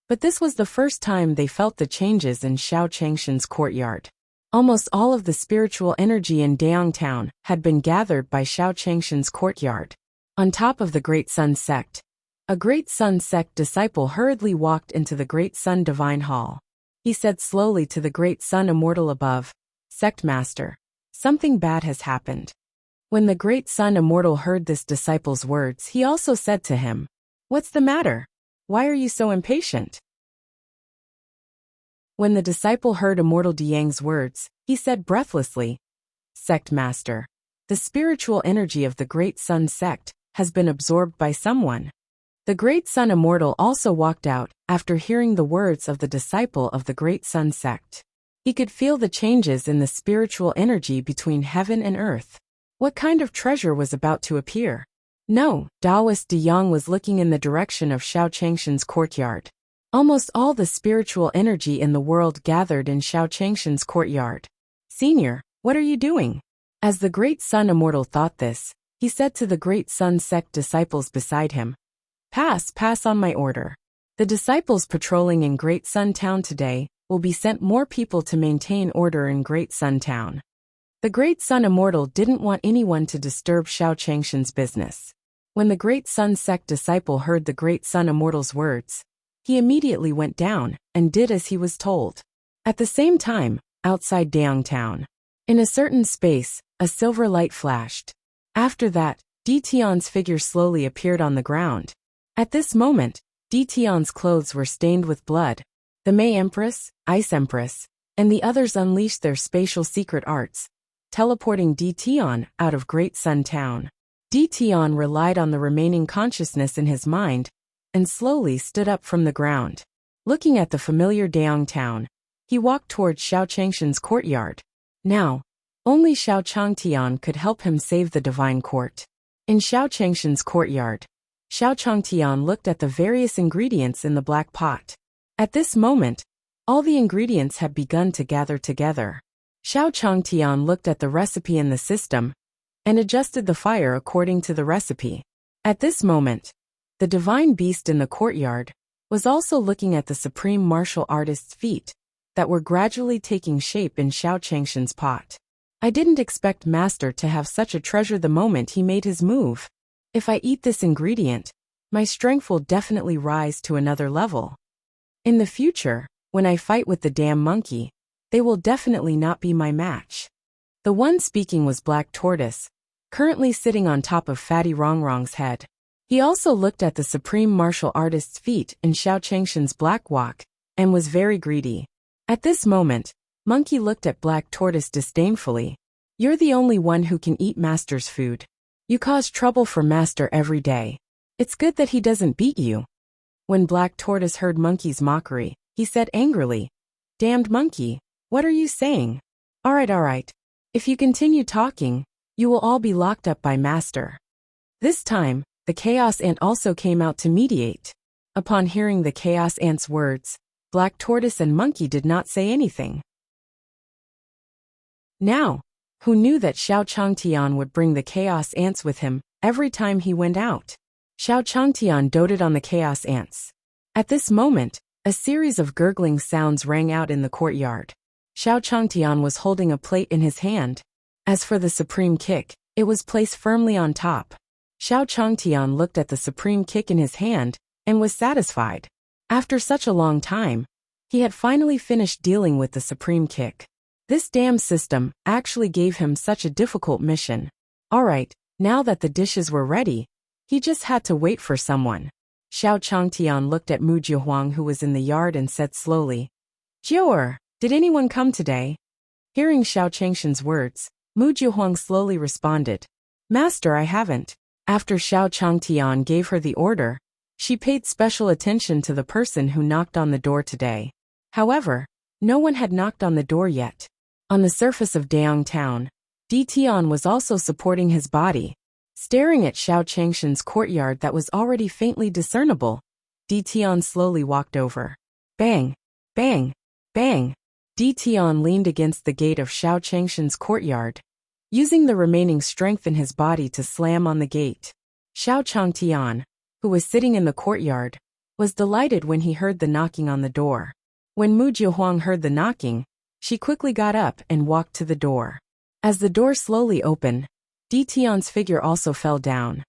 But this was the first time they felt the changes in Xiao Changshan's courtyard. Almost all of the spiritual energy in Dayang Town had been gathered by Xiao Changshan's courtyard. On top of the Great Sun Sect, a Great Sun Sect disciple hurriedly walked into the Great Sun Divine Hall. He said slowly to the Great Sun Immortal above, Sect Master, something bad has happened. When the Great Sun Immortal heard this disciple's words, he also said to him, What's the matter? Why are you so impatient? When the disciple heard Immortal Diang's words, he said breathlessly, Sect Master, the spiritual energy of the Great Sun Sect has been absorbed by someone. The Great Sun Immortal also walked out after hearing the words of the disciple of the Great Sun Sect. He could feel the changes in the spiritual energy between heaven and earth. What kind of treasure was about to appear? No, Taoist De Yang was looking in the direction of Xiao Changshan's courtyard. Almost all the spiritual energy in the world gathered in Xiao Changshan's courtyard. Senior, what are you doing? As the great sun immortal thought this, he said to the great sun sect disciples beside him, pass on my order. The disciples patrolling in Great Sun Town today will be sent more people to maintain order in Great Sun Town. The great sun immortal didn't want anyone to disturb Xiao Changshan's business. When the great sun sect disciple heard the great sun immortal's words, he immediately went down and did as he was told. At the same time, outside Daong Town, in a certain space, a silver light flashed. After that, Di Tian's figure slowly appeared on the ground. At this moment, Di Tian's clothes were stained with blood. The May Empress, Ice Empress, and the others unleashed their spatial secret arts, teleporting Di Tian out of Great Sun Town. Di Tian relied on the remaining consciousness in his mind, and slowly stood up from the ground. Looking at the familiar Daong Town, he walked towards Xiao Changshan's courtyard. Now, only Xiao Changtian could help him save the divine court. In Xiao Changshan's courtyard, Xiao Changtian looked at the various ingredients in the black pot. At this moment, all the ingredients had begun to gather together. Xiao Changtian looked at the recipe in the system and adjusted the fire according to the recipe. At this moment, the divine beast in the courtyard was also looking at the supreme martial artist's feet that were gradually taking shape in Xiao Changshan's pot. I didn't expect Master to have such a treasure the moment he made his move. If I eat this ingredient, my strength will definitely rise to another level. In the future, when I fight with the damn monkey, they will definitely not be my match. The one speaking was Black Tortoise, currently sitting on top of Fatty Rongrong's head. He also looked at the supreme martial artist's feet in Xiao Changshan's black walk, and was very greedy. At this moment, Monkey looked at Black Tortoise disdainfully. You're the only one who can eat Master's food. You cause trouble for Master every day. It's good that he doesn't beat you. When Black Tortoise heard Monkey's mockery, he said angrily, Damned monkey, what are you saying? Alright. If you continue talking, you will all be locked up by Master. This time, the Chaos Ant also came out to mediate. Upon hearing the Chaos Ant's words, Black Tortoise and Monkey did not say anything. Now, who knew that Xiao Changtian would bring the Chaos Ants with him every time he went out? Xiao Changtian doted on the Chaos Ants. At this moment, a series of gurgling sounds rang out in the courtyard. Xiao Changtian was holding a plate in his hand. As for the supreme kick, it was placed firmly on top. Xiao Changtian looked at the supreme kick in his hand and was satisfied. After such a long time, he had finally finished dealing with the supreme kick. This damn system actually gave him such a difficult mission. Alright, now that the dishes were ready, he just had to wait for someone. Xiao Changtian looked at Mu Jiahuang who was in the yard and said slowly, Jiaor, did anyone come today? Hearing Xiao Changshan's words, Mu Jiahuang slowly responded, Master, I haven't. After Xiao Changtian gave her the order, she paid special attention to the person who knocked on the door today. However, no one had knocked on the door yet. On the surface of Daong Town, Di Tian was also supporting his body. Staring at Xiao Changshan's courtyard that was already faintly discernible, Di Tian slowly walked over. Bang! Bang! Bang! Di Tian leaned against the gate of Xiao Changshan's courtyard, using the remaining strength in his body to slam on the gate. Xiao Changtian, who was sitting in the courtyard, was delighted when he heard the knocking on the door. When Mu Jiahuang heard the knocking, she quickly got up and walked to the door. As the door slowly opened, Di Tian's figure also fell down.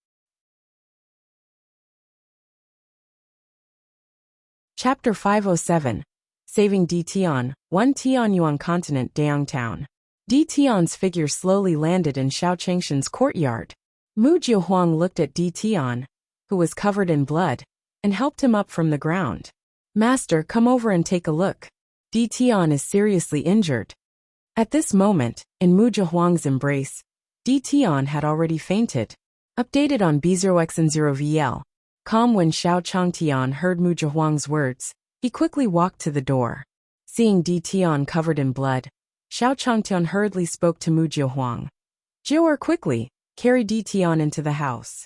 Chapter 507. Saving Di Tian, 1 Tianyuan Continent, Daong Town. Di Tian's figure slowly landed in Xiao Changshan's courtyard. Mu Jiahuang looked at Di Tian, who was covered in blood, and helped him up from the ground. Master, come over and take a look. Di Tian is seriously injured. At this moment, in Mu Jiahuang's embrace, Di Tian had already fainted. Updated on B0X0VL. Calm. When Xiao Changtian heard Mu Jiahuang's words, he quickly walked to the door. Seeing Di Tian covered in blood, Xiao Changtian hurriedly spoke to Mu Jiahuang. Jiaor, quickly, carry Di Tian into the house.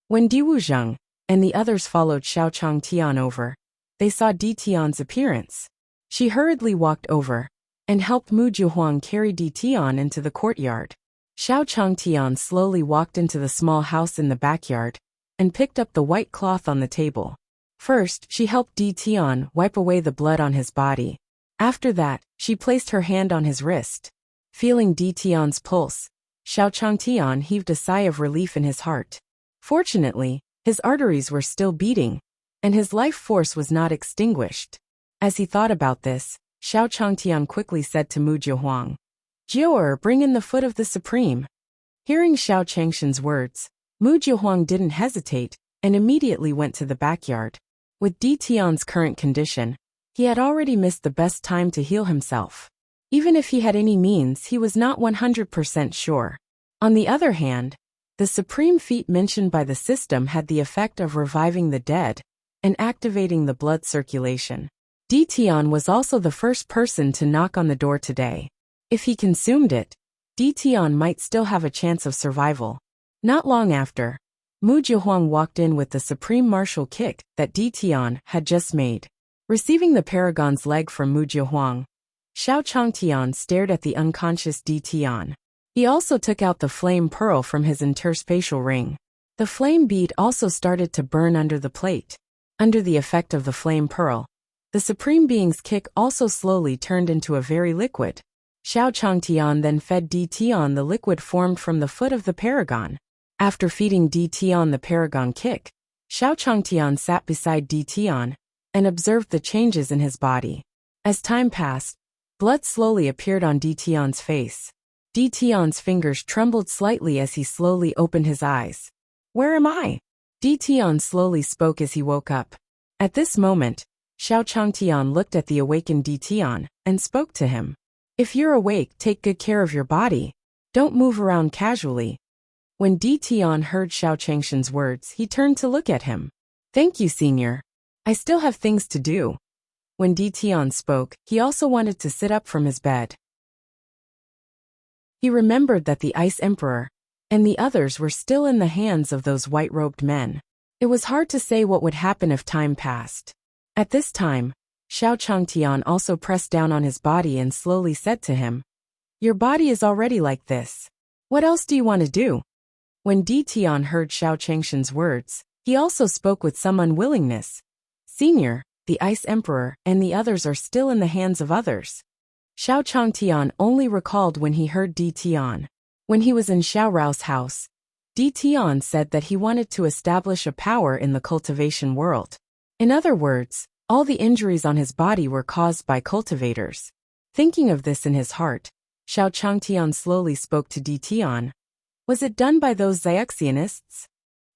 When Di Wuzheng and the others followed Xiao Changtian over, they saw Di Tian's appearance. She hurriedly walked over and helped Mu Jiahuang carry Di Tian into the courtyard. Xiao Changtian slowly walked into the small house in the backyard and picked up the white cloth on the table. First, she helped Di Tian wipe away the blood on his body. After that, she placed her hand on his wrist. Feeling Di Tian's pulse, Xiao Changtian heaved a sigh of relief in his heart. Fortunately, his arteries were still beating, and his life force was not extinguished. As he thought about this, Xiao Changtian quickly said to Mu Jiahuang, "Jiu'er, bring in the foot of the Supreme." Hearing Xiao Changshan's words, Mu Jiahuang didn't hesitate and immediately went to the backyard. With Di Tian's current condition, he had already missed the best time to heal himself. Even if he had any means, he was not 100% sure. On the other hand, the supreme feat mentioned by the system had the effect of reviving the dead and activating the blood circulation. Di Tian was also the first person to knock on the door today. If he consumed it, Di Tian might still have a chance of survival. Not long after, Mu Jiahuang walked in with the supreme martial kick that Di Tian had just made. Receiving the paragon's leg from Mu Jiahuang, Xiao Changtian stared at the unconscious Di Tian. He also took out the flame pearl from his interspatial ring. The flame bead also started to burn under the plate. Under the effect of the flame pearl, the supreme being's kick also slowly turned into a very liquid. Xiao Changtian then fed Di Tian the liquid formed from the foot of the paragon. After feeding Di Tian the paragon kick, Xiao Changtian sat beside Di Tian and observed the changes in his body. As time passed, blood slowly appeared on Di Tian's face. Di Tian's fingers trembled slightly as he slowly opened his eyes. "Where am I?" Di Tian slowly spoke as he woke up. At this moment, Xiao Changtian looked at the awakened Di Tian and spoke to him. "If you're awake, take good care of your body. Don't move around casually." When Di Tian heard Xiao Changshan's words, he turned to look at him. "Thank you, senior. I still have things to do." When Di Tian spoke, he also wanted to sit up from his bed. He remembered that the Ice Emperor and the others were still in the hands of those white-robed men. It was hard to say what would happen if time passed. At this time, Xiao Changtian also pressed down on his body and slowly said to him, "Your body is already like this. What else do you want to do?" When Di Tian heard Xiao Changshan's words, he also spoke with some unwillingness. "Senior, the Ice Emperor and the others are still in the hands of others." Xiao Changtian only recalled when he heard Di Tian. When he was in Xiao Rao's house, Di Tian said that he wanted to establish a power in the cultivation world. In other words, all the injuries on his body were caused by cultivators. Thinking of this in his heart, Xiao Changtian slowly spoke to Di Tian. "Was it done by those Xiaxianists?"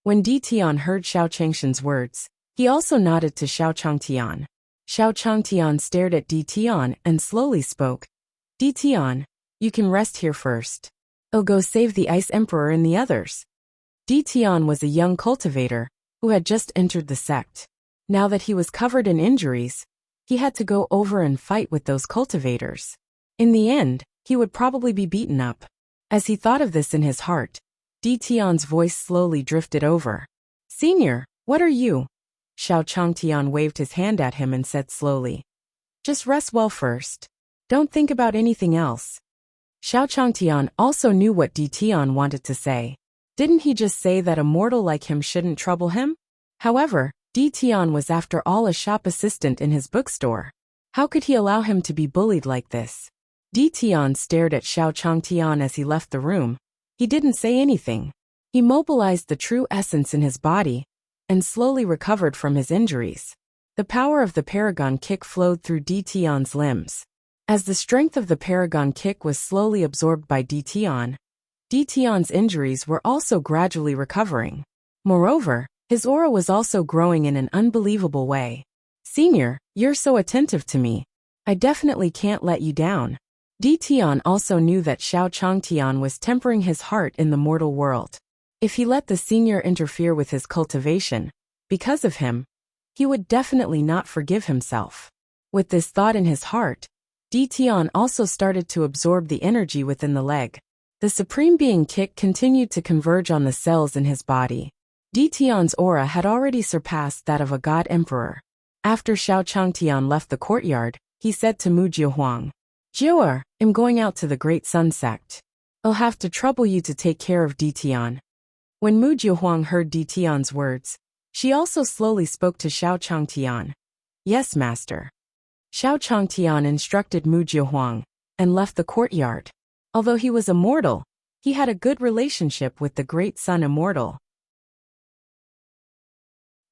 When Di Tian heard Xiao Changshan's words, he also nodded to Xiao Changtian. Xiao Changtian stared at Di Tian and slowly spoke. "Di Tian, you can rest here first. I'll go save the Ice Emperor and the others." Di Tian was a young cultivator who had just entered the sect. Now that he was covered in injuries, he had to go over and fight with those cultivators. In the end, he would probably be beaten up. As he thought of this in his heart, Di Tian's voice slowly drifted over. "Senior, what are you?" Xiao Changtian waved his hand at him and said slowly, "Just rest well first. Don't think about anything else." Xiao Changtian also knew what Di Tian wanted to say. Didn't he just say that a mortal like him shouldn't trouble him? However, Di Tian was after all a shop assistant in his bookstore. How could he allow him to be bullied like this? Di Tian stared at Xiao Changtian as he left the room. He didn't say anything. He mobilized the true essence in his body and slowly recovered from his injuries. The power of the paragon kick flowed through Di Tian's limbs. As the strength of the paragon kick was slowly absorbed by Di Tian's injuries were also gradually recovering. Moreover, his aura was also growing in an unbelievable way. "Senior, you're so attentive to me. I definitely can't let you down." Di Tian also knew that Xiao Changtian was tempering his heart in the mortal world. If he let the senior interfere with his cultivation, because of him, he would definitely not forgive himself. With this thought in his heart, Di Tian also started to absorb the energy within the leg. The Supreme Being kick continued to converge on the cells in his body. Di Tian's aura had already surpassed that of a god emperor. After Xiao Changtian left the courtyard, he said to Mu Jiahuang, "Jiu'er, I'm going out to the Great Sun Sect. I'll have to trouble you to take care of Ditian. When Mu Jiahuang heard Ditian's words, she also slowly spoke to Xiao Changtian. Yes, master. Xiao Changtian instructed Mu Jiahuang and left the courtyard. Although he was immortal, he had a good relationship with the great sun immortal.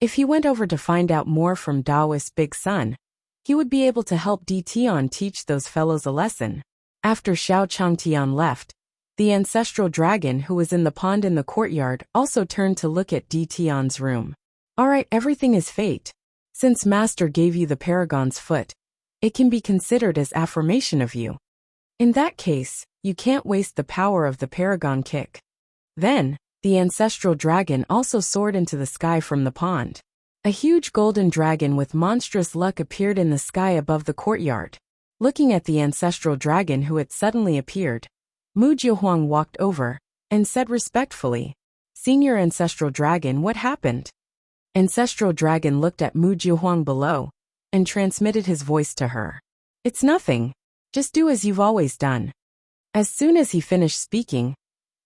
If he went over to find out more from Taoist Big Sun, he would be able to help Ditian teach those fellows a lesson. After Xiao Changtian left, the ancestral dragon who was in the pond in the courtyard also turned to look at Ditian's room. Alright, everything is fate. Since Master gave you the Paragon's foot, it can be considered as affirmation of you. In that case, you can't waste the power of the Paragon kick. Then, the ancestral dragon also soared into the sky from the pond. A huge golden dragon with monstrous luck appeared in the sky above the courtyard. Looking at the ancestral dragon who had suddenly appeared, Mu Jiahuang walked over and said respectfully, Senior Ancestral Dragon, what happened? Ancestral Dragon looked at Mu Jiahuang below and transmitted his voice to her. It's nothing. Just do as you've always done. As soon as he finished speaking,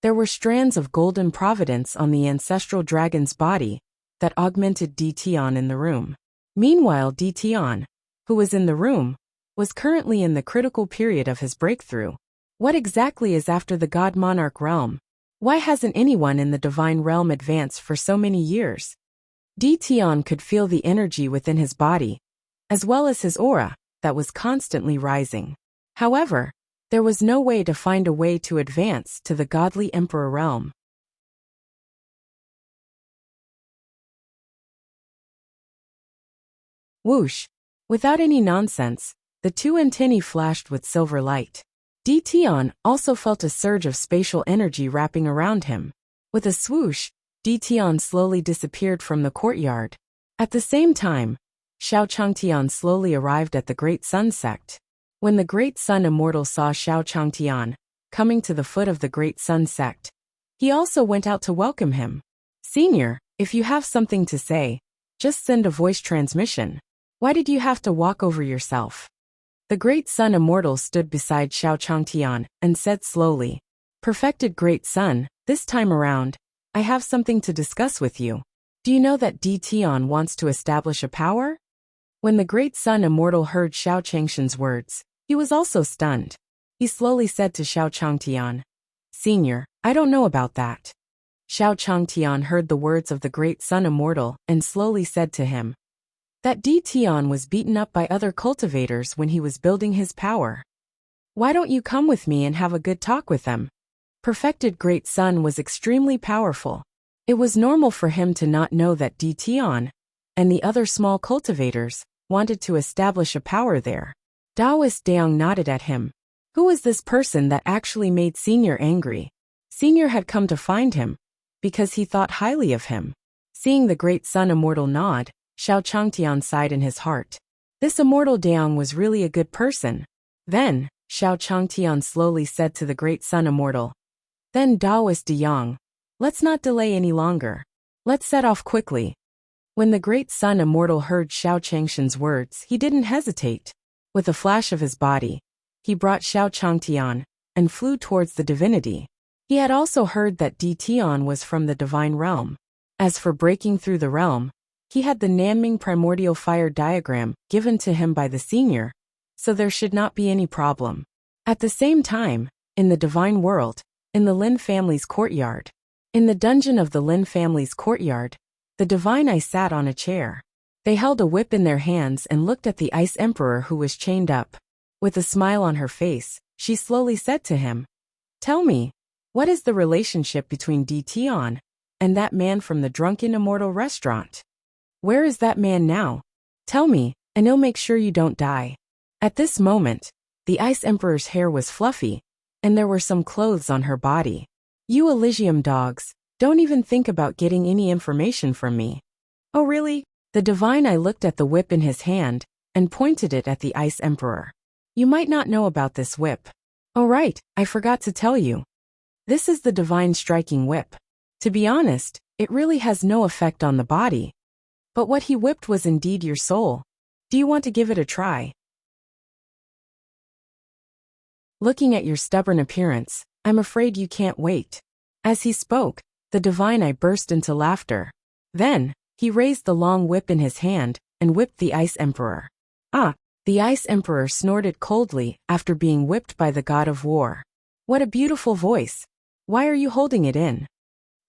there were strands of golden providence on the ancestral dragon's body that augmented Ditian in the room. Meanwhile, Ditian, who was in the room, was currently in the critical period of his breakthrough. What exactly is after the God Monarch realm? Why hasn't anyone in the divine realm advanced for so many years? Ditian could feel the energy within his body, as well as his aura, that was constantly rising. However, there was no way to find a way to advance to the godly emperor realm. Whoosh! Without any nonsense, the two antennae flashed with silver light. Ditian also felt a surge of spatial energy wrapping around him. With a swoosh, Ditian slowly disappeared from the courtyard. At the same time, Xiao Changtian slowly arrived at the Great Sun sect. When the Great Sun Immortal saw Xiao Changtian coming to the foot of the Great Sun sect, he also went out to welcome him. Senior, if you have something to say, just send a voice transmission. Why did you have to walk over yourself? The Great Sun Immortal stood beside Xiao Changtian and said slowly, Perfected Great Sun, this time around, I have something to discuss with you. Do you know that Ditian wants to establish a power? When the Great Sun Immortal heard Xiao Changshan's words, he was also stunned. He slowly said to Xiao Changtian, Senior, I don't know about that. Xiao Changtian heard the words of the Great Sun Immortal and slowly said to him, that Ditian was beaten up by other cultivators when he was building his power. Why don't you come with me and have a good talk with them? Perfected Great Sun was extremely powerful. It was normal for him to not know that Ditian and the other small cultivators wanted to establish a power there. Taoist Daong nodded at him. Who was this person that actually made Senior angry? Senior had come to find him because he thought highly of him. Seeing the Great Sun Immortal nod, Xiao Changtian sighed in his heart. This immortal Daong was really a good person. Then, Xiao Changtian slowly said to the Great Sun Immortal. Then Taoist Daong, let's not delay any longer. Let's set off quickly. When the Great Sun Immortal heard Xiao Changshan's words, he didn't hesitate. With a flash of his body, he brought Xiao Changtian and flew towards the divinity. He had also heard that Ditian was from the divine realm. As for breaking through the realm, he had the Nanming primordial fire diagram given to him by the senior, so there should not be any problem. At the same time, in the divine world, in the Lin family's courtyard, in the dungeon of the Lin family's courtyard, the divine eye sat on a chair. They held a whip in their hands and looked at the Ice Emperor who was chained up. With a smile on her face, she slowly said to him, Tell me, what is the relationship between Ditian and that man from the Drunken Immortal restaurant? Where is that man now? Tell me, and I'll make sure you don't die. At this moment, the Ice Emperor's hair was fluffy, and there were some clothes on her body. You Elysium dogs, don't even think about getting any information from me. Oh really? The divine eye looked at the whip in his hand and pointed it at the Ice Emperor. You might not know about this whip. Oh right, I forgot to tell you. This is the divine striking whip. To be honest, it really has no effect on the body. But what he whipped was indeed your soul. Do you want to give it a try? Looking at your stubborn appearance, I'm afraid you can't wait." As he spoke, the divine eye burst into laughter. Then, he raised the long whip in his hand and whipped the Ice Emperor. "Ah!" The Ice Emperor snorted coldly after being whipped by the god of war. "What a beautiful voice. Why are you holding it in?"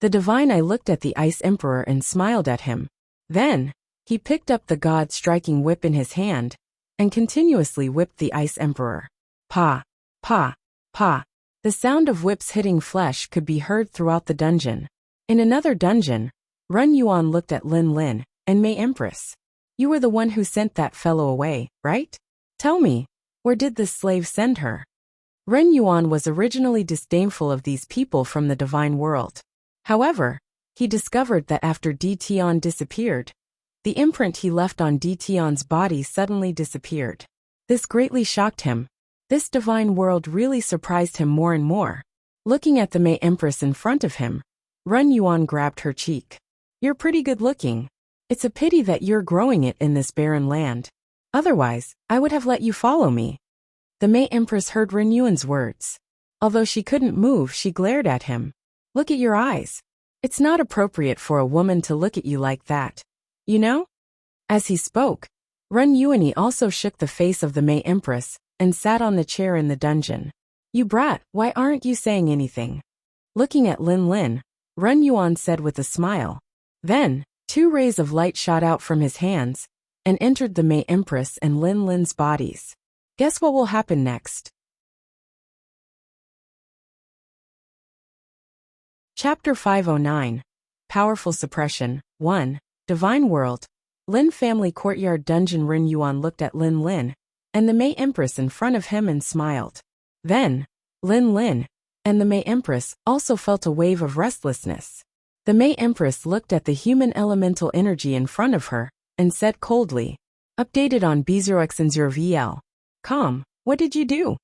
The divine eye looked at the Ice Emperor and smiled at him. Then, he picked up the god-striking whip in his hand and continuously whipped the Ice Emperor. Pa! Pa! Pa! The sound of whips hitting flesh could be heard throughout the dungeon. In another dungeon, Run Yuan looked at Lin Lin and May Empress. "You were the one who sent that fellow away, right? Tell me, where did this slave send her?" Ren Yuan was originally disdainful of these people from the divine world. However, he discovered that after Di Tian disappeared, the imprint he left on Di Tian's body suddenly disappeared. This greatly shocked him. This divine world really surprised him more and more. Looking at the May Empress in front of him, Run Yuan grabbed her cheek. "You're pretty good looking. It's a pity that you're growing it in this barren land. Otherwise, I would have let you follow me." The May Empress heard Ren Yuan's words. Although she couldn't move, she glared at him. "Look at your eyes. It's not appropriate for a woman to look at you like that. You know?" As he spoke, Run Yuan also shook the face of the May Empress and sat on the chair in the dungeon. "You brat, why aren't you saying anything?" Looking at Lin Lin, Run Yuan said with a smile. Then, 2 rays of light shot out from his hands and entered the May Empress and Lin Lin's bodies. Guess what will happen next? Chapter 509. Powerful Suppression. 1. Divine World. Lin Family Courtyard Dungeon. Ren Yuan looked at Lin Lin and the May Empress in front of him and smiled. Then, Lin Lin and the May Empress also felt a wave of restlessness. The May Empress looked at the human elemental energy in front of her and said coldly, "Updated on B0X0VL. Calm, what did you do?"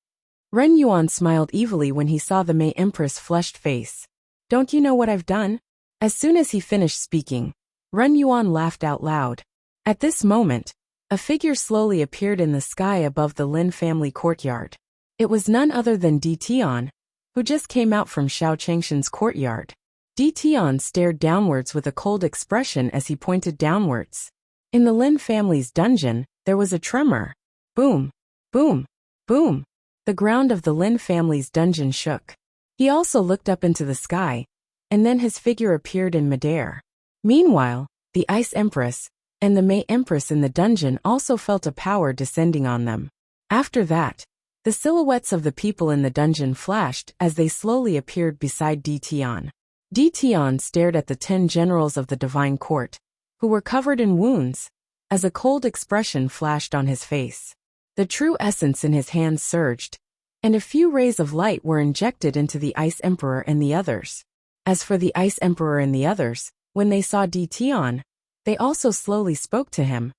Ren Yuan smiled evilly when he saw the May Empress' flushed face. "Don't you know what I've done?" As soon as he finished speaking, Ren Yuan laughed out loud. At this moment, a figure slowly appeared in the sky above the Lin family courtyard. It was none other than Di Tian, who just came out from Xiao Changshan's courtyard. Di Tian stared downwards with a cold expression as he pointed downwards. In the Lin family's dungeon, there was a tremor. Boom, boom, boom. The ground of the Lin family's dungeon shook. He also looked up into the sky, and then his figure appeared in midair. Meanwhile, the Ice Empress and the May Empress in the dungeon also felt a power descending on them. After that, the silhouettes of the people in the dungeon flashed as they slowly appeared beside Di Tian. Di Tian stared at the 10 generals of the divine court, who were covered in wounds, as a cold expression flashed on his face. The true essence in his hands surged, and a few rays of light were injected into the Ice Emperor and the others. As for the Ice Emperor and the others, when they saw Di Tian, they also slowly spoke to him.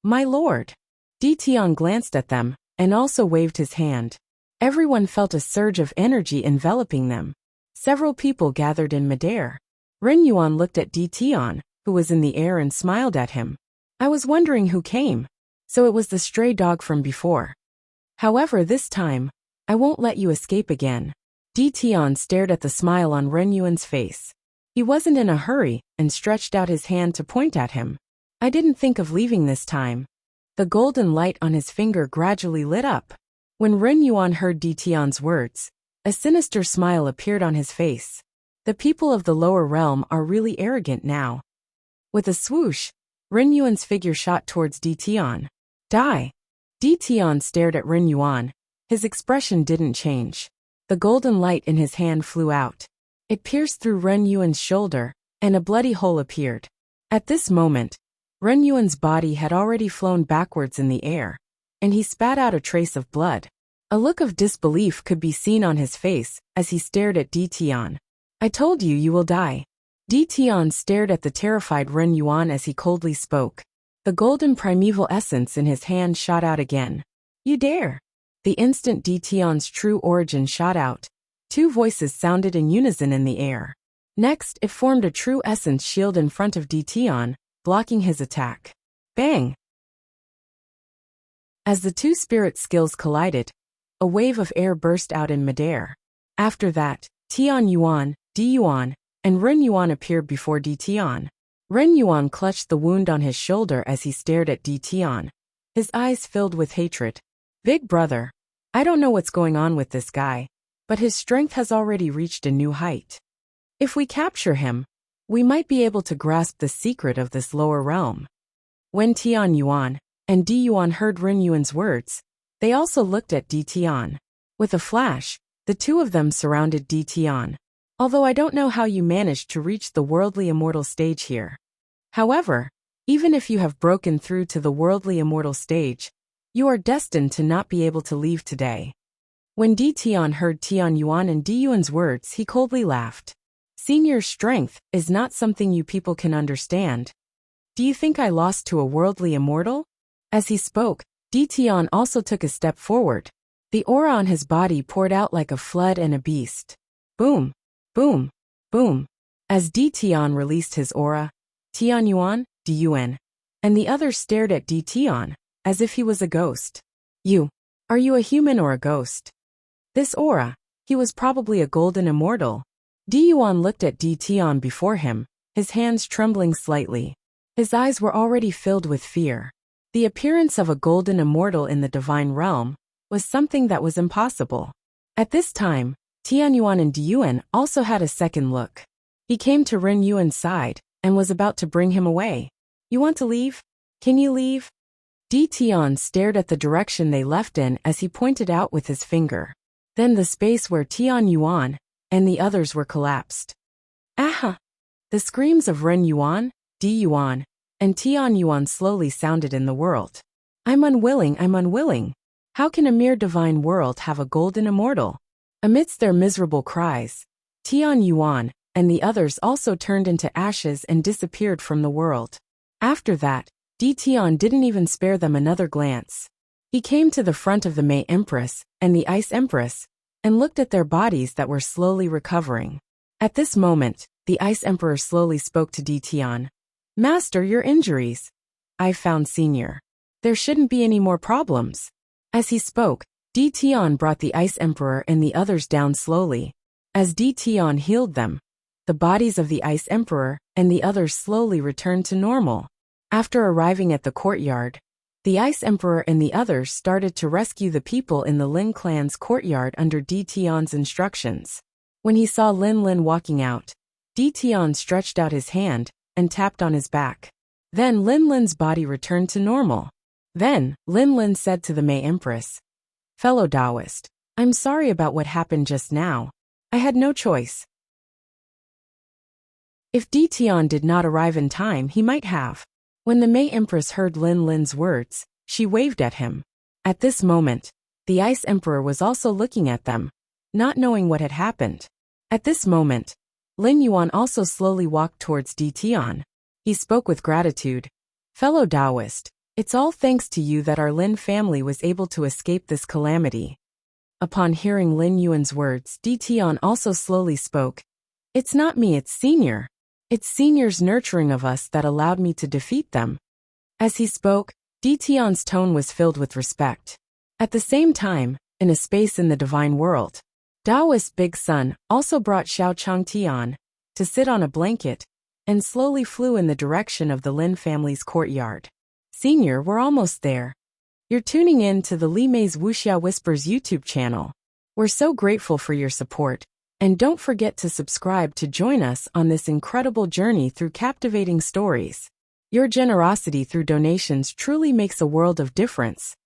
"My lord." Di Tian glanced at them and also waved his hand. Everyone felt a surge of energy enveloping them. Several people gathered in midair. Ren Yuan looked at Di Tian, who was in the air, and smiled at him. "I was wondering who came. So it was the stray dog from before. However, this time, I won't let you escape again." Di Tian stared at the smile on Ren Yuan's face. He wasn't in a hurry and stretched out his hand to point at him. "I didn't think of leaving this time." The golden light on his finger gradually lit up. When Ren Yuan heard Di Tian's words, a sinister smile appeared on his face. The people of the lower realm are really arrogant now. With a swoosh, Ren Yuan's figure shot towards Di Tian. "Die!" Di Tian stared at Ren Yuan. His expression didn't change. The golden light in his hand flew out. It pierced through Ren Yuan's shoulder, and a bloody hole appeared. At this moment, Ren Yuan's body had already flown backwards in the air, and he spat out a trace of blood. A look of disbelief could be seen on his face as he stared at Di Tian. "I told you you will die." Di Tian stared at the terrified Ren Yuan as he coldly spoke. The golden primeval essence in his hand shot out again. "You dare!" The instant Di Tian's true origin shot out, 2 voices sounded in unison in the air. Next, it formed a true essence shield in front of Di Tian, blocking his attack. Bang! As the 2 spirit skills collided, a wave of air burst out in midair. After that, Tian Yuan, Di Yuan, and Ren Yuan appeared before Di Tian. Ren Yuan clutched the wound on his shoulder as he stared at Di Tian, his eyes filled with hatred. Big brother, I don't know what's going on with this guy, but his strength has already reached a new height. If we capture him, we might be able to grasp the secret of this lower realm. When Tian Yuan and Di Yuan heard Ren Yuan's words, they also looked at Di Tian. With a flash, the two of them surrounded Di Tian. Although I don't know how you managed to reach the worldly immortal stage here. However, even if you have broken through to the worldly immortal stage, you are destined to not be able to leave today. When Di Tian heard Tian Yuan and Di Yuan's words, he coldly laughed. Senior's strength is not something you people can understand. Do you think I lost to a worldly immortal? As he spoke, Di Tian also took a step forward. The aura on his body poured out like a flood and a beast. Boom, boom, boom. As Di Tian released his aura, Tian Yuan, Di Yuan, and the others stared at Di Tian, as if he was a ghost. Are you a human or a ghost? This aura, he was probably a golden immortal. Di Yuan looked at Di Tian before him, his hands trembling slightly. His eyes were already filled with fear. The appearance of a golden immortal in the divine realm was something that was impossible. At this time, Tian Yuan and Di Yuan also had a second look. He came to Ren Yuan's side and was about to bring him away. You want to leave? Can you leave? Di Tian stared at the direction they left in as he pointed out with his finger. Then the space where Tian Yuan and the others were collapsed. Aha! The screams of Ren Yuan, Di Yuan, and Tian Yuan slowly sounded in the world. I'm unwilling. How can a mere divine world have a golden immortal? Amidst their miserable cries, Tian Yuan and the others also turned into ashes and disappeared from the world. After that, Di Tian didn't even spare them another glance. He came to the front of the Mei Empress and the Ice Empress and looked at their bodies that were slowly recovering. At this moment, the Ice Emperor slowly spoke to Di Tian. Master, your injuries. I've found Senior. There shouldn't be any more problems. As he spoke, Di Tian brought the Ice Emperor and the others down slowly. As Di Tian healed them, the bodies of the Ice Emperor and the others slowly returned to normal. After arriving at the courtyard, the Ice Emperor and the others started to rescue the people in the Lin clan's courtyard under Di Tian's instructions. When he saw Lin Lin walking out, Di Tian stretched out his hand and tapped on his back. Then Lin Lin's body returned to normal. Then, Lin Lin said to the Mei Empress, Fellow Taoist, I'm sorry about what happened just now. I had no choice. If Di Tian did not arrive in time, he might have. When the Mei Empress heard Lin Lin's words, she waved at him. At this moment, the Ice Emperor was also looking at them, not knowing what had happened. At this moment, Lin Yuan also slowly walked towards Di Tian. He spoke with gratitude. Fellow Taoist, it's all thanks to you that our Lin family was able to escape this calamity. Upon hearing Lin Yuan's words, Di Tian also slowly spoke. It's not me, it's Senior. It's Senior's nurturing of us that allowed me to defeat them. As he spoke, Di Tian's tone was filled with respect. At the same time, in a space in the divine world, Taoist's big son also brought Xiao Chang Tian to sit on a blanket and slowly flew in the direction of the Lin family's courtyard. Senior, we're almost there. You're tuning in to the Li Mei's Wuxia Whispers YouTube channel. We're so grateful for your support, and don't forget to subscribe to join us on this incredible journey through captivating stories. Your generosity through donations truly makes a world of difference,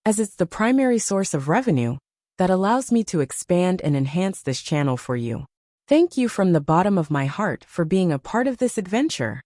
as it's the primary source of revenue that allows me to expand and enhance this channel for you. Thank you from the bottom of my heart for being a part of this adventure.